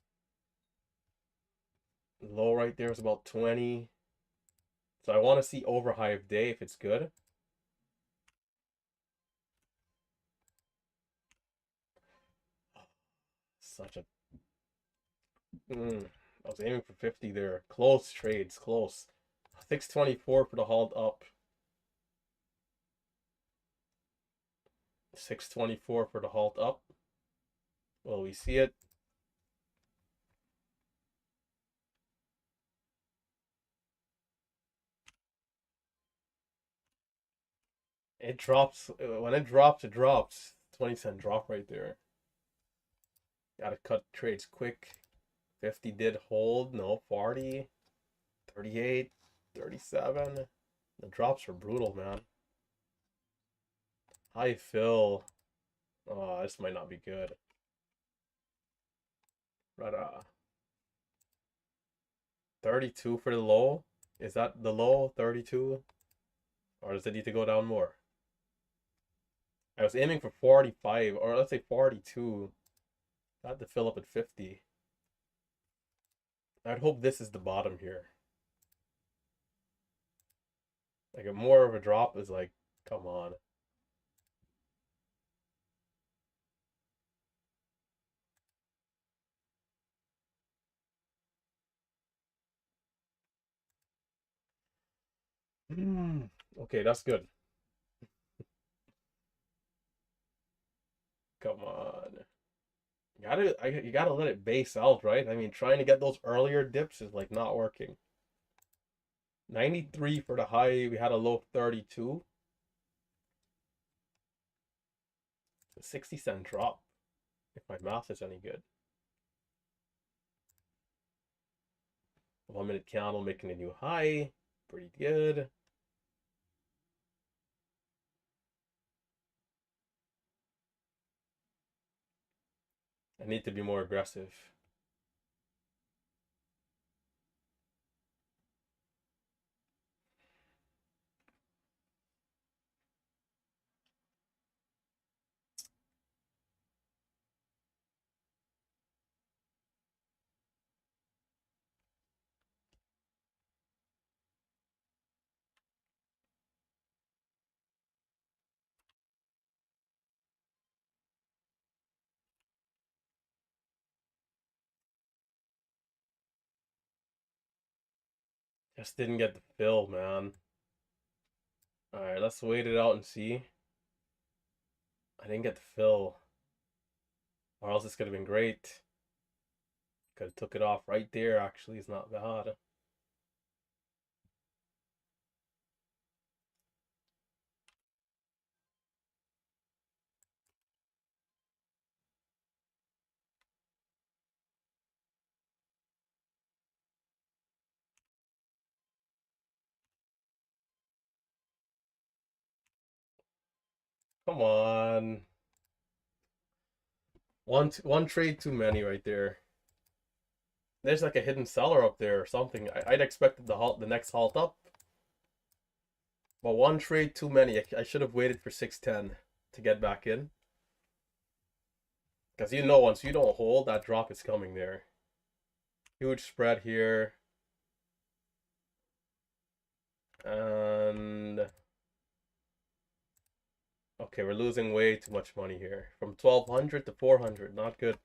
Low right there is about 20. So I want to see overhype day if it's good. Such a... I was aiming for 50 there. Close trades, close. 624 for the halt up. 624 for the halt up. Will we see it? It drops. When it drops, it drops. 20-cent drop right there. Gotta cut trades quick. 50 did hold. No, 40. 38. 37. The drops are brutal, man. High fill. Oh, this might not be good. But 32 for the low. Is that the low? 32? Or does it need to go down more? I was aiming for 45, or let's say 42. I had to fill up at 50. I'd hope this is the bottom here. Like a more of a drop is like, come on. Okay, that's good. Come on. You gotta let it base out, right? I mean, trying to get those earlier dips is like not working. 93 for the high. We had a low 32. A 60-cent drop, if my math is any good. 1-minute candle making a new high. Pretty good. I need to be more aggressive. Just didn't get the fill, man. Alright, let's wait it out and see. I didn't get the fill. Or else this could have been great. Could have took it off right there, actually. It's not bad. Come on. One trade too many right there. There's like a hidden seller up there or something. I'd expected the next halt up. But one trade too many. I should have waited for 610 to get back in. Because you know once you don't hold, that drop is coming there. Huge spread here. And okay, we're losing way too much money here. From 1200 to 400, not good.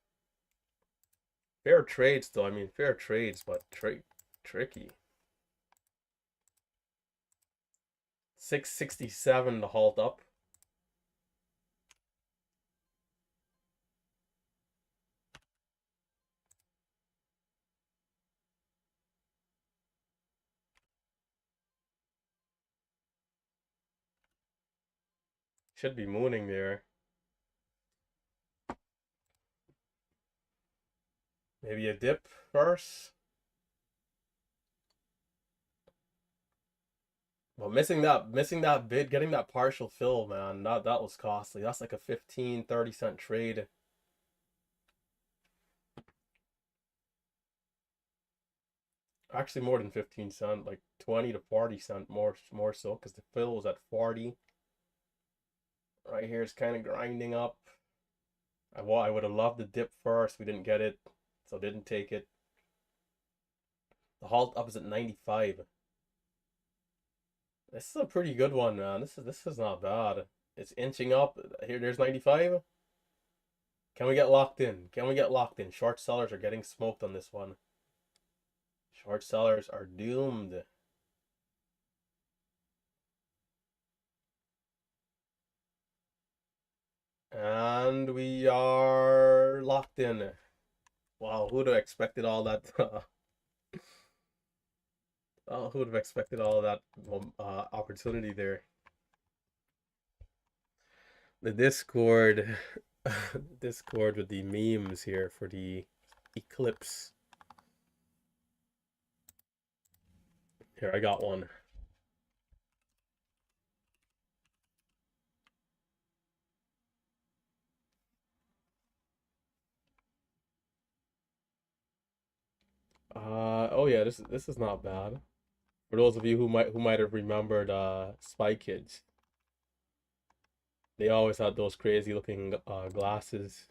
Fair trades though. I mean, fair trades, but Tricky. 667 to halt up. Should be mooning there. Maybe a dip first. Well, missing that bid, getting that partial fill, man, that was costly. That's like a 15-30 cent trade. Actually, more than 15 cent, like 20 to 40 cent more so, because the fill was at 40. Right here is kind of grinding up. I would have loved the dip first. We didn't get it, so didn't take it. The halt up is at 95. This is a pretty good one, man. This is not bad. It's inching up. Here, there's 95. Can we get locked in? Can we get locked in? Short sellers are getting smoked on this one. Short sellers are doomed. And we are locked in. Wow, who would have expected all that? Who would have expected all that opportunity there? The Discord, Discord with the memes here for the eclipse. Here, I got one. Oh yeah, this is not bad. For those of you who might have remembered Spy Kids, they always had those crazy looking glasses.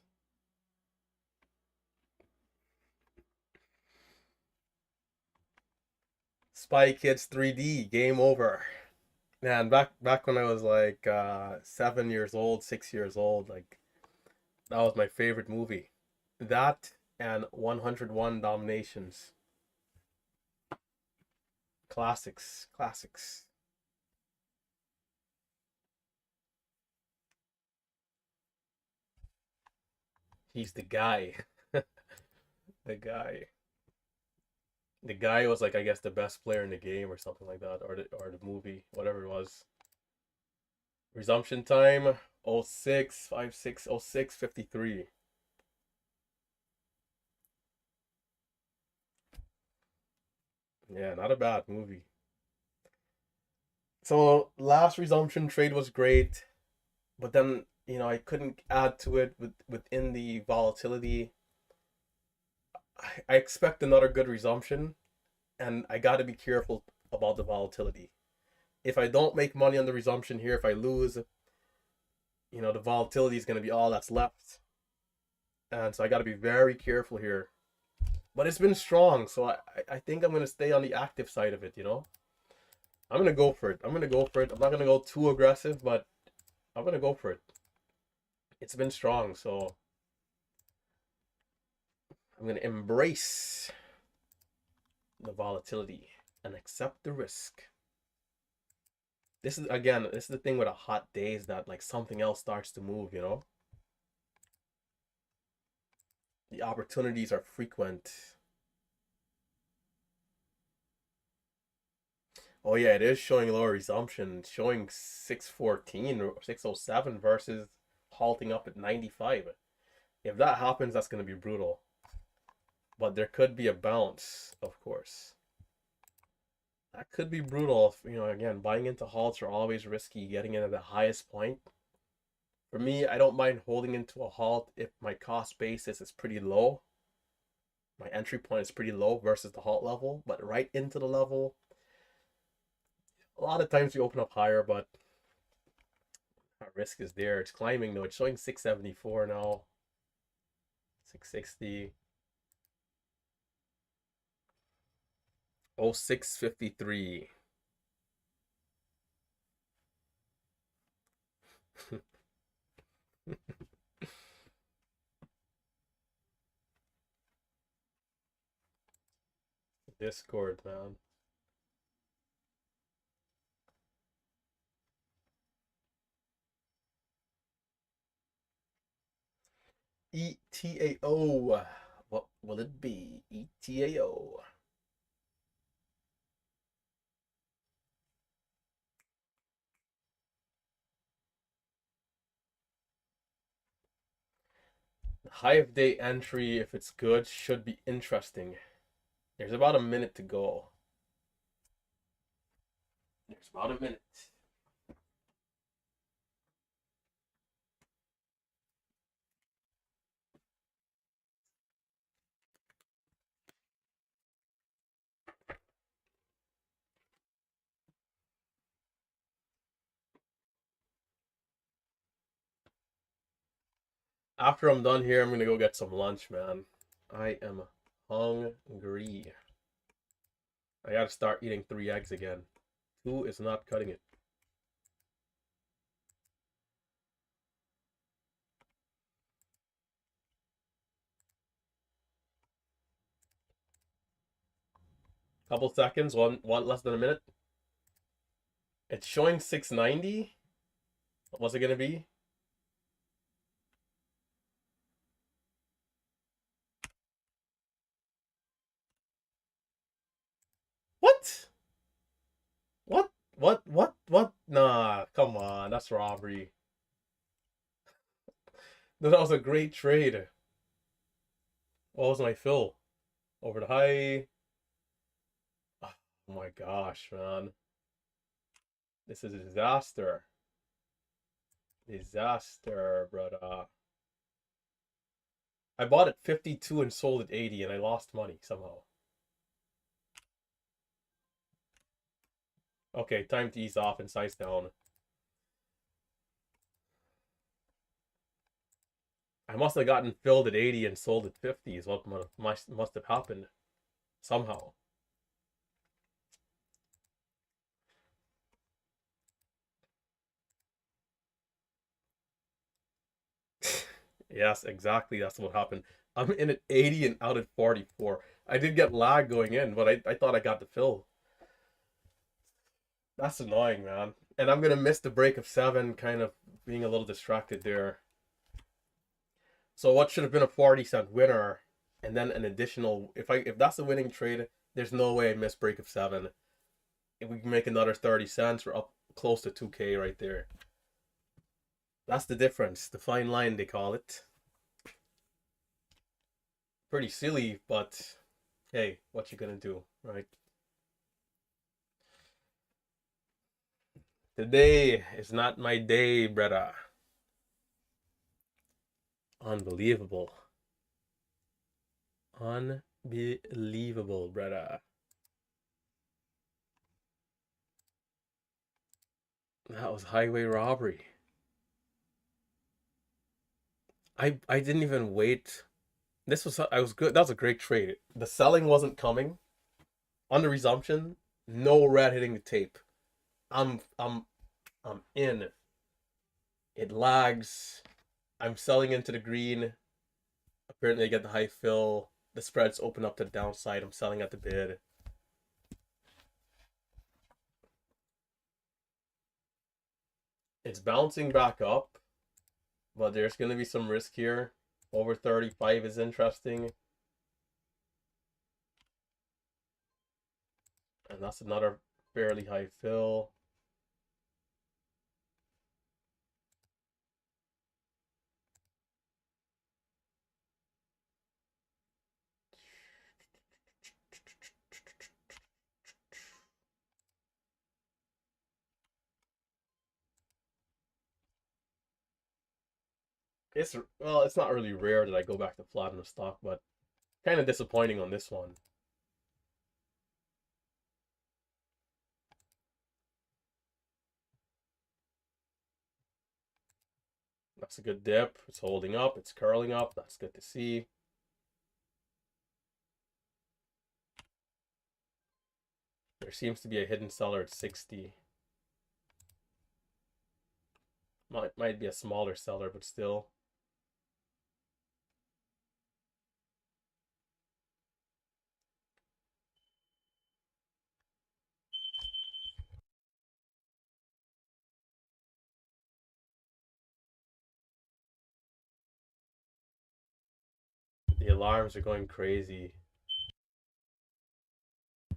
Spy Kids 3D, game over. Man, back when I was like 7 years old, 6 years old, like that was my favorite movie. That and 101 Dominations. Classics, classics. He's the guy. The guy. The guy was like, I guess, the best player in the game or something like that, or the movie, whatever it was. Resumption time 06 56 06 53. Yeah, not a bad movie. So last resumption trade was great, but then I couldn't add to it within the volatility. I expect another good resumption, and I got to be careful about the volatility. If I don't make money on the resumption here, if I lose, the volatility is going to be all that's left, and so I got to be very careful here. But it's been strong, so I think I'm going to stay on the active side of it. I'm going to go for it. I'm going to go for it. I'm not going to go too aggressive, but I'm going to go for it. It's been strong, so I'm going to embrace the volatility and accept the risk. This is the thing with a hot day, is that like something else starts to move. The opportunities are frequent. Oh yeah, it is showing lower resumption. It's showing 614 or 607 versus halting up at 95. If that happens, that's going to be brutal. But there could be a bounce, of course. That could be brutal. Again, buying into halts are always risky, getting in at the highest point. For me, I don't mind holding into a halt if my cost basis is pretty low. My entry point is pretty low versus the halt level, but right into the level, a lot of times you open up higher, but that risk is there. It's climbing though. It's showing 674 now, 660. 0653. Discord, man. ETAO. What will it be? ETAO. Hive Day entry, if it's good, should be interesting. There's about a minute to go. There's about a minute. After I'm done here, I'm gonna go get some lunch, man. I am hungry. I gotta start eating 3 eggs again. 2 is not cutting it. Couple seconds, one less than a minute. It's showing 690. What's it gonna be? What? What? Nah, come on, that's robbery. That was a great trade. What was my fill? Over the high. Oh my gosh, man. This is a disaster. Disaster, brother. I bought at 52 and sold at 80 and I lost money somehow. Okay, time to ease off and size down. I must have gotten filled at 80 and sold at 50 is what must have happened. Somehow. Yes, exactly. That's what happened. I'm in at 80 and out at 44. I did get lag going in, but I thought I got the fill. That's annoying, man. And I'm gonna miss the break of 7, kind of being a little distracted there. So what should have been a 40-cent winner, and then an additional. If that's a winning trade, there's no way I miss break of 7. If we can make another 30 cents, we're up close to 2K right there. That's the difference. The fine line they call it. Pretty silly, but hey, what you gonna do, right? Today is not my day, brother. Unbelievable. Unbelievable, brother. That was highway robbery. I didn't even wait. I was good. That was a great trade. The selling wasn't coming. On the resumption, no red hitting the tape. I'm I'm I'm in. It lags. I'm selling into the green. Apparently I get the high fill. The spreads open up to the downside. I'm selling at the bid. It's bouncing back up, but there's going to be some risk here. Over 35 is interesting. And that's another fairly high fill. It's not really rare that I go back to flat in the stock, but kind of disappointing on this one. That's a good dip. It's holding up. It's curling up. That's good to see. There seems to be a hidden seller at 60. Might be a smaller seller, but still. alarms are going crazy.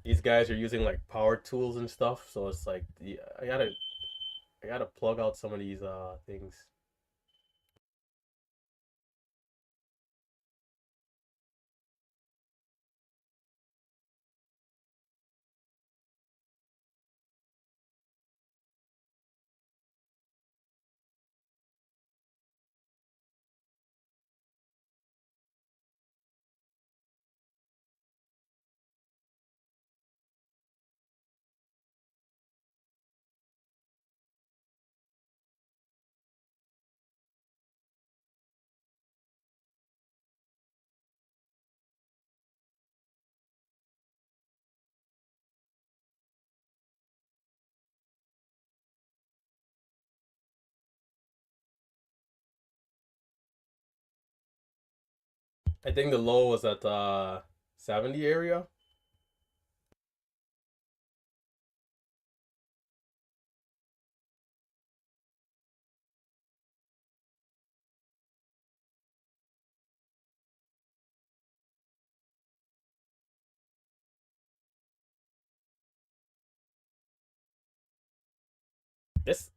These guys are using like power tools and stuff, so it's like I gotta plug out some of these things. I think the low was at 70 area. This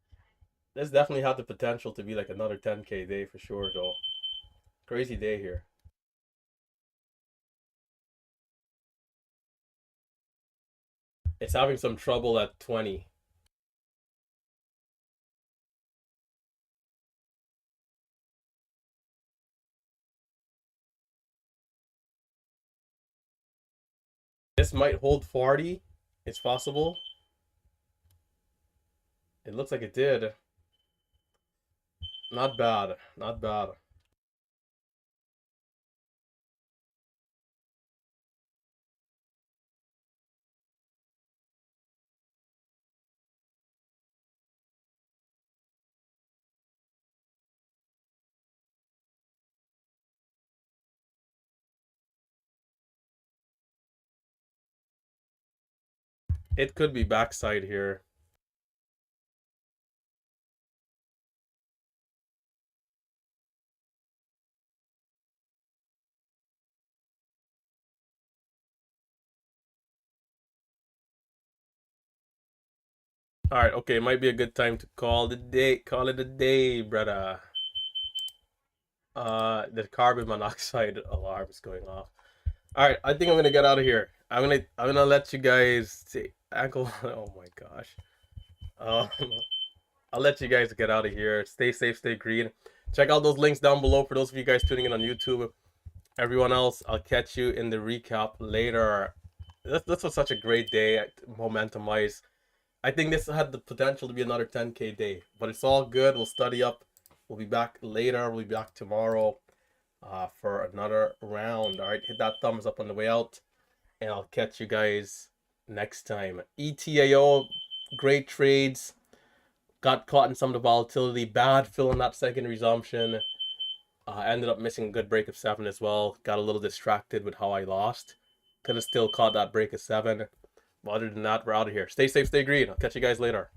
this definitely had the potential to be like another 10K day for sure though. Crazy day here. It's having some trouble at 20. This might hold 40. It's possible. It looks like it did. Not bad. Not bad. It could be backside here. All right, okay, it might be a good time to call the day. Call it a day, brother. The carbon monoxide alarm is going off. All right, I think I'm gonna get out of here. I'm gonna let you guys say ankle. Oh my gosh. Um, I'll let you guys get out of here. Stay safe, stay green. Check out those links down below for those of you guys tuning in on YouTube. Everyone else, I'll catch you in the recap later. This was such a great day, momentum wise. I think this had the potential to be another 10K day, but it's all good. We'll study up. We'll be back later. We'll be back tomorrow for another round. All right, hit that thumbs up on the way out, and I'll catch you guys next time. ETAO, great trades. Got caught in some of the volatility. Bad fill in that second resumption. Ended up missing a good break of 7 as well. Got a little distracted with how I lost. Could have still caught that break of 7. But other than that, we're out of here. Stay safe, stay green. I'll catch you guys later.